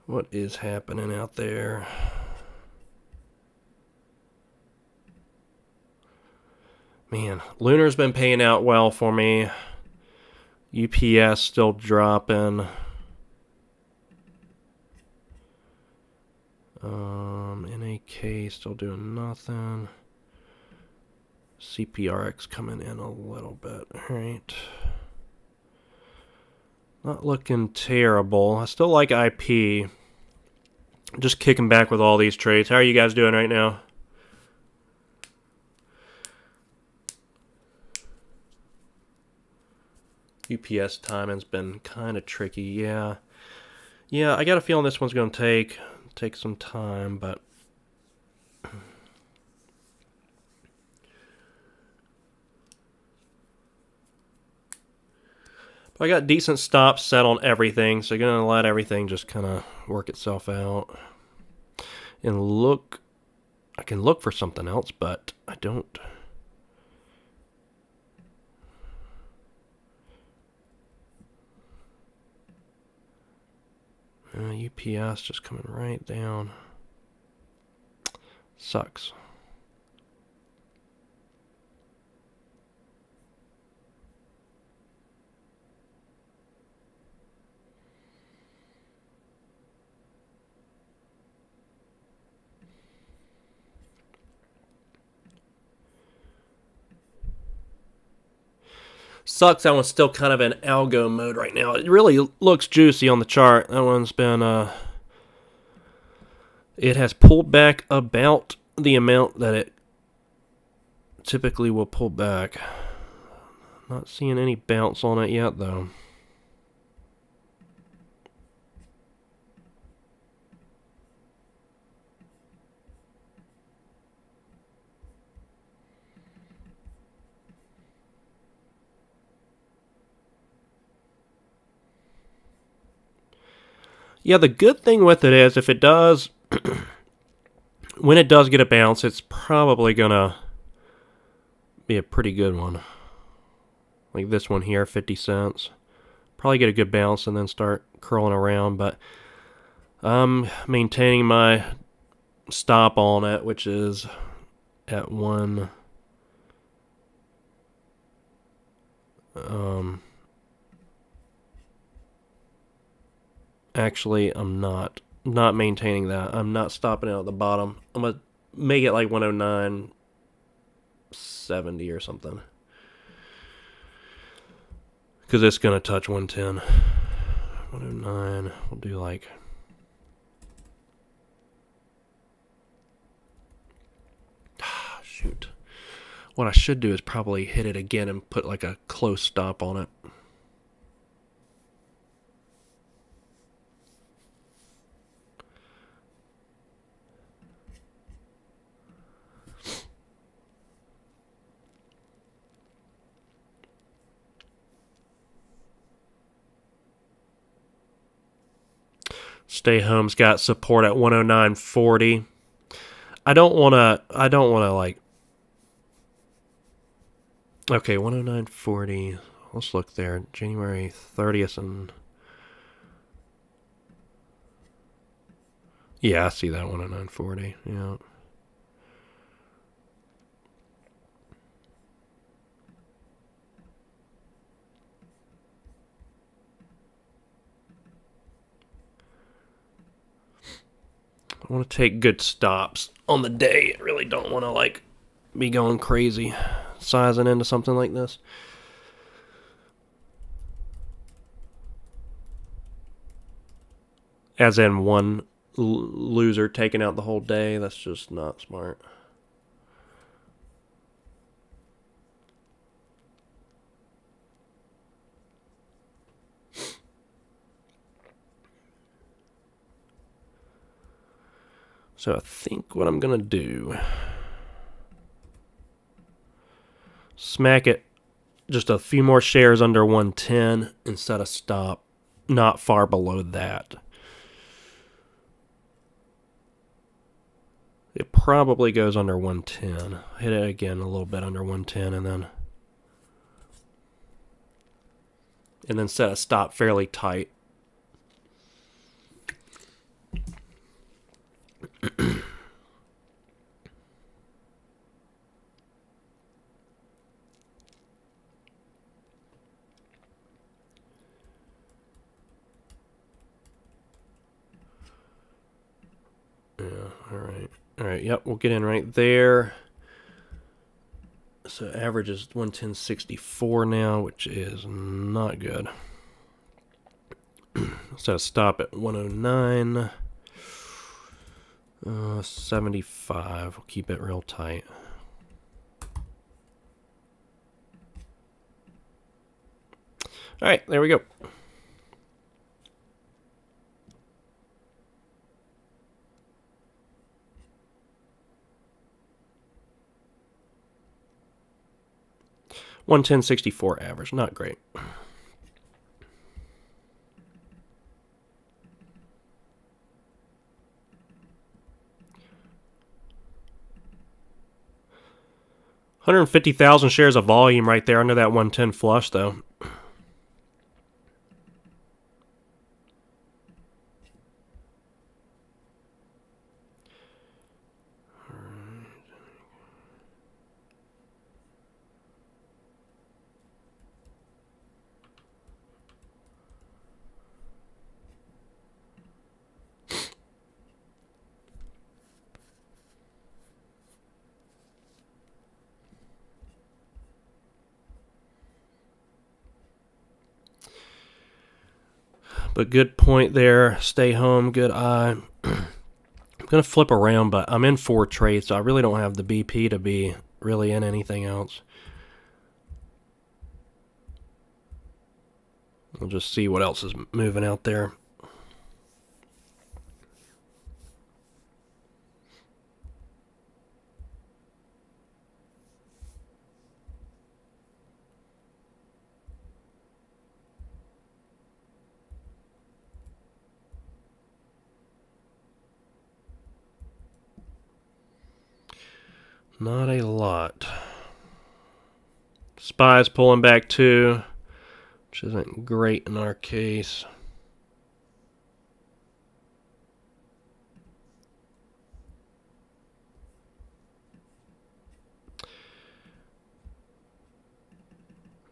What is happening out there? Man, Lunar's been paying out well for me. UPS still dropping. NAK still doing nothing. CPRX coming in a little bit. All right. Not looking terrible. I still like IP. Just kicking back with all these trades. How are you guys doing right now? UPS timing's been kind of tricky. Yeah, I got a feeling this one's going to take some time, but I got decent stops set on everything, so you're going to let everything just kind of work itself out. And look, I can look for something else, but I don't. UPS just coming right down. Sucks. Sucks that one's still kind of in algo mode right now. It really looks juicy on the chart. That one's been, it has pulled back about the amount that it typically will pull back. Not seeing any bounce on it yet, though. Yeah, the good thing with it is if it does, when it does get a bounce, it's probably going to be a pretty good one. Like this one here, 50 cents. Probably get a good bounce and then start curling around, but I'm maintaining my stop on it, which is at one. Actually, I'm not maintaining that. I'm not stopping it at the bottom. I'm gonna make it like 109.70 or something, because it's gonna touch 110. 109. We'll do like. Shoot. What I should do is probably hit it again and put like a close stop on it. Stay Home's got support at 109.40. I don't want to like. Okay, 109.40. Let's look there. January 30th and. Yeah, I see that 109.40. Yeah. I want to take good stops on the day. I really don't want to like be going crazy sizing into something like this. As in one loser taking out the whole day. That's just not smart. So I think what I'm going to do, smack it just a few more shares under 110 instead of stop not far below that. It probably goes under 110. Hit it again a little bit under 110 and then and then set a stop fairly tight. Yeah, all right, yep, we'll get in right there. So average is 110.64 now, which is not good. So stop at 109. 75. We'll keep it real tight. All right, there we go. $110.64 average, not great. $150,000 shares of volume right there under that 110 flush, though. But good point there. Stay home, good eye. I'm going to flip around, but I'm in 4 trades, so I really don't have the BP to be really in anything else. We'll just see what else is moving out there. Not a lot. SPY's pulling back too, which isn't great in our case.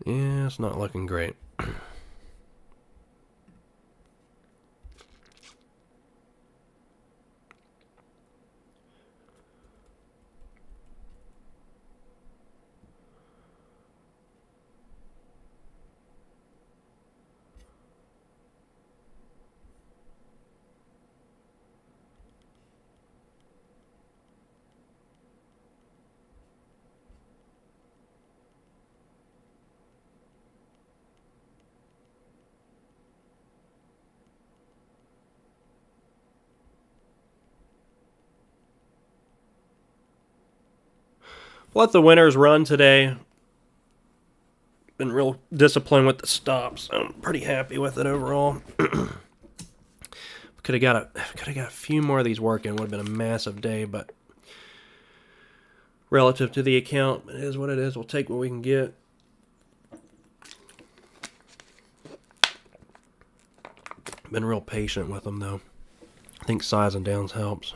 Yeah, it's not looking great. Let the winners run today. Been real disciplined with the stops. I'm pretty happy with it overall. Could have got a few more of these working. Would have been a massive day, but relative to the account, it is what it is. We'll take what we can get. Been real patient with them though. I think size and downs helps.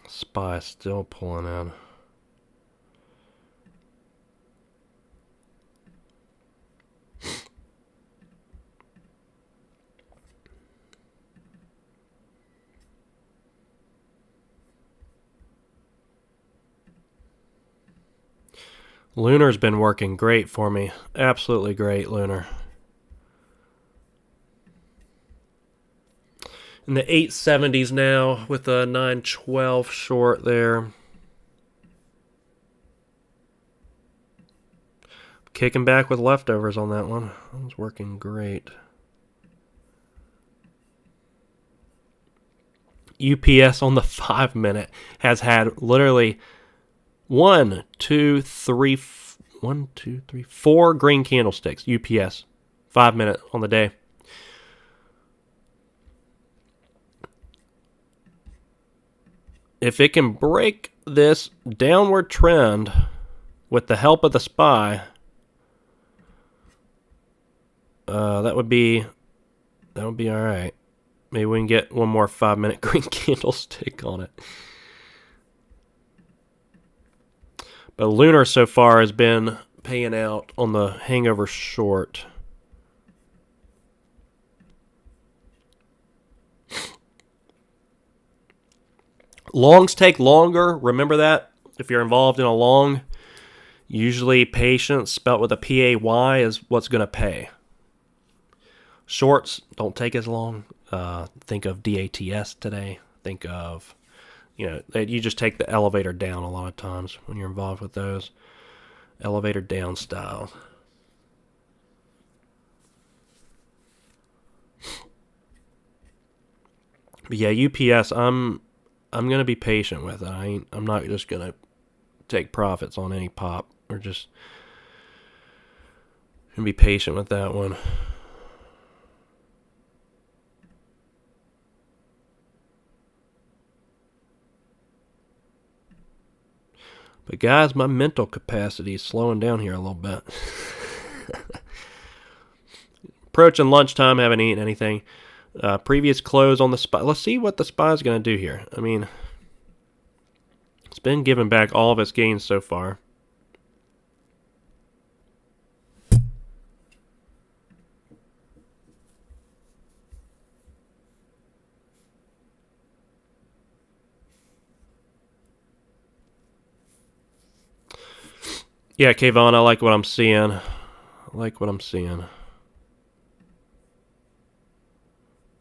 SPY still pulling out. Lunar's been working great for me. Absolutely great, Lunar. In the 870s now with a 912 short there. Kicking back with leftovers on that one. That was working great. UPS on the 5-minute has had literally 4 green candlesticks. UPS 5-minute on the day. If it can break this downward trend with the help of the SPY, that would be all right. Maybe we can get one more 5-minute green candlestick on it. But Lunar so far has been paying out on the hangover short. Longs take longer. Remember that. If you're involved in a long, usually patience spelt with a P-A-Y is what's going to pay. Shorts don't take as long. Think of DATS today. Think of, you just take the elevator down a lot of times when you're involved with those. Elevator down style. But yeah, UPS, I'm going to be patient with it. I'm not just going to take profits on any pop. We're just going to be patient with that one. But guys, my mental capacity is slowing down here a little bit. Approaching lunchtime, haven't eaten anything. Previous close on the SPY. Let's see what the SPY is going to do here. I mean, it's been giving back all of its gains so far. Yeah, Kayvon, I like what I'm seeing.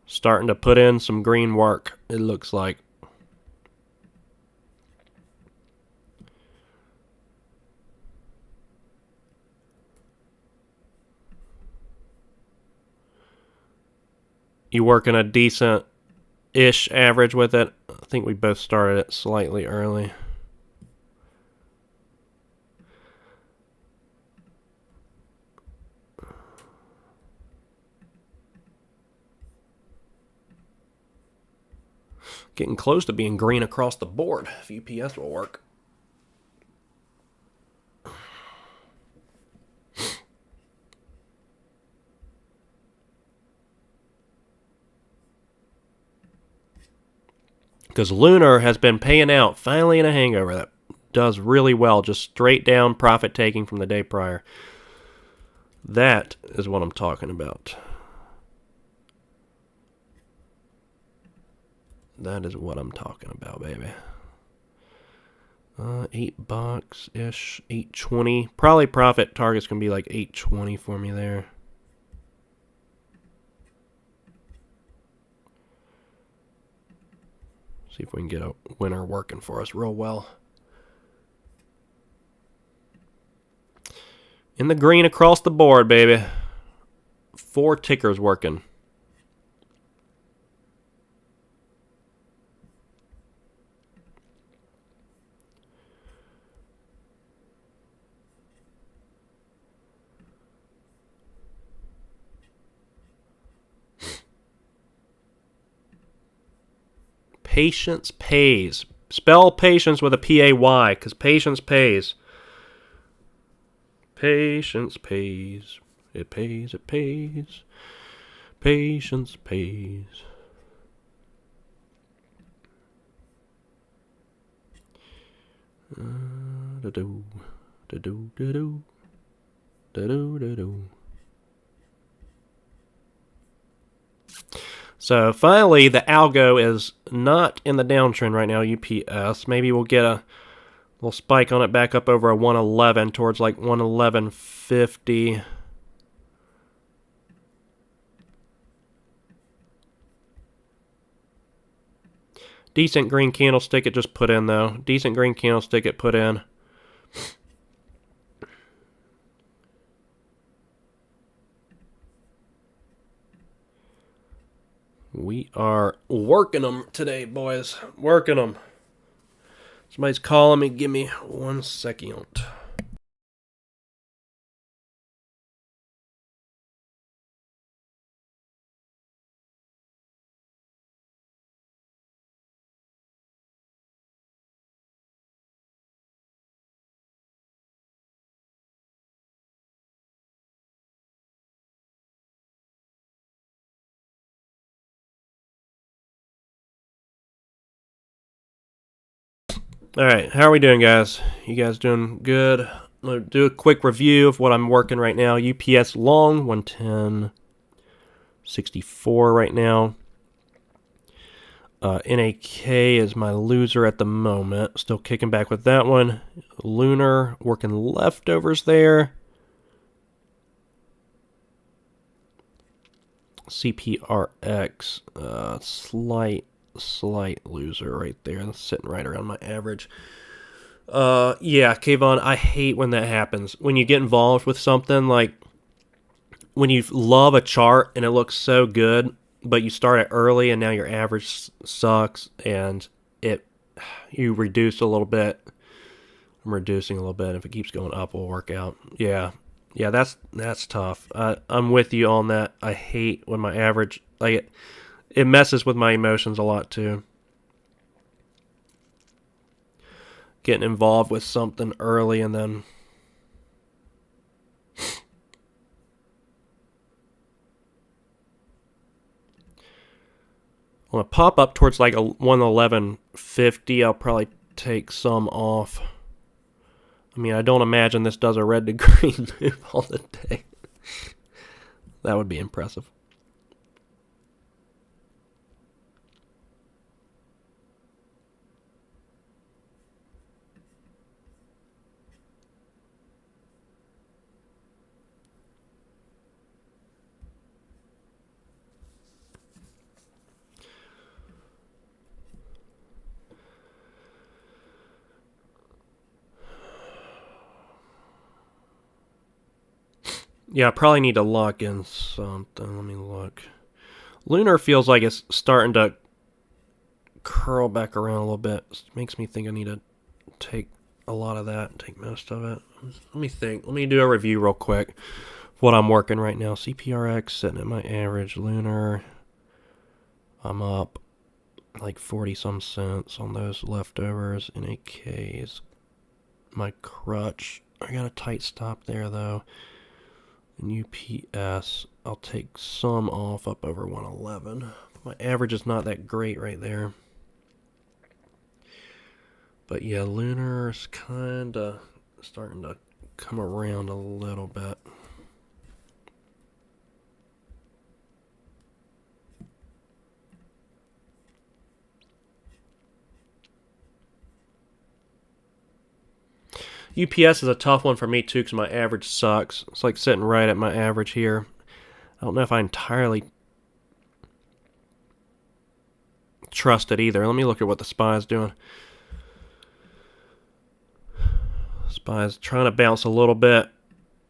Starting to put in some green work, it looks like. You working a decent-ish average with it? I think we both started it slightly early. Getting close to being green across the board, if UPS will work. Because Lunar has been paying out, finally in a hangover. That does really well, just straight down profit taking from the day prior. That is what I'm talking about. That is what I'm talking about, baby. $8-ish, $8.20. Probably profit target's going to be like $8.20 for me there. See if we can get a winner working for us real well. In the green across the board, baby. 4 tickers working. Patience pays. Spell patience with a P-A-Y, because patience pays. Patience pays. It pays, it pays. Patience pays. Da-do, da-do, da-do, da-do, da-do. So finally, the algo is not in the downtrend right now, UPS. Maybe we'll get a little spike on it back up over a 111 towards like 111.50. Decent green candlestick it just put in, though. Decent green candlestick it put in. We are working them today, boys. Working them. Somebody's calling me. Give me 1 second. All right, how are we doing, guys? You guys doing good? I'm going to do a quick review of what I'm working right now. UPS long, 110.64 right now. NAK is my loser at the moment. Still kicking back with that one. Lunar, working leftovers there. CPRX, slight loser right there. That's sitting right around my average. Yeah, Kayvon, I hate when that happens. When you get involved with something, like when you love a chart and it looks so good, but you start it early and now your average sucks and you reduce a little bit. I'm reducing a little bit. If it keeps going up, it'll work out. Yeah, that's tough. I'm with you on that. I hate when my average, like it messes with my emotions a lot too. Getting involved with something early and then when I pop up towards like a 111.50, I'll probably take some off. I mean, I don't imagine this does a red to green move all the day. That would be impressive. Yeah, I probably need to lock in something. Let me look. Lunar feels like it's starting to curl back around a little bit. It makes me think I need to take a lot of that and take most of it. Let me think. Let me do a review real quick of what I'm working right now. CPRX sitting at my average. Lunar, I'm up like 40 some cents on those leftovers. NAKs, my crutch. I got a tight stop there though. And UPS, I'll take some off up over 111. My average is not that great right there. But yeah, Lunar's kind of starting to come around a little bit. UPS is a tough one for me too because my average sucks. It's like sitting right at my average here. I don't know if I entirely trust it either. Let me look at what the SPY's doing. SPY's trying to bounce a little bit.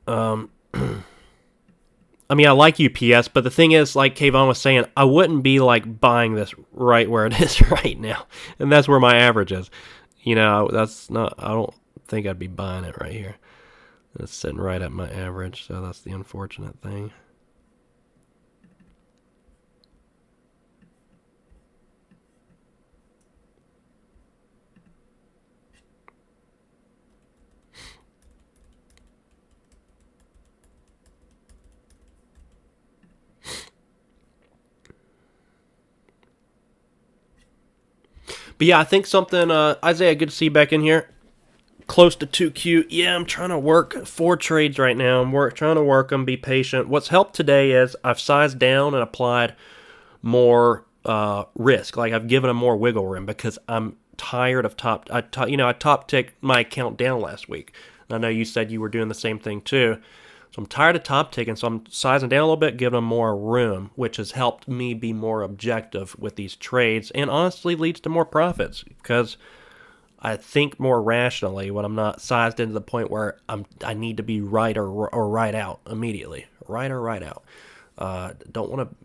I mean, I like UPS, but the thing is, like Kayvon was saying, I wouldn't be like buying this right where it is right now, and that's where my average is. You know, that's not. I don't think I'd be buying it right here. It's sitting right at my average, so that's the unfortunate thing. But yeah, I think something, Isaiah, good to see you back in here. Close to 2Q. Yeah, I'm trying to work 4 trades right now. I'm trying to work them, be patient. What's helped today is I've sized down and applied more risk. Like I've given them more wiggle room because I'm tired of I top ticked my account down last week. I know you said you were doing the same thing too. So I'm tired of top ticking, so I'm sizing down a little bit, giving them more room, which has helped me be more objective with these trades and honestly leads to more profits because I think more rationally when I'm not sized into the point where I need to be right or right out immediately. Right or right out. Don't want to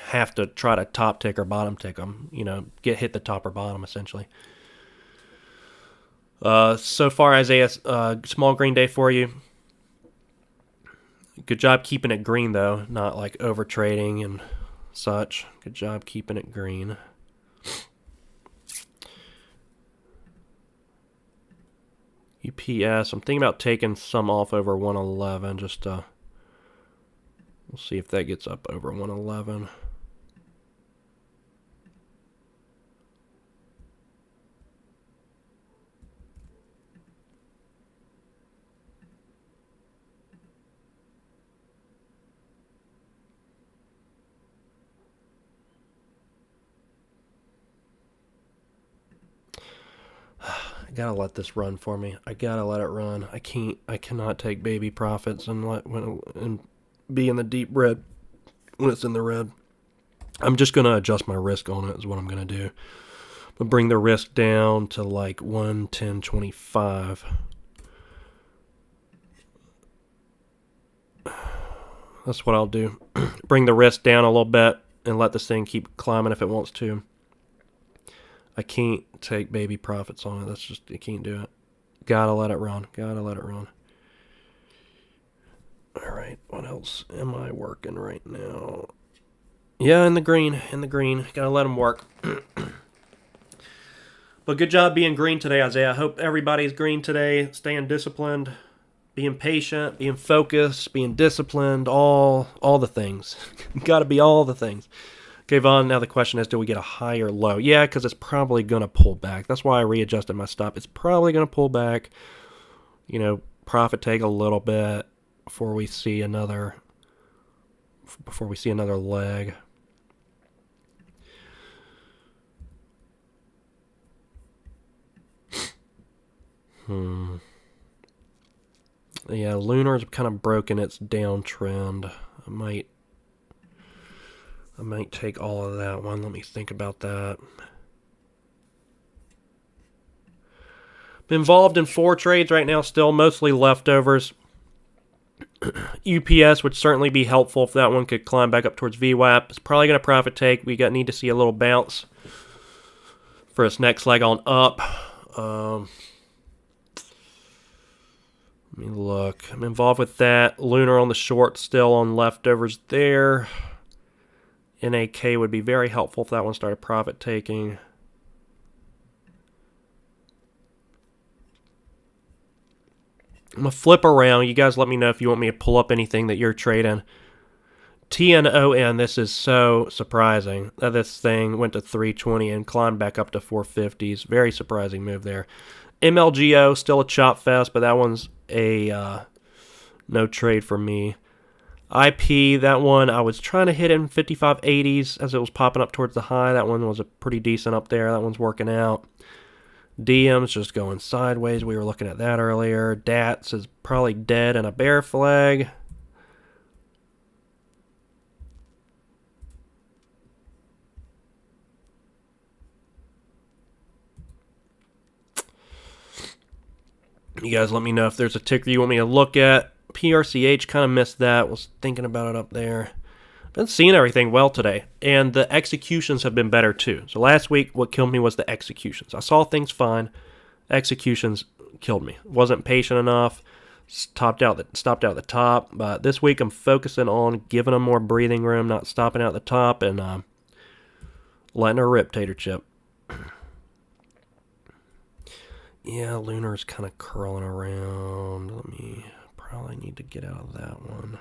have to try to top tick or bottom tick them. You know, hit the top or bottom essentially. So far, Isaiah, small green day for you. Good job keeping it green though, not like over trading and such. Good job keeping it green. UPS, I'm thinking about taking some off over 111. Just we'll see if that gets up over 111. I gotta let this run for me. I gotta let it run. I cannot take baby profits and be in the deep red when it's in the red. I'm just gonna adjust my risk on it is what I'm gonna do. I'm gonna bring the risk down to like 110.25. That's what I'll do. Bring the risk down a little bit and let this thing keep climbing if it wants to. I can't take baby profits on it. That's just, I can't do it. Gotta let it run. Gotta let it run. All right, what else am I working right now? Yeah, in the green. Gotta let them work. But good job being green today, Isaiah. I hope everybody's green today, staying disciplined, being patient, being focused, being disciplined, all the things. Gotta be all the things. Okay, Vaughn, now the question is, do we get a high or low? Yeah, because it's probably going to pull back. That's why I readjusted my stop. It's probably going to pull back, you know, profit take a little bit before we see another leg. Yeah, Lunar's kind of broken its downtrend. I might take all of that one. Let me think about that. Been involved in 4 trades right now still, mostly leftovers. UPS would certainly be helpful if that one could climb back up towards VWAP. It's probably going to profit take. We need to see a little bounce for its next leg on up. Let me look. I'm involved with that. Lunar on the short still on leftovers there. NAK would be very helpful if that one started profit taking. I'm going to flip around. You guys let me know if you want me to pull up anything that you're trading. TNON, this is so surprising that this thing went to 320 and climbed back up to 450s. Very surprising move there. MLGO, still a chop fest, but that one's a no trade for me. IP, that one, I was trying to hit in 55.80s as it was popping up towards the high. That one was a pretty decent up there. That one's working out. DM's just going sideways. We were looking at that earlier. DATS is probably dead and a bear flag. You guys let me know if there's a ticker you want me to look at. PRCH, kind of missed that. Was thinking about it up there. Been seeing everything well today. And the executions have been better too. So last week, what killed me was the executions. I saw things fine. Executions killed me. Wasn't patient enough. Stopped out the top. But this week, I'm focusing on giving them more breathing room, not stopping out the top, and letting her rip, Tater Chip. Yeah, Lunar's kind of curling around. Let me probably need to get out of that one.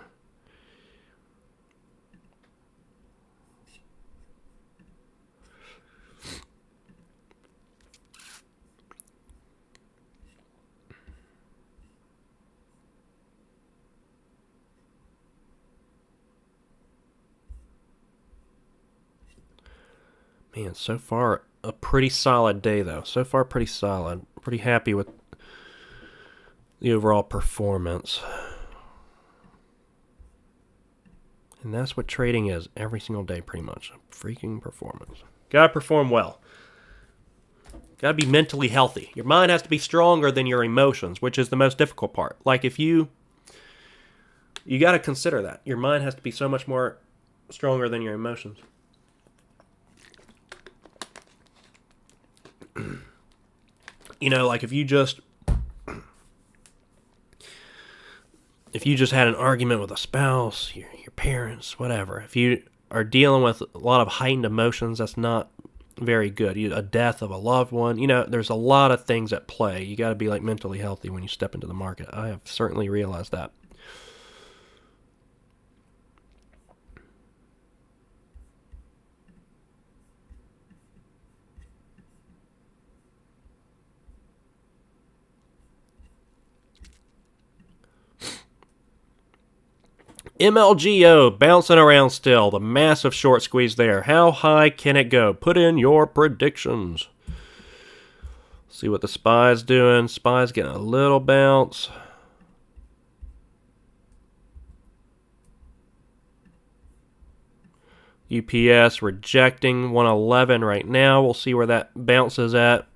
Man, so far a pretty solid day though. So far pretty solid. Pretty happy with the overall performance. And that's what trading is every single day pretty much. Freaking performance. Gotta perform well. Gotta be mentally healthy. Your mind has to be stronger than your emotions, which is the most difficult part. Like if you gotta consider that. Your mind has to be so much more stronger than your emotions. You know, like if you just had an argument with a spouse, your parents, whatever, if you are dealing with a lot of heightened emotions, that's not very good. A death of a loved one, there's a lot of things at play. You got to be like mentally healthy when you step into the market. I have certainly realized that. MLGO bouncing around still. The massive short squeeze there. How high can it go? Put in your predictions. See what the SPY's doing. SPY's getting a little bounce. UPS rejecting 111 right now. We'll see where that bounces at.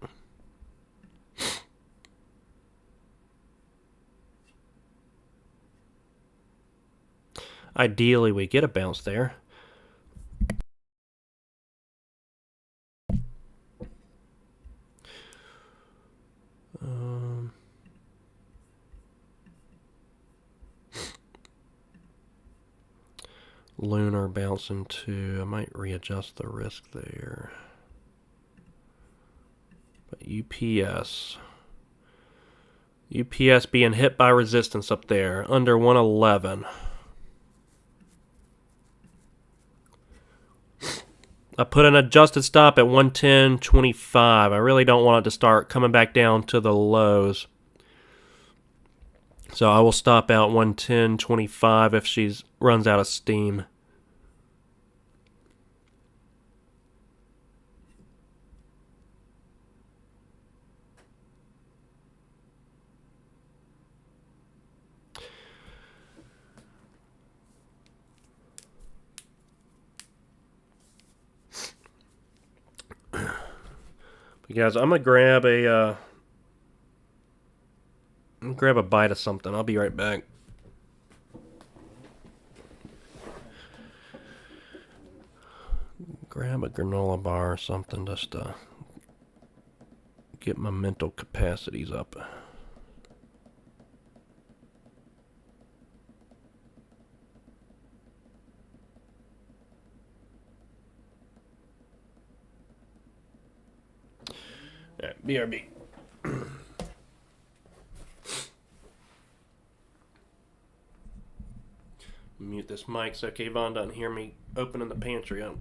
Ideally, we get a bounce there. Lunar bouncing too. I might readjust the risk there. But UPS being hit by resistance up there under 111. I put an adjusted stop at 110.25. I really don't want it to start coming back down to the lows. So I will stop out 110.25 if she runs out of steam. But guys, I'm gonna grab a bite of something. I'll be right back. Grab a granola bar or something just to get my mental capacities up. Alright, BRB. Mute this mic so Kayvon doesn't hear me opening the pantry up.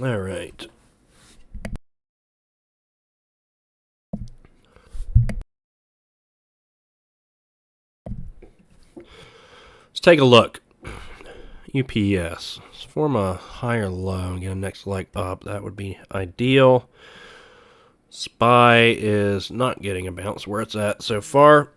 All right. Let's take a look. UPS. Let's form a higher low and get a next leg up. That would be ideal. SPY is not getting a bounce where it's at so far.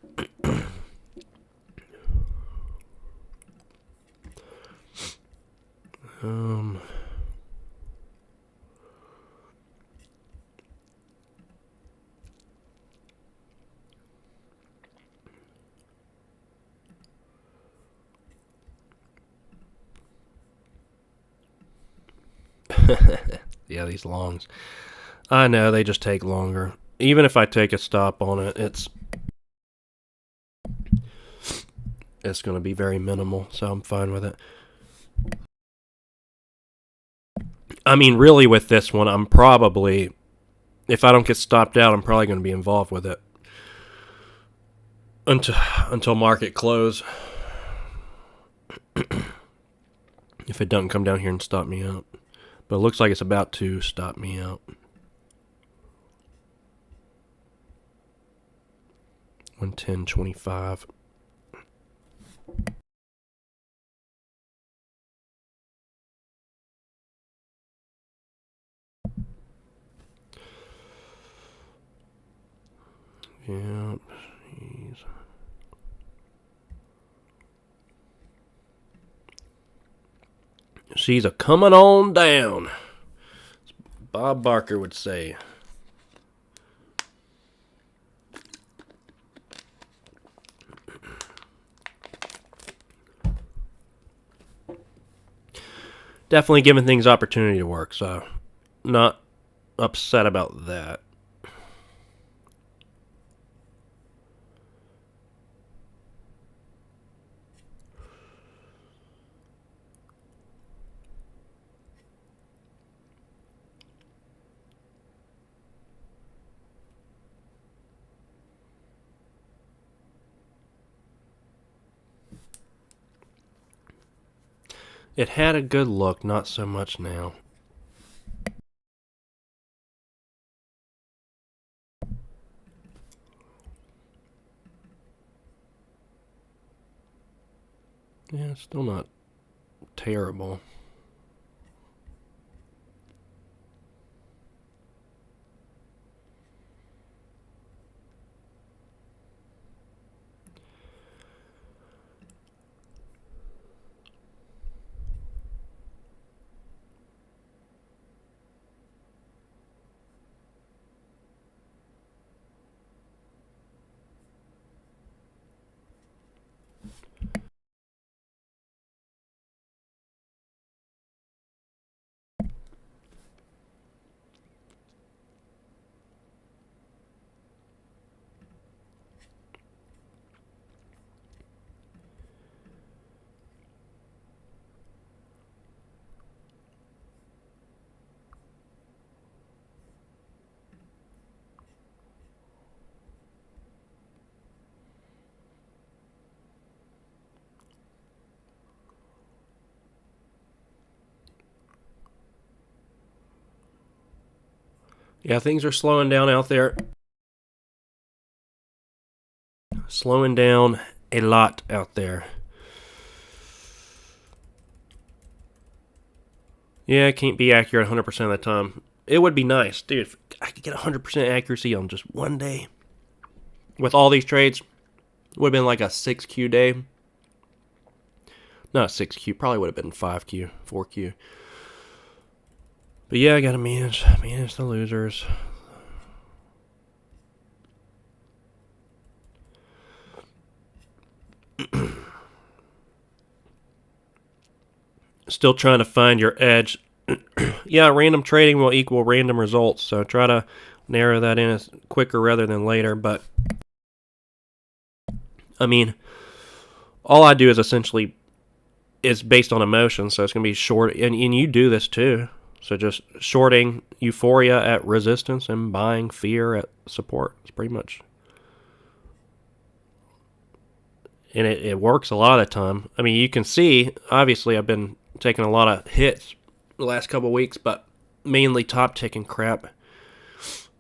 Yeah, these longs. I know, they just take longer. Even if I take a stop on it, it's going to be very minimal, so I'm fine with it. I mean, really, with this one, I'm probably, if I don't get stopped out, I'm probably going to be involved with it until market close. If it doesn't come down here and stop me out. But it looks like it's about to stop me out. 110.25. Yeah, jeez. She's a coming on down, as Bob Barker would say. Definitely giving things opportunity to work, so not upset about that. It had a good look, not so much now. Yeah, it's still not terrible. Yeah, things are slowing down out there. Slowing down a lot out there. Yeah, it can't be accurate 100% of the time. It would be nice, dude, if I could get 100% accuracy on just one day. With all these trades, it would have been like a 6Q day. Not 6Q, probably would have been 5Q, 4Q. But yeah, I gotta manage the losers. Still trying to find your edge. Yeah, random trading will equal random results, so try to narrow that in as quicker rather than later. But I mean, all I do is essentially is based on emotion, so it's gonna be short, and you do this too. So just shorting euphoria at resistance and buying fear at support. It's pretty much, and it works a lot of the time. I mean, you can see, obviously, I've been taking a lot of hits the last couple of weeks, but mainly top ticking crap.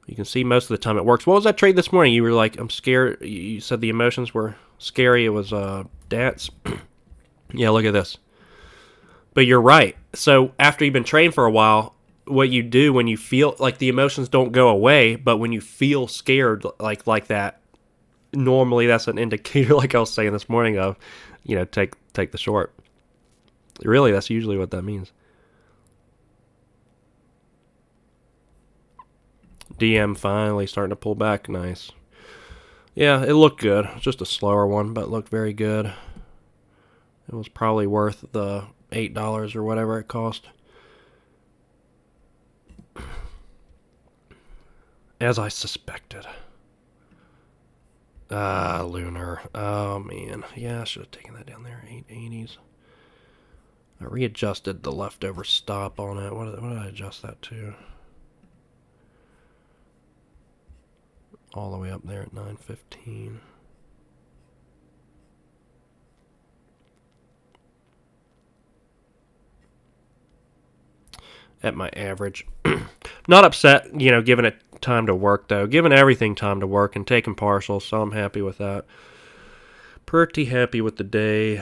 You can see most of the time it works. What was that trade this morning? You were like, I'm scared. You said the emotions were scary. It was DATS. Yeah, look at this. But you're right. So after you've been trading for a while, what you do when you feel like the emotions don't go away, but when you feel scared like that, normally that's an indicator, like I was saying this morning, of, take the short. Really, that's usually what that means. DM finally starting to pull back. Nice. Yeah, it looked good. Just a slower one, but it looked very good. It was probably worth the $8 or whatever it cost. As I suspected. Lunar. Oh, man. Yeah, I should have taken that down there. 880s. I readjusted the leftover stop on it. What did I adjust that to? All the way up there at 915. At my average. Not upset, giving it time to work, though. Giving everything time to work and taking partials, so I'm happy with that. Pretty happy with the day.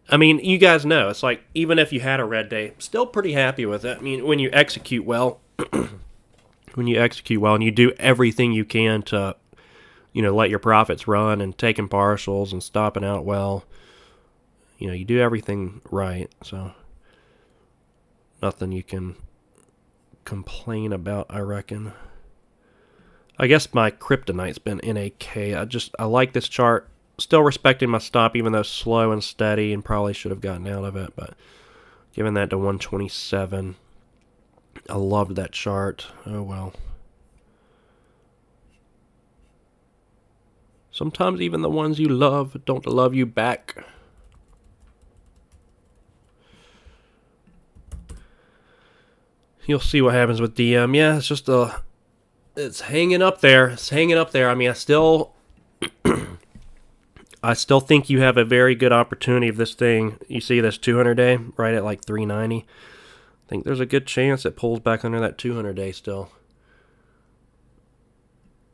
I mean, you guys know, it's like, even if you had a red day, still pretty happy with it. I mean, when you execute well, and you do everything you can to, let your profits run and taking partials and stopping out well, you do everything right, so nothing you can complain about, I reckon. I guess my kryptonite's been NAK. I like this chart. Still respecting my stop, even though slow and steady, and probably should have gotten out of it, but giving that to 127. I loved that chart. Oh well. Sometimes even the ones you love don't love you back. You'll see what happens with DM. Yeah, it's hanging up there. I mean, I still think you have a very good opportunity of this thing. You see this 200-day right at like 390. I think there's a good chance it pulls back under that 200-day still.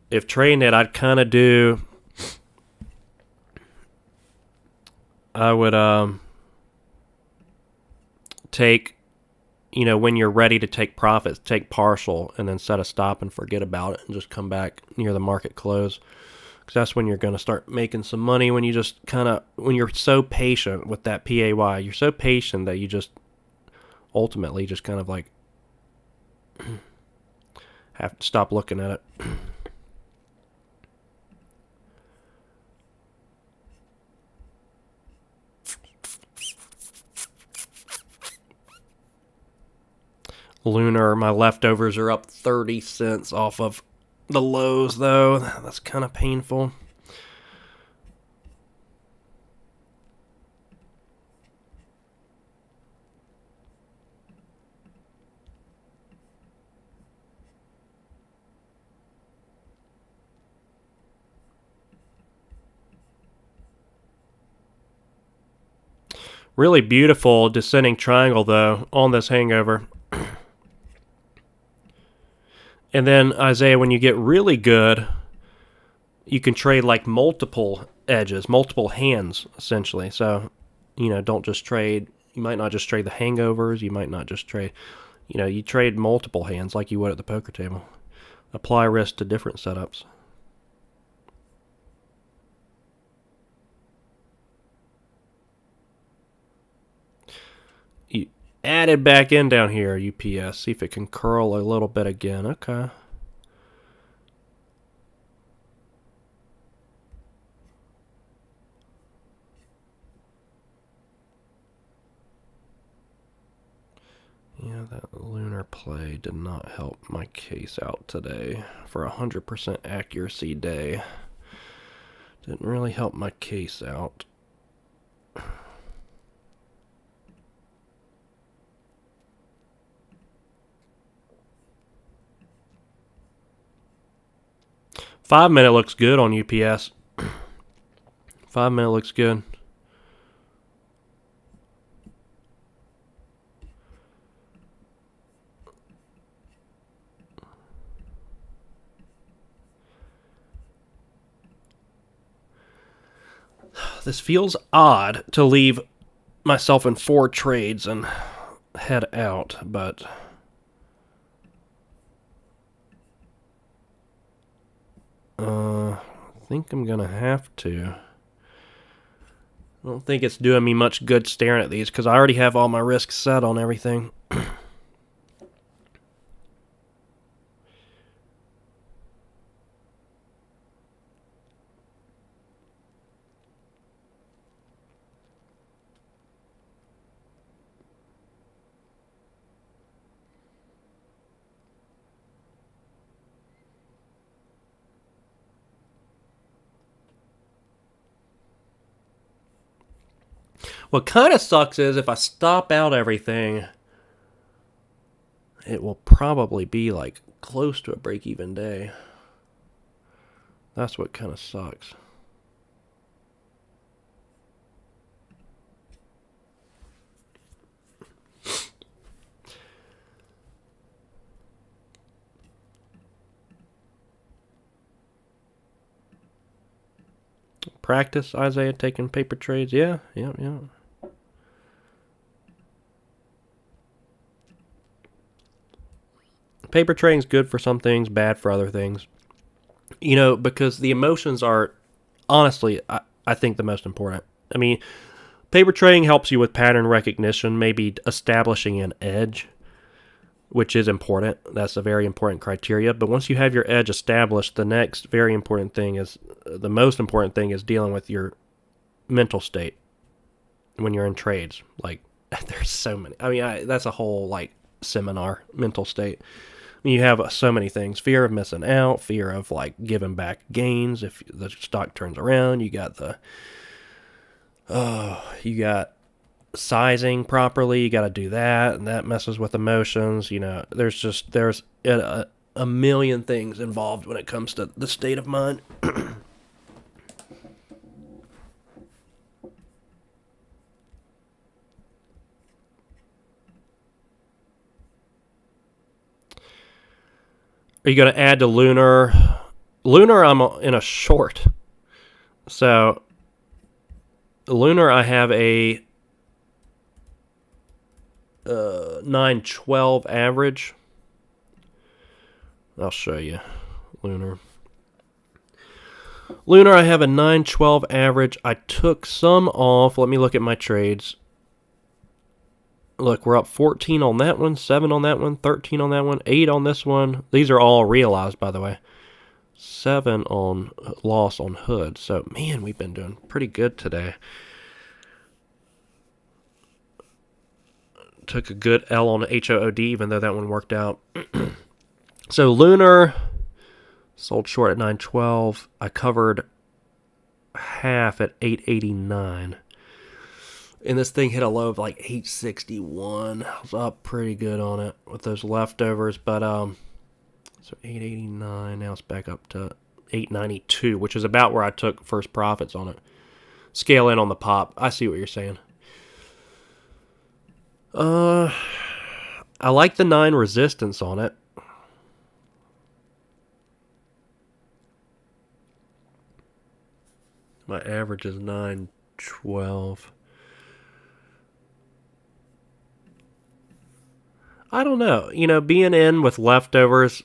If trading it, I'd kind of do... I would take... when you're ready to take profits, take partial, and then set a stop and forget about it and just come back near the market close. Because that's when you're going to start making some money, when you're so patient with that PAY. You're so patient that you just ultimately just kind of like have to stop looking at it. Lunar, my leftovers are up 30 cents off of the lows, though. That's kind of painful. Really beautiful descending triangle, though, on this hangover. And then, Isaiah, when you get really good, you can trade like multiple edges, multiple hands, essentially. So, don't just trade. You might not just trade the hangovers. You might not just trade, you trade multiple hands like you would at the poker table. Apply risk to different setups. You added back in down here, UPS. See if it can curl a little bit again. Okay. Yeah, that lunar play did not help my case out today for 100% accuracy day. Didn't really help my case out. Five-minute looks good on UPS. 5-minute looks good. This feels odd to leave myself in 4 trades and head out, but I think I'm gonna have to. I don't think it's doing me much good staring at these because I already have all my risks set on everything. What kind of sucks is if I stop out everything, it will probably be like close to a break-even day. That's what kind of sucks. Practice, Isaiah, taking paper trades. Yeah. Paper trading's good for some things, bad for other things. Because the emotions are, honestly, I think the most important. I mean, paper trading helps you with pattern recognition, maybe establishing an edge, which is important. That's a very important criteria. But once you have your edge established, the most important thing is dealing with your mental state when you're in trades. Like, there's so many. I mean, that's a whole, seminar, mental state. You have so many things: fear of missing out, fear of giving back gains if the stock turns around. You got sizing properly. You got to do that, and that messes with emotions. There's a million things involved when it comes to the state of mind. Are you going to add to Lunar? Lunar, I'm in a short. So, Lunar, I have a 912 average. I'll show you. Lunar, I have a 912 average. I took some off. Let me look at my trades. Look, we're up 14 on that one, 7 on that one, 13 on that one, 8 on this one. These are all realized, by the way. 7 on loss on Hood. So, man, we've been doing pretty good today. Took a good L on HOOD, even though that one worked out. So, Lunar sold short at 912. I covered half at 889. And this thing hit a low of 861. I was up pretty good on it with those leftovers. But, so 889. Now it's back up to 892, which is about where I took first profits on it. Scale in on the pop. I see what you're saying. I like the 9 resistance on it. My average is 912. I don't know. Being in with leftovers,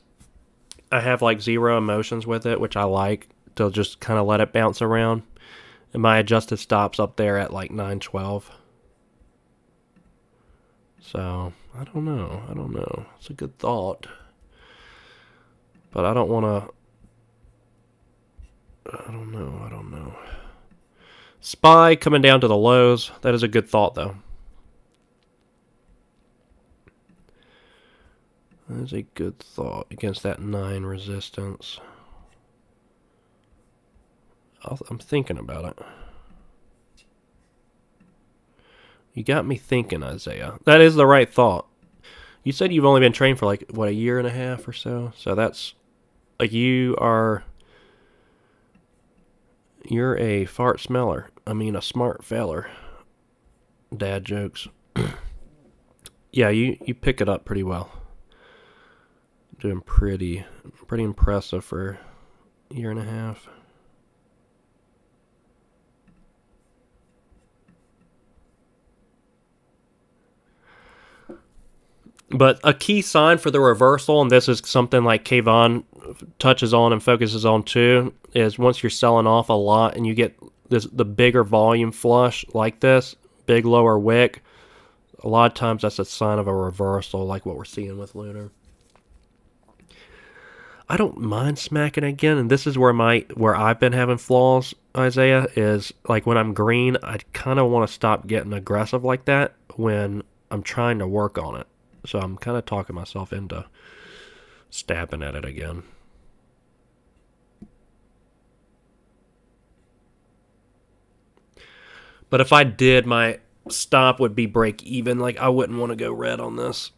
I have zero emotions with it, which I like to just kind of let it bounce around. And my adjusted stop's up there at 912. So, I don't know. It's a good thought. But I don't want to... I don't know. SPY coming down to the lows. That is a good thought, though. That is a good thought against that 9 resistance. I'm thinking about it. You got me thinking, Isaiah. That is the right thought. You said you've only been trained for a year and a half or so. So that's you're a fart smeller. I mean, a smart feller. Dad jokes. Yeah, you pick it up pretty well. Doing pretty impressive for a year and a half. But a key sign for the reversal, and this is something like Kayvon touches on and focuses on too, is once you're selling off a lot and you get the bigger volume flush like this, big lower wick, a lot of times that's a sign of a reversal like what we're seeing with Lunar. I don't mind smacking again, and this is where I've been having flaws, Isaiah, is like when I'm green, I kind of want to stop getting aggressive like that when I'm trying to work on it. So I'm kind of talking myself into stabbing at it again. But if I did, my stop would be break even. Like, I wouldn't want to go red on this.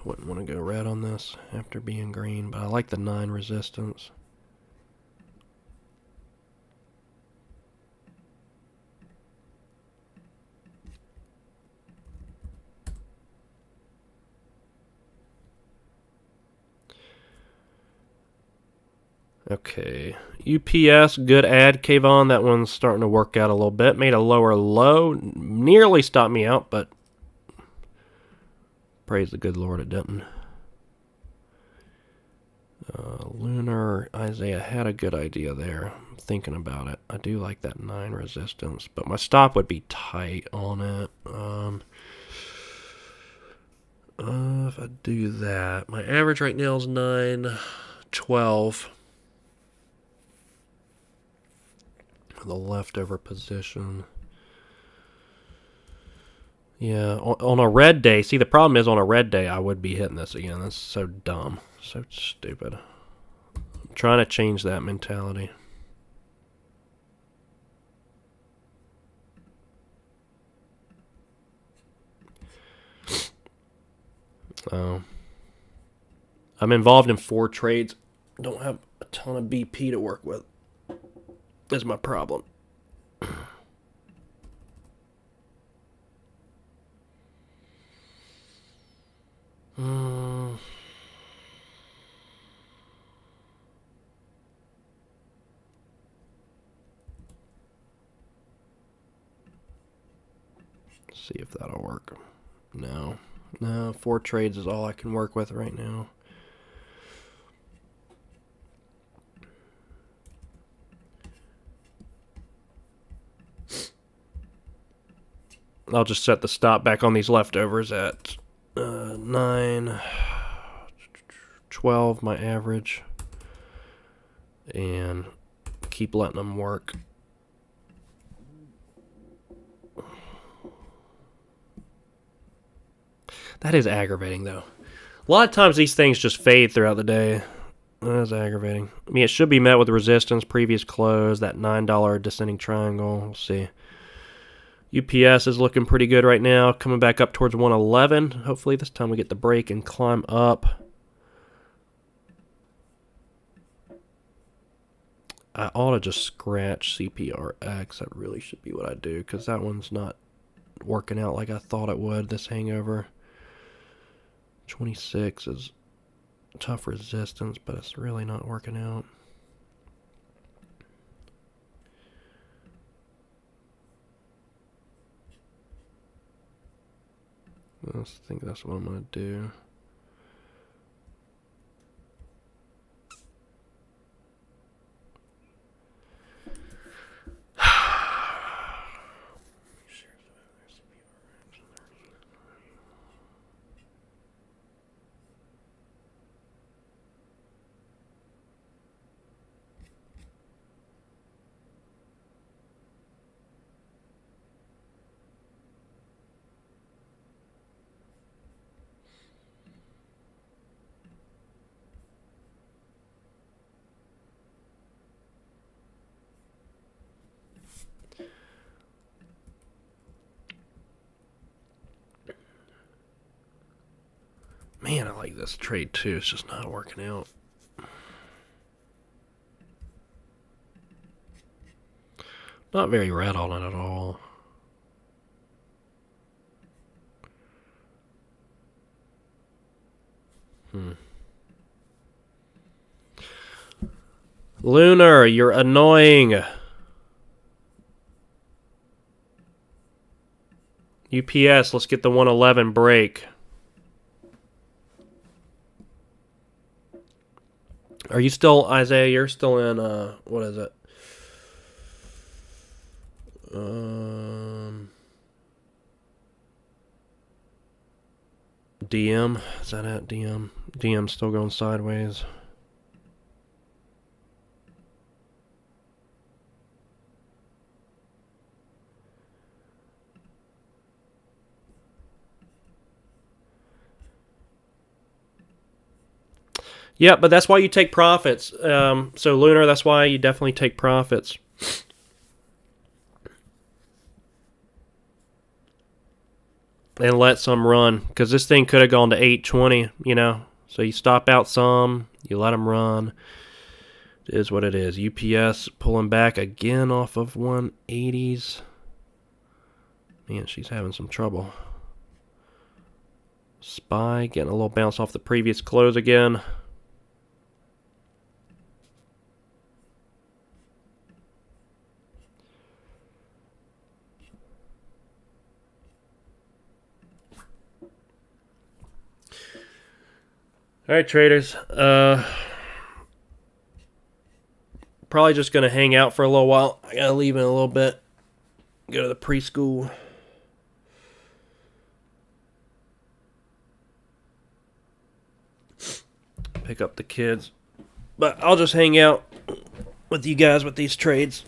Wouldn't want to go red on this after being green, but I like the 9 resistance. Okay, UPS, good ad, Kayvon. That one's starting to work out a little bit. Made a lower low, nearly stopped me out, but praise the good Lord it didn't. Lunar, Isaiah had a good idea there. I'm thinking about it. I do like that 9 resistance, but my stop would be tight on it. If I do that, my average right now is 9.12. The leftover position. Yeah, on a red day. See, the problem is on a red day, I would be hitting this again. That's so dumb. So stupid. I'm trying to change that mentality. I'm involved in 4 trades. Don't have a ton of BP to work with. That's my problem. See if that'll work. No, 4 trades is all I can work with right now. I'll just set the stop back on these leftovers at 9.12, my average, and keep letting them work. That is aggravating, though. A lot of times these things just fade throughout the day. That is aggravating. I mean, it should be met with resistance, previous close, that $9 descending triangle. We'll see. UPS is looking pretty good right now, coming back up towards 111. Hopefully this time we get the break and climb up. I ought to just scratch CPRX. That really should be what I do, because that one's not working out like I thought it would, this hangover. 26 is tough resistance, but it's really not working out. I think that's what I'm going to do. Man, I like this trade too. It's just not working out. Not very red on it at all. Lunar, you're annoying. UPS, let's get the 111 break. Are you still, Isaiah, you're still in, what is it? DM? Is that it? DM? DM's still going sideways. Yeah, but that's why you take profits. So Lunar, that's why you definitely take profits. And let some run, because this thing could have gone to 820, you know. So you stop out some, you let them run. It is what it is. UPS pulling back again off of 180s. Man, she's having some trouble. SPY getting a little bounce off the previous close again. All right, traders. Probably just going to hang out for a little while. I got to leave in a little bit. Go to the preschool. Pick up the kids. But I'll just hang out with you guys with these trades.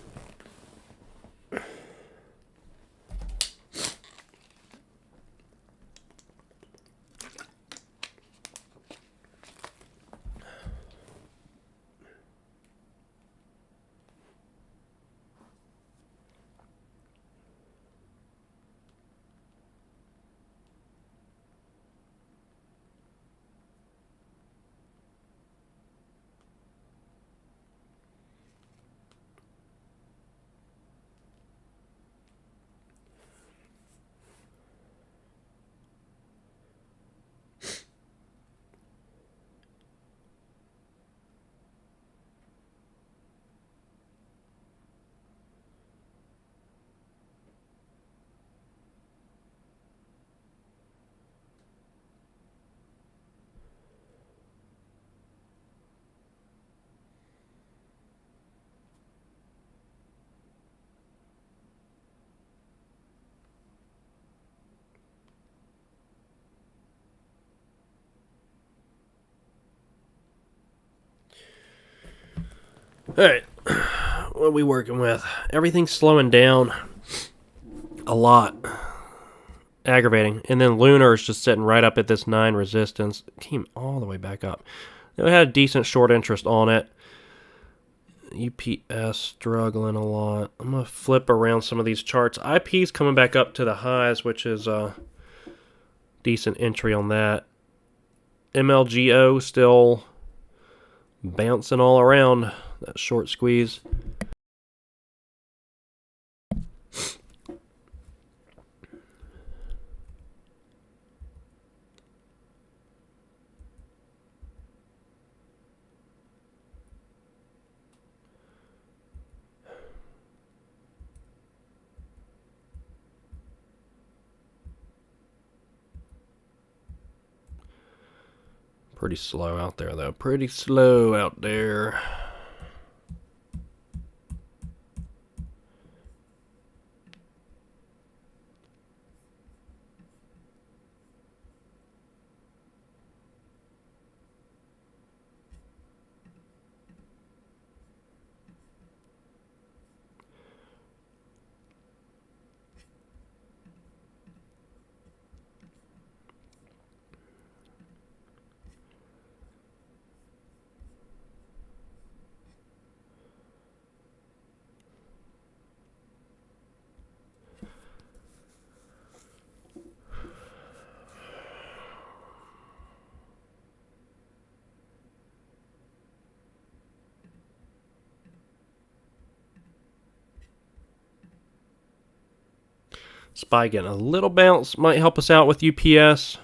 Alright, what are we working with? Everything's slowing down a lot. Aggravating. And then Lunar is just sitting right up at this 9 resistance. Came all the way back up. Then we had a decent short interest on it. UPS struggling a lot. I'm going to flip around some of these charts. IP's coming back up to the highs, which is a decent entry on that. MLGO still bouncing all around. That short squeeze. Pretty slow out there, though. Pretty slow out there. SPY getting a little bounce. Might help us out with UPS.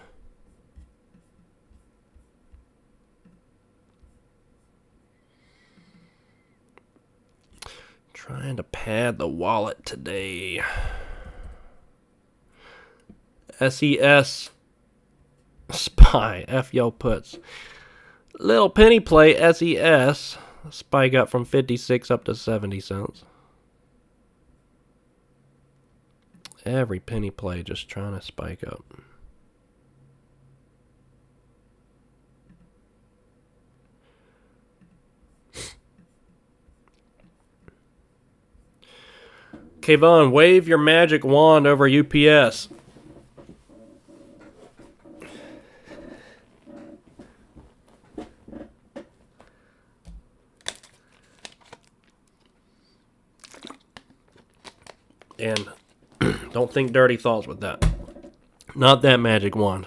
Trying to pad the wallet today. SES SPY. F yo puts. Little penny play SES. SPY got from 56 up to 70 cents. Every penny play just trying to spike up. Kayvon, wave your magic wand over UPS. And don't think dirty thoughts with that. Not that magic wand.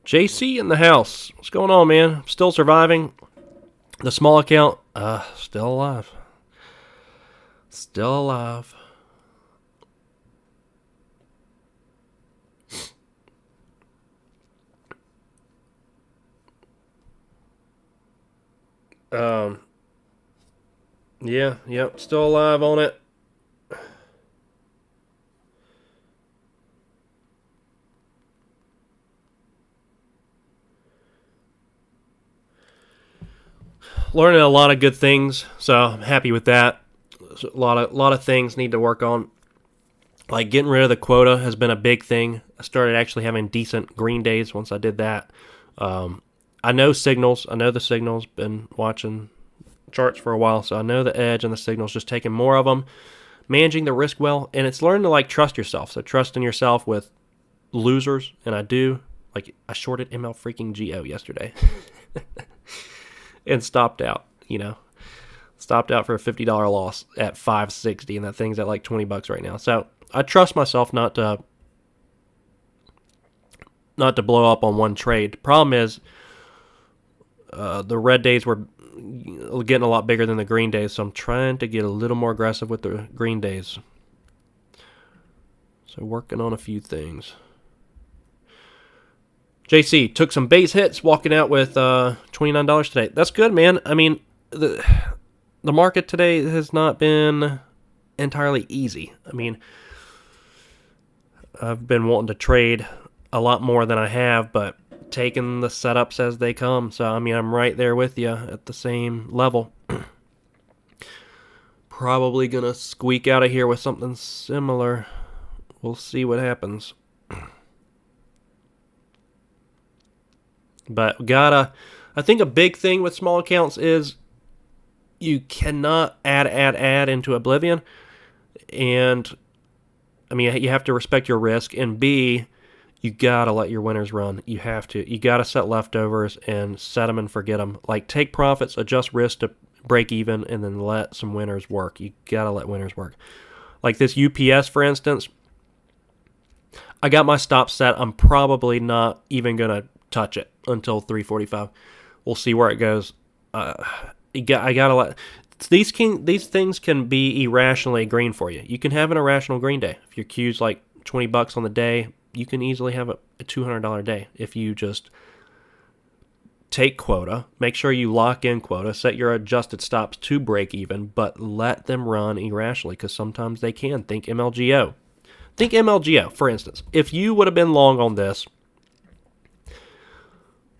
JC in the house. What's going on, man? Still surviving. The small account, still alive. Still alive. Yeah, yep, still alive on it. Learning a lot of good things, so I'm happy with that. A lot of things need to work on. Like getting rid of the quota has been a big thing. I started actually having decent green days once I did that. I know signals. I know the signals. Been watching charts for a while, so I know the edge and the signals. Just taking more of them, managing the risk well, and it's learning to like trust yourself. So trust in yourself with losers, and I do. Like I shorted ML freaking GO yesterday. And stopped out, stopped out for a $50 loss at 560, and that thing's at like $20 right now. So I trust myself not to blow up on one trade. Problem is, the red days were getting a lot bigger than the green days, so I'm trying to get a little more aggressive with the green days. So working on a few things. JC took some base hits, walking out with $29 today. That's good, man. I mean, the market today has not been entirely easy. I mean, I've been wanting to trade a lot more than I have, but taking the setups as they come. So, I mean, I'm right there with you at the same level. Probably going to squeak out of here with something similar. We'll see what happens. But I think a big thing with small accounts is you cannot add into Oblivion. And, I mean, you have to respect your risk. And B, you got to let your winners run. You have to. You got to set leftovers and set them and forget them. Like, take profits, adjust risk to break even, and then let some winners work. You got to let winners work. Like this UPS, for instance, I got my stop set. I'm probably not even going to touch it until 345. We'll see where it goes. I gotta let these things can be irrationally green for you. You can have an irrational green day. If your queue's like $20 on the day, you can easily have a $200 day if you just take quota, make sure you lock in quota, set your adjusted stops to break even, but let them run irrationally because sometimes they can. Think MLGO. Think MLGO, for instance. If you would have been long on this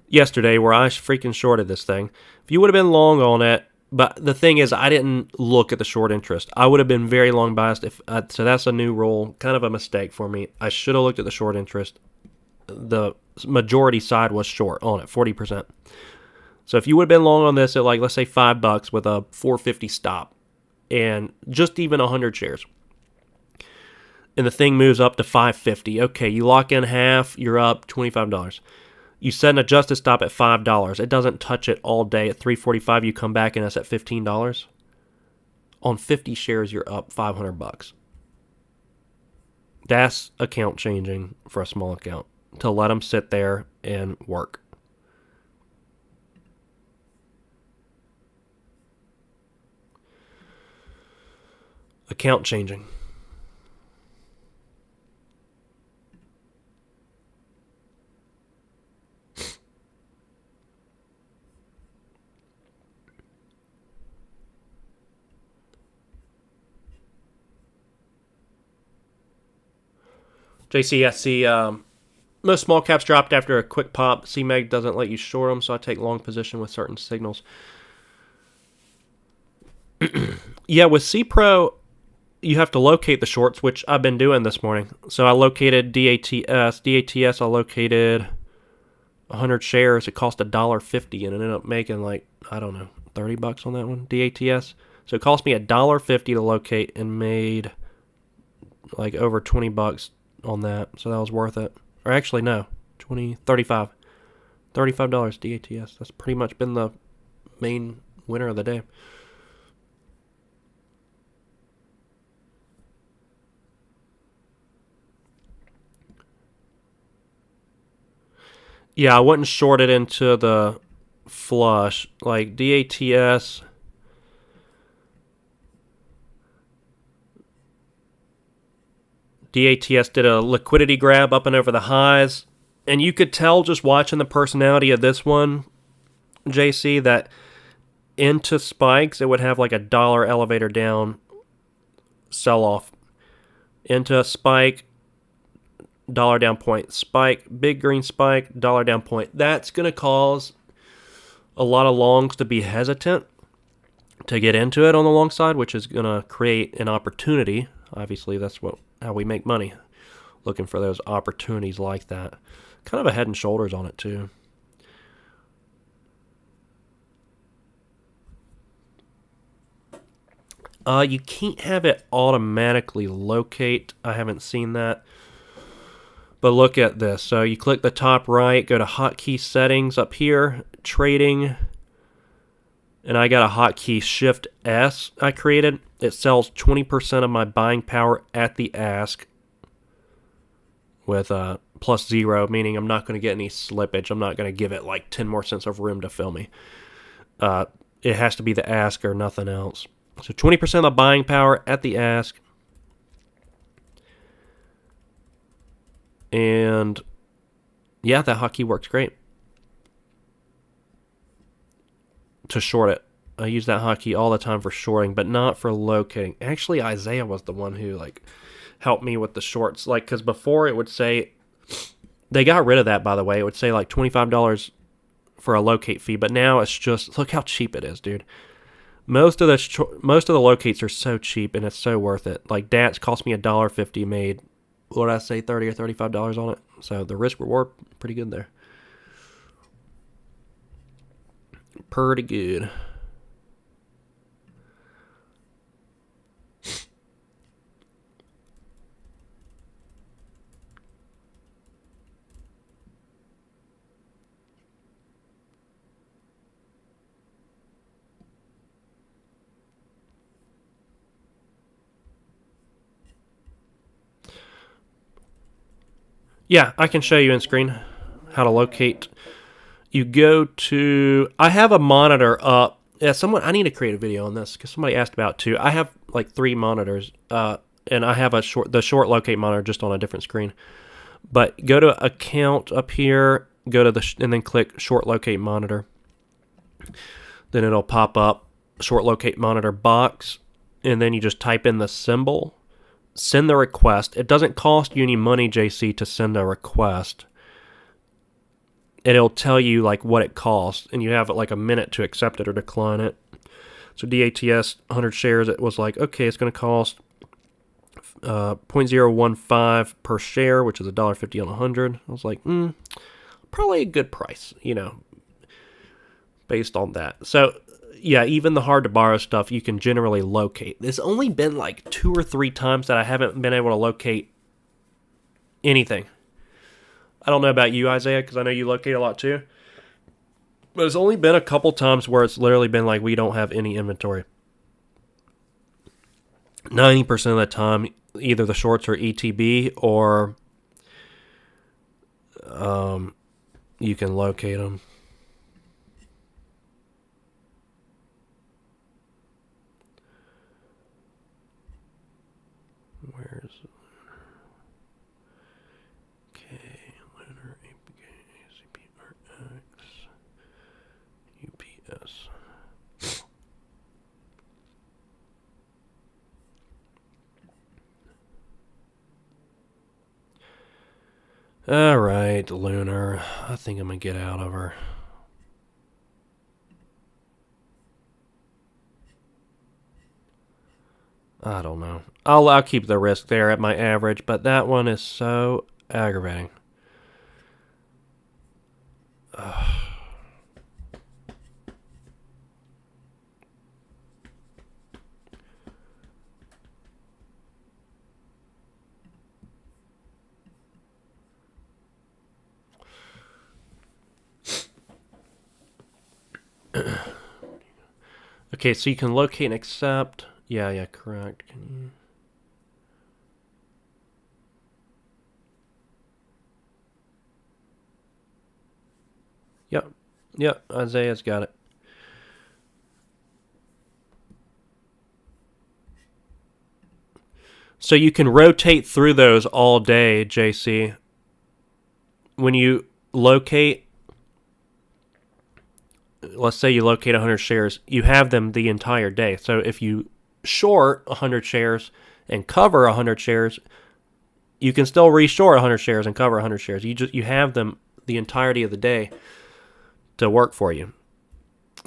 yesterday where I freaking shorted this thing, if you would have been long on it, but the thing is I didn't look at the short interest. I would have been very long biased. So that's a new rule, kind of a mistake for me. I should have looked at the short interest. The majority side was short on it, 40%. So if you would have been long on this at like, let's say $5 with a 450 stop and just even 100 shares, and the thing moves up to 550, okay, you lock in half, you're up $25. You set an adjusted stop at $5. It doesn't touch it all day. At 345, you come back and it's at $15. On 50 shares, you're up $500. That's account changing for a small account. To let them sit there and work. Account changing. JCSC, most small caps dropped after a quick pop. CMEG doesn't let you short them, so I take long position with certain signals. Yeah, with CPro, you have to locate the shorts, which I've been doing this morning. So I located DATS. DATS, I located 100 shares. It cost $1.50, and it ended up making like, I don't know, $30 on that one, DATS. So it cost me $1.50 to locate and made like over $20 on that. So that was worth it. Or actually, no, 35 $35 DATS. That's pretty much been the main winner of the day. Yeah, I wouldn't short it into the flush. Like DATS. DATS did a liquidity grab up and over the highs. And you could tell just watching the personality of this one, JC, that into spikes, it would have like a dollar elevator down sell off. Into a spike, dollar down point. Spike, big green spike, dollar down point. That's going to cause a lot of longs to be hesitant to get into it on the long side, which is going to create an opportunity. Obviously, that's how we make money, looking for those opportunities like that. Kind of a head and shoulders on it, too. You can't have it automatically locate. I haven't seen that. But look at this. So you click the top right, go to hotkey settings up here, trading, and I got a hotkey Shift S I created. It sells 20% of my buying power at the ask with +0, meaning I'm not going to get any slippage. I'm not going to give it like 10 more cents of room to fill me. It has to be the ask or nothing else. So 20% of the buying power at the ask. And yeah, that hotkey works great to short it. I use that hotkey all the time for shorting, but not for locating. Actually, Isaiah was the one who helped me with the shorts. Because before it would say, they got rid of that, by the way. It would say $25 for a locate fee, but now it's just, look how cheap it is, dude. Most of the locates are so cheap, and it's so worth it. Like DATS cost me $1.50, made, what did I say, $30 or $35 on it. So the risk reward, pretty good there. Pretty good. Yeah, I can show you in screen how to locate. You go to, I have a monitor up. Yeah, I need to create a video on this because somebody asked about it too. I have like 3 monitors, and I have the short locate monitor just on a different screen. But go to account up here, go to and then click short locate monitor. Then it'll pop up short locate monitor box, and then you just type in the symbol. Send the request. It doesn't cost you any money, JC, to send a request. And it'll tell you what it costs, and you have a minute to accept it or decline it. So DATS 100 shares, it was okay, it's going to cost 0.015 per share, which is $1.50 on 100. I was probably a good price, based on that. So yeah, even the hard to borrow stuff you can generally locate. There's only been 2 or 3 times that I haven't been able to locate anything. I don't know about you, Isaiah, because I know you locate a lot too. But it's only been a couple times where it's literally been we don't have any inventory. 90% of the time, either the shorts are ETB or you can locate them. Where's K, Lunar, APK, CPRX, UPS. Alright, Lunar. I think I'm going to get out of her. I don't know. I'll keep the risk there at my average, but that one is so aggravating. Okay, so you can locate and accept. Yeah, correct. Can you... Yep, Isaiah's got it. So you can rotate through those all day, JC. When you locate, let's say you locate 100 shares, you have them the entire day. So if you short 100 shares and cover 100 shares, you can still reshort 100 shares and cover 100 shares. You have them the entirety of the day to work for you.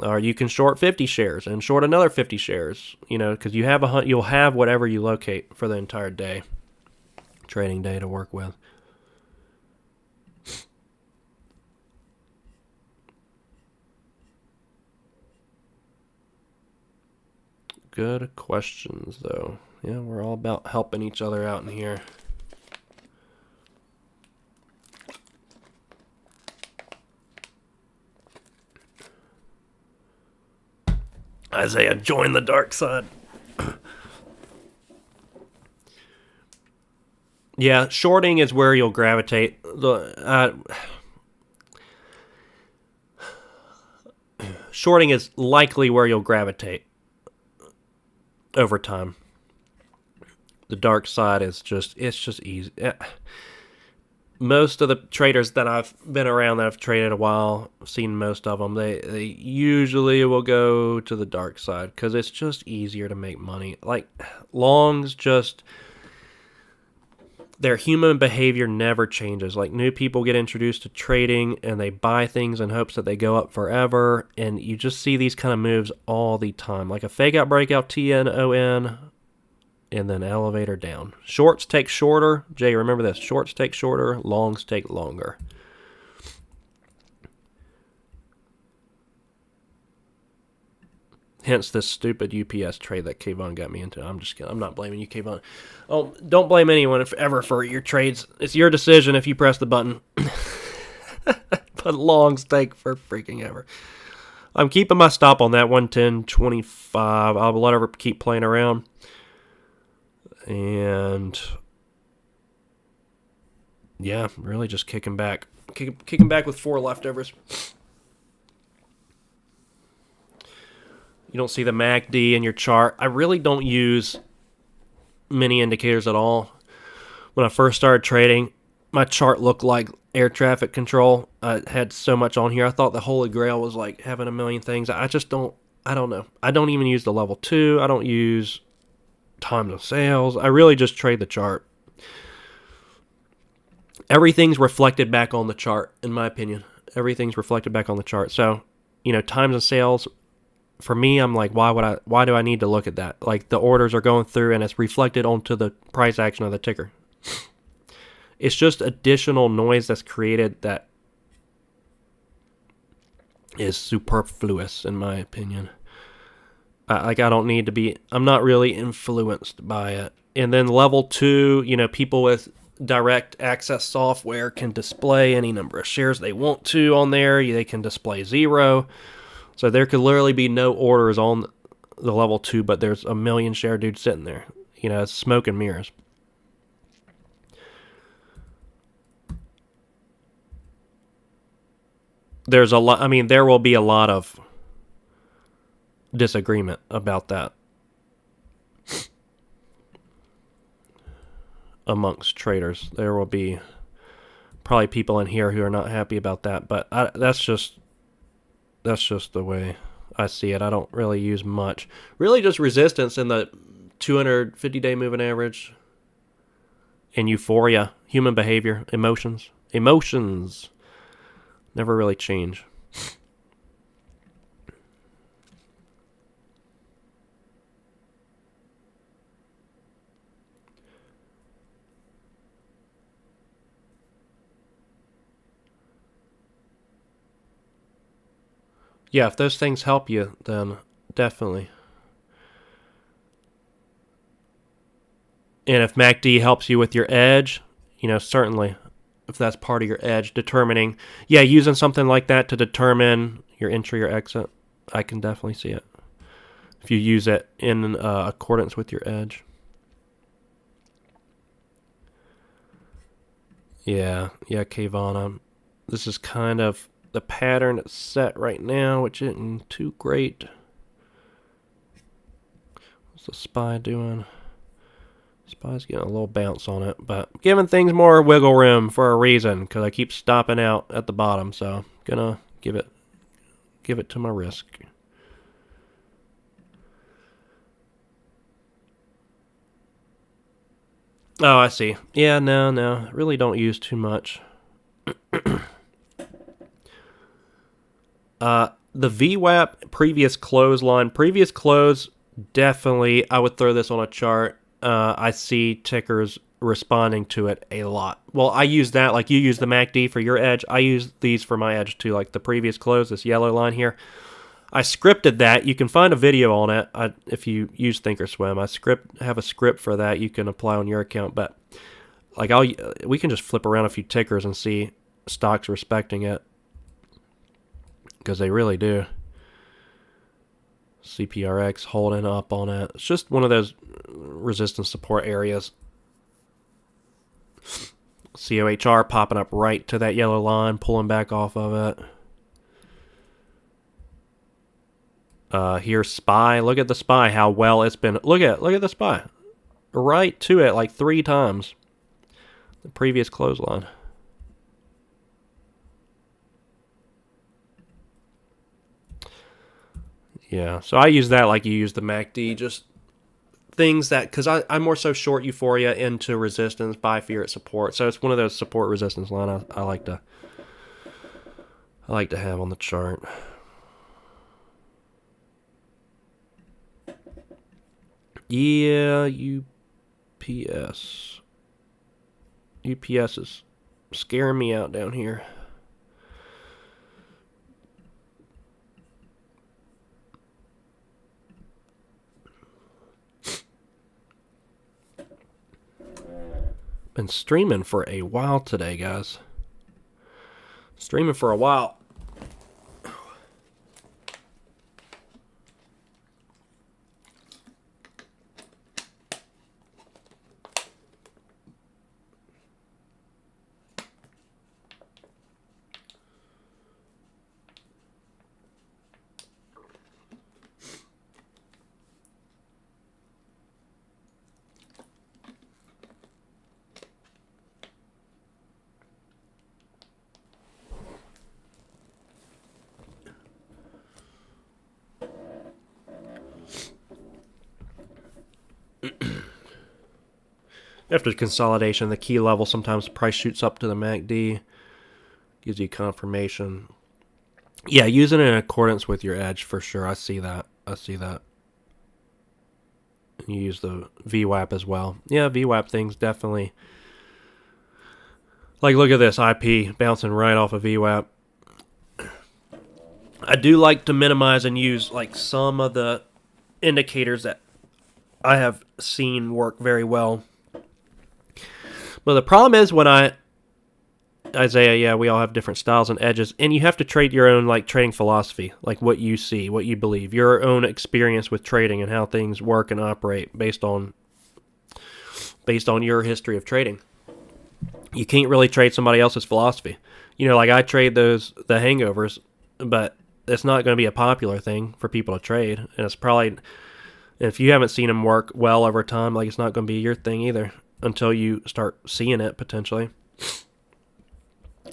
Or you can short 50 shares and short another 50 shares, because you'll have whatever you locate for the entire day, trading day to work with. Good questions, though. Yeah, we're all about helping each other out in here. Isaiah, join the dark side. Yeah, shorting is where you'll gravitate. Shorting is likely where you'll gravitate over time. The dark side is just easy. Most of the traders that I've been around that have traded a while, I've seen most of them, they usually will go to the dark side because it's just easier to make money. Like, longs their human behavior never changes. Like, new people get introduced to trading and they buy things in hopes that they go up forever, and you just see these kind of moves all the time. Like a fake out, breakout, TNON, and then elevator down. Shorts take shorter. Jay, remember this. Shorts take shorter. Longs take longer. Hence this stupid UPS trade that Kayvon got me into. I'm just kidding. I'm not blaming you, Kayvon. Oh, don't blame anyone ever for your trades. It's your decision if you press the button. But longs take for freaking ever. I'm keeping my stop on that 110.25. I'll let her keep playing around. And yeah, really just kicking back. Kicking back with 4 leftovers. You don't see the MACD in your chart. I really don't use many indicators at all. When I first started trading, my chart looked like air traffic control. I had so much on here. I thought the holy grail was like having a million things. I don't know. I don't even use the level 2. I don't use times of sales. I really just trade the chart. Everything's reflected back on the chart, in my opinion. Everything's reflected back on the chart. So, times of sales, for me, I'm like, why do I need to look at that? Like, the orders are going through and it's reflected onto the price action of the ticker. It's just additional noise that's created that is superfluous, in my opinion. I don't need to be, I'm not really influenced by it. And then level 2, people with direct access software can display any number of shares they want to on there. They can display 0. So there could literally be no orders on the level 2, but there's a million share dude sitting there. It's smoke and mirrors. There will be a lot of disagreement about that. amongst traders. There will be probably people in here who are not happy about that, but that's just the way I see it. I don't really use much. Really just resistance in the 250-day moving average and euphoria, human behavior, emotions. Emotions never really change. Yeah, if those things help you, then definitely. And if MACD helps you with your edge, certainly, if that's part of your edge, determining, using something like that to determine your entry or exit, I can definitely see it. If you use it in accordance with your edge. Yeah, Kayvon. This is kind of the pattern that's set right now, which isn't too great. What's the SPY doing? SPY's getting a little bounce on it, but giving things more wiggle room for a reason, because I keep stopping out at the bottom, so gonna give it to my risk. Oh, I see. Yeah, no, really don't use too much. The VWAP previous close, definitely I would throw this on a chart. I see tickers responding to it a lot. Well, I use that like you use the MACD for your edge. I use these for my edge too, like the previous close, this yellow line here. I scripted that. You can find a video on it if you use Thinkorswim. I have a script for that you can apply on your account. But like we can just flip around a few tickers and see stocks respecting it, because they really do. CPRX holding up on it. It's just one of those resistance support areas. COHR popping up right to that yellow line, pulling back off of it. Here's SPY. Look at the SPY, how well it's been. Look at the SPY. Right to it like 3 times. The previous clothesline. Yeah, so I use that like you use the MACD, just things that, because I'm more so short euphoria into resistance, buy fear at support. So it's one of those support resistance line I like to have on the chart. Yeah, UPS. UPS is scaring me out down here. Been streaming for a while today, guys. Streaming for a while. After consolidation, the key level, sometimes the price shoots up to the MACD. Gives you confirmation. Yeah, using it in accordance with your edge for sure. I see that. And you use the VWAP as well. Yeah, VWAP things definitely. Like, look at this IP bouncing right off of VWAP. I do like to minimize and use like some of the indicators that I have seen work very well. But the problem is when Isaiah, yeah, we all have different styles and edges, and you have to trade your own like trading philosophy, like what you see, what you believe, your own experience with trading and how things work and operate based on your history of trading. You can't really trade somebody else's philosophy. Like I trade the hangovers, but it's not going to be a popular thing for people to trade, and it's probably, if you haven't seen them work well over time, like it's not going to be your thing either. until you start seeing it, potentially.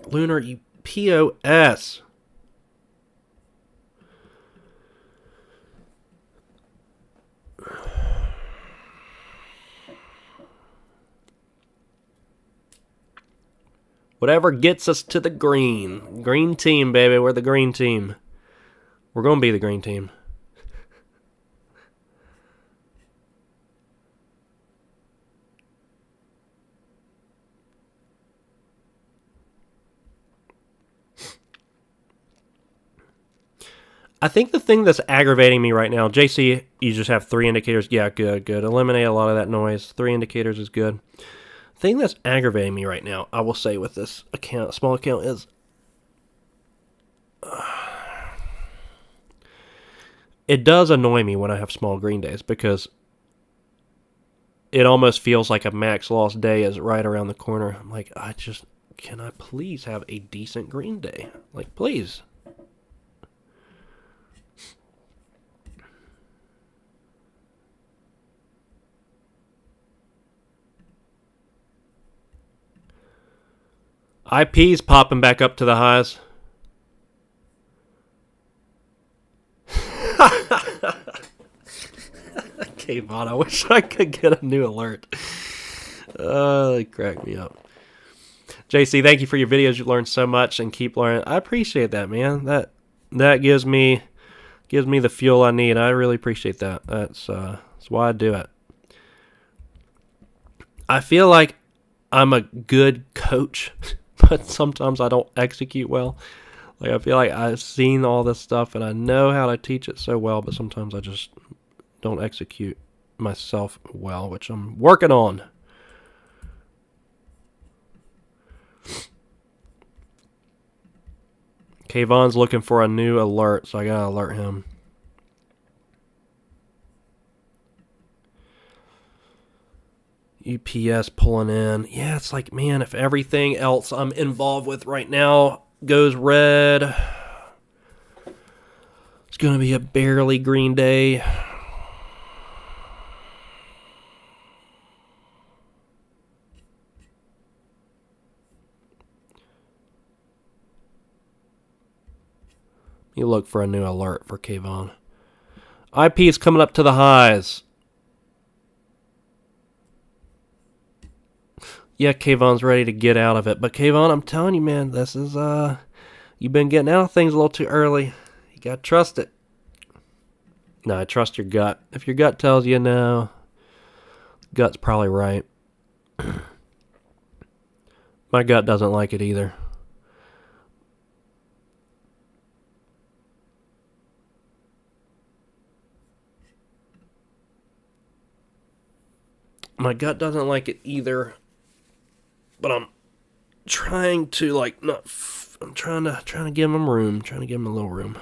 Lunar, you POS. Whatever gets us to the green. Green team, baby. We're the green team. We're going to be the green team. I think the thing that's aggravating me right now, JC, you just have 3 indicators. Yeah, good. Eliminate a lot of that noise. 3 indicators is good. The thing that's aggravating me right now, I will say with this account, small account, is it does annoy me when I have small green days because it almost feels like a max loss day is right around the corner. I'm like, can I please have a decent green day? Like, please. IP's popping back up to the highs. Kayvon, I wish I could get a new alert. They crack me up. JC, thank you for your videos. You learned so much and keep learning. I appreciate that, man. That gives me the fuel I need. I really appreciate that. That's why I do it. I feel like I'm a good coach, but sometimes I don't execute well. Like, I feel like I've seen all this stuff and I know how to teach it so well, but sometimes I just don't execute myself well, which I'm working on. Kayvon's looking for a new alert, so I gotta alert him. UPS pulling in. Yeah, it's like, man, if everything else I'm involved with right now goes red, it's going to be a barely green day. You look for a new alert for Kayvon. IP is coming up to the highs. Yeah, Kayvon's ready to get out of it. But Kayvon, I'm telling you, man, this is, you've been getting out of things a little too early. You got to trust it. No, I trust your gut. If your gut tells you no, gut's probably right. My gut doesn't like it either. My gut doesn't like it either. But I'm trying to I'm trying to give him room, trying to give him a little room.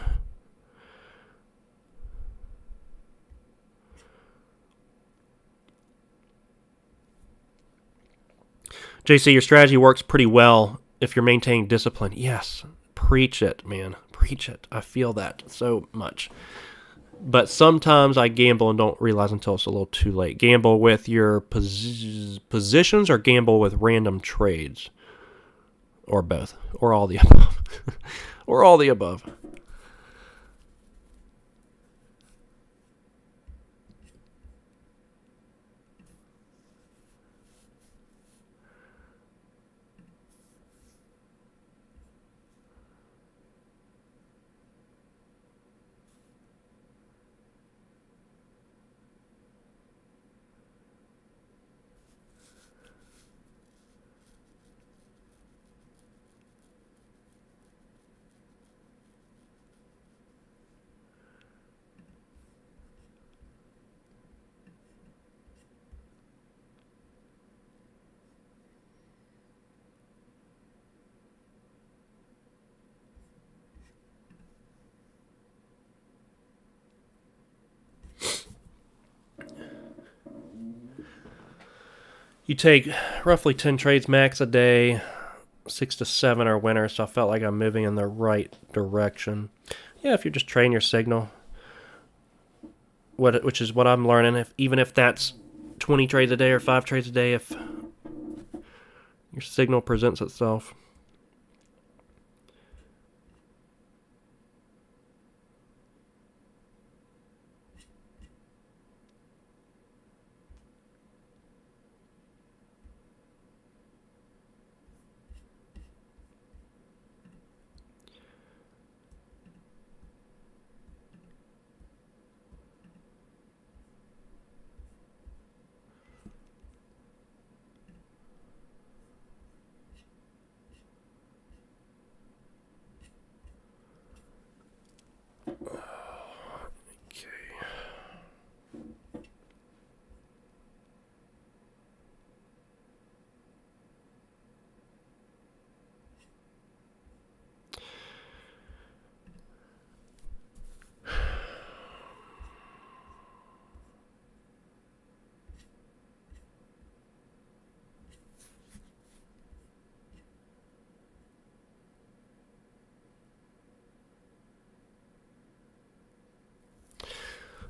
JC, your strategy works pretty well if you're maintaining discipline. Yes, preach it, man. Preach it. I feel that so much. But sometimes I gamble and don't realize until it's a little too late. Gamble with your positions or gamble with random trades? Or both. Or all the above. Or all the above. You take roughly 10 trades max a day. 6 to 7 are winners, so I felt like I'm moving in the right direction. Yeah, if you're just trading your signal, which is what I'm learning, even if that's 20 trades a day or 5 trades a day, if Your signal presents itself.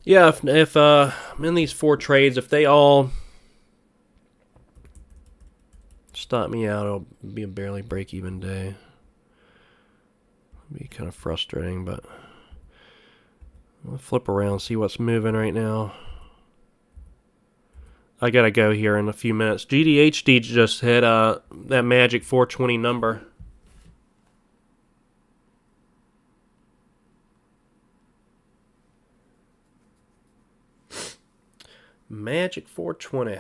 Yeah, if in these 4 trades, if they all stop me out, it'll be a barely break-even day. It'll be kind of frustrating, but I'll flip around, see what's moving right now. I gotta go here in a few minutes. GDHD just hit that magic 420 number. Magic 420.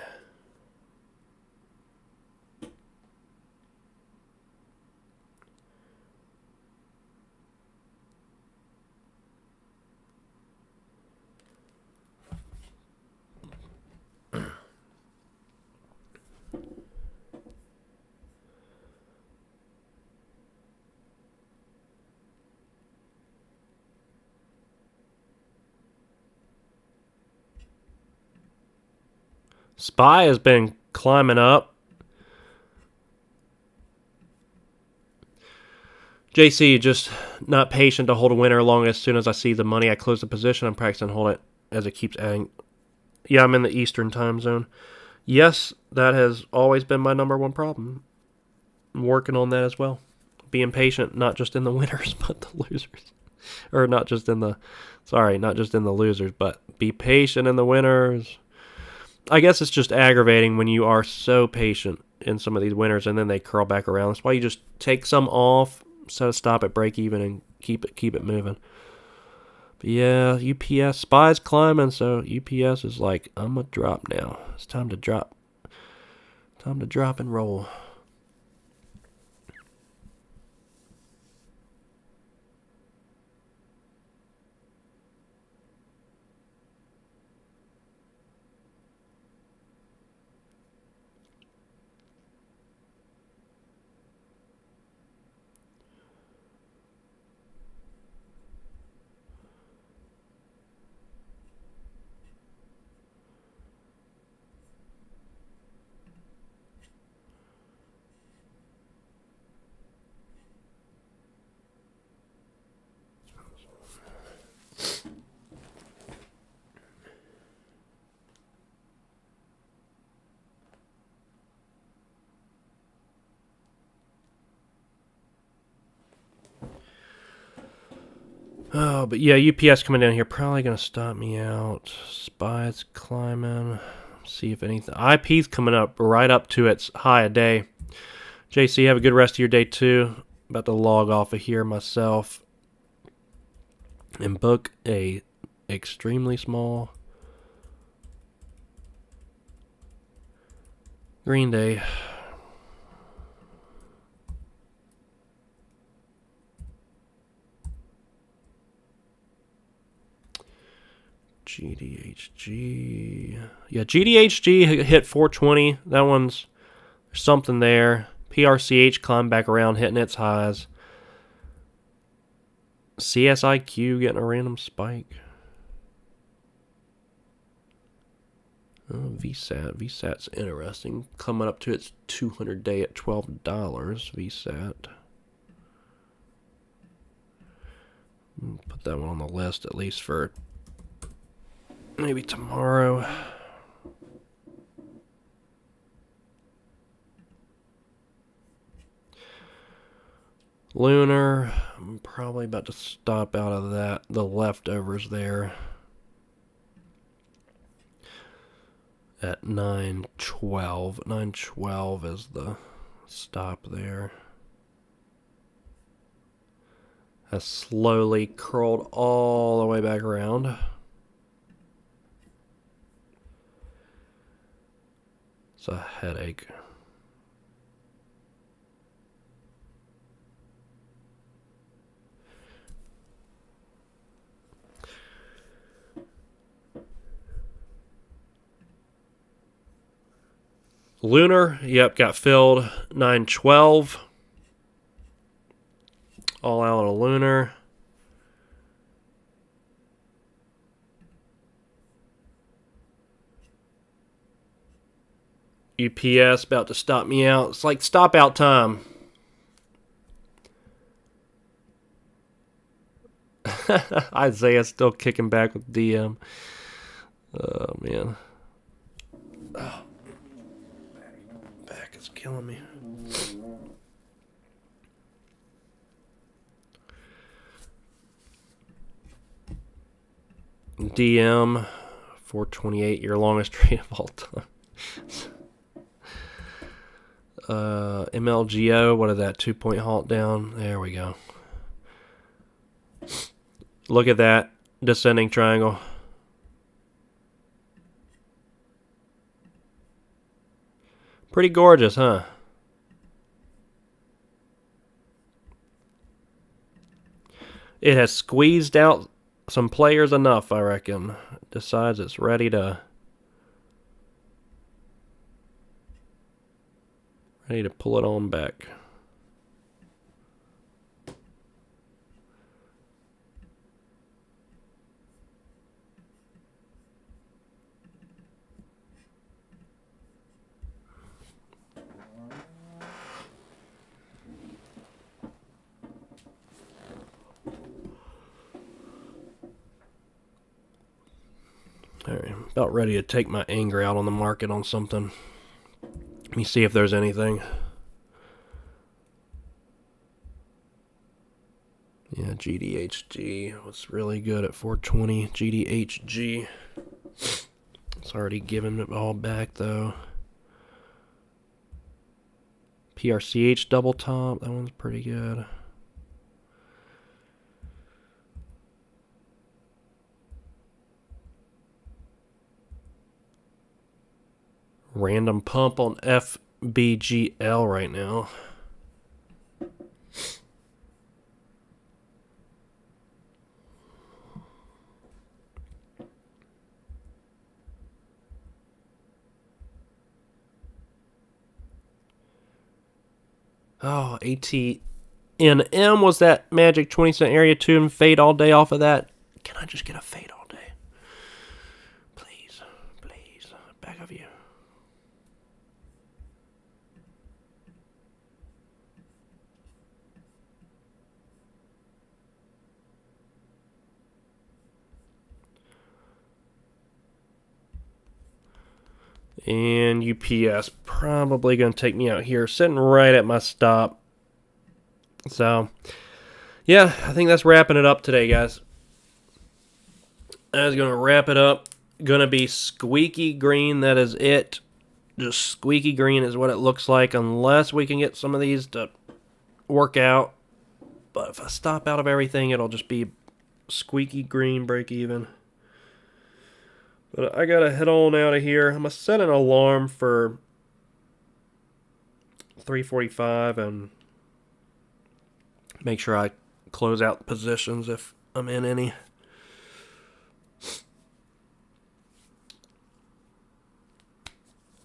SPY has been climbing up. JC just not patient to hold a winner long. As soon as I see the money, I close the position. I'm practicing hold it as it keeps adding. Yeah, I'm in the Eastern time zone. Yes, that has always been my number one problem. I'm working on that as well. Being patient, not just in the winners, but the losers. Or not just in the losers, but be patient in the winners. I guess it's just aggravating when you are so patient in some of these winners and then they curl back around. That's why you just take some off, set a stop at break even, and keep it moving. But yeah, UPS SPY's climbing, so UPS is like, I'm gonna drop now. It's time to drop. Time to drop and roll. Oh, but yeah, UPS coming down here probably gonna stop me out. SPY's climbing. See if anything. IP's coming up right up to its high a day. JC, have a good rest of your day too. About to log off of here myself and book a extremely small green day. GDHG. Yeah, GDHG hit 420. That one's something there. PRCH climbed back around, hitting its highs. CSIQ getting a random spike. Oh, VSAT. VSAT's interesting. Coming up to its 200 day at $12. VSAT. Put that one on the list at least for maybe tomorrow. Lunar, I'm probably about to stop out of that. The leftovers there. At 912. 912 is the stop there. Has slowly curled all the way back around. It's a headache. Lunar, yep, got filled. 912. All out of Lunar. UPS about to stop me out. It's like stop out time. Isaiah still kicking back with DM. Oh, man. Oh. Back is killing me. DM 428, your longest trade of all time. MLGO, what is that? 2-point halt down. There we go. Look at that descending triangle. Pretty gorgeous, huh? It has squeezed out some players enough, I reckon. It decides it's ready to pull it on back. Alright, about ready to take my anger out on the market on something. Let me see if there's anything. Yeah, GDHG was really good at 420. GDHG. It's already given it all back, though. PRCH double top. That one's pretty good. Random pump on FBGL right now. Oh, ATNM was that magic 20-cent area 2 and fade all day off of that. Can I just get a fade all day? Please, please, back of you. And UPS probably going to take me out here, sitting right at my stop. So, yeah, I think that's wrapping it up today, guys. That's going to wrap it up. Going to be squeaky green. That is it. Just squeaky green is what it looks like, unless we can get some of these to work out. But if I stop out of everything, it'll just be squeaky green break even. But I gotta head on out of here. I'm gonna set an alarm for 3:45 and make sure I close out positions if I'm in any.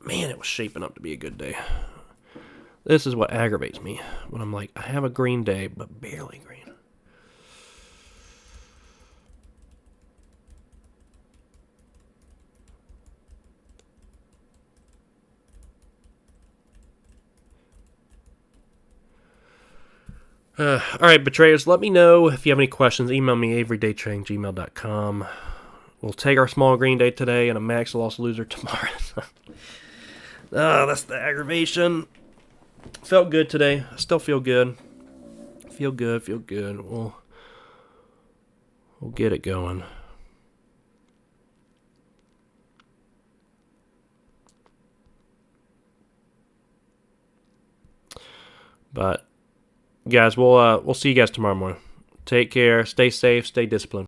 Man, it was shaping up to be a good day. This is what aggravates me when I'm like, I have a green day, but barely green. All right, betrayers, let me know if you have any questions. Email me, everydaytrading@gmail.com. We'll take our small green day today and a max loss loser tomorrow. That's the aggravation. Felt good today. I still feel good. Feel good, feel good. We'll get it going. But guys, we'll see you guys tomorrow morning. Take care, stay safe, stay disciplined.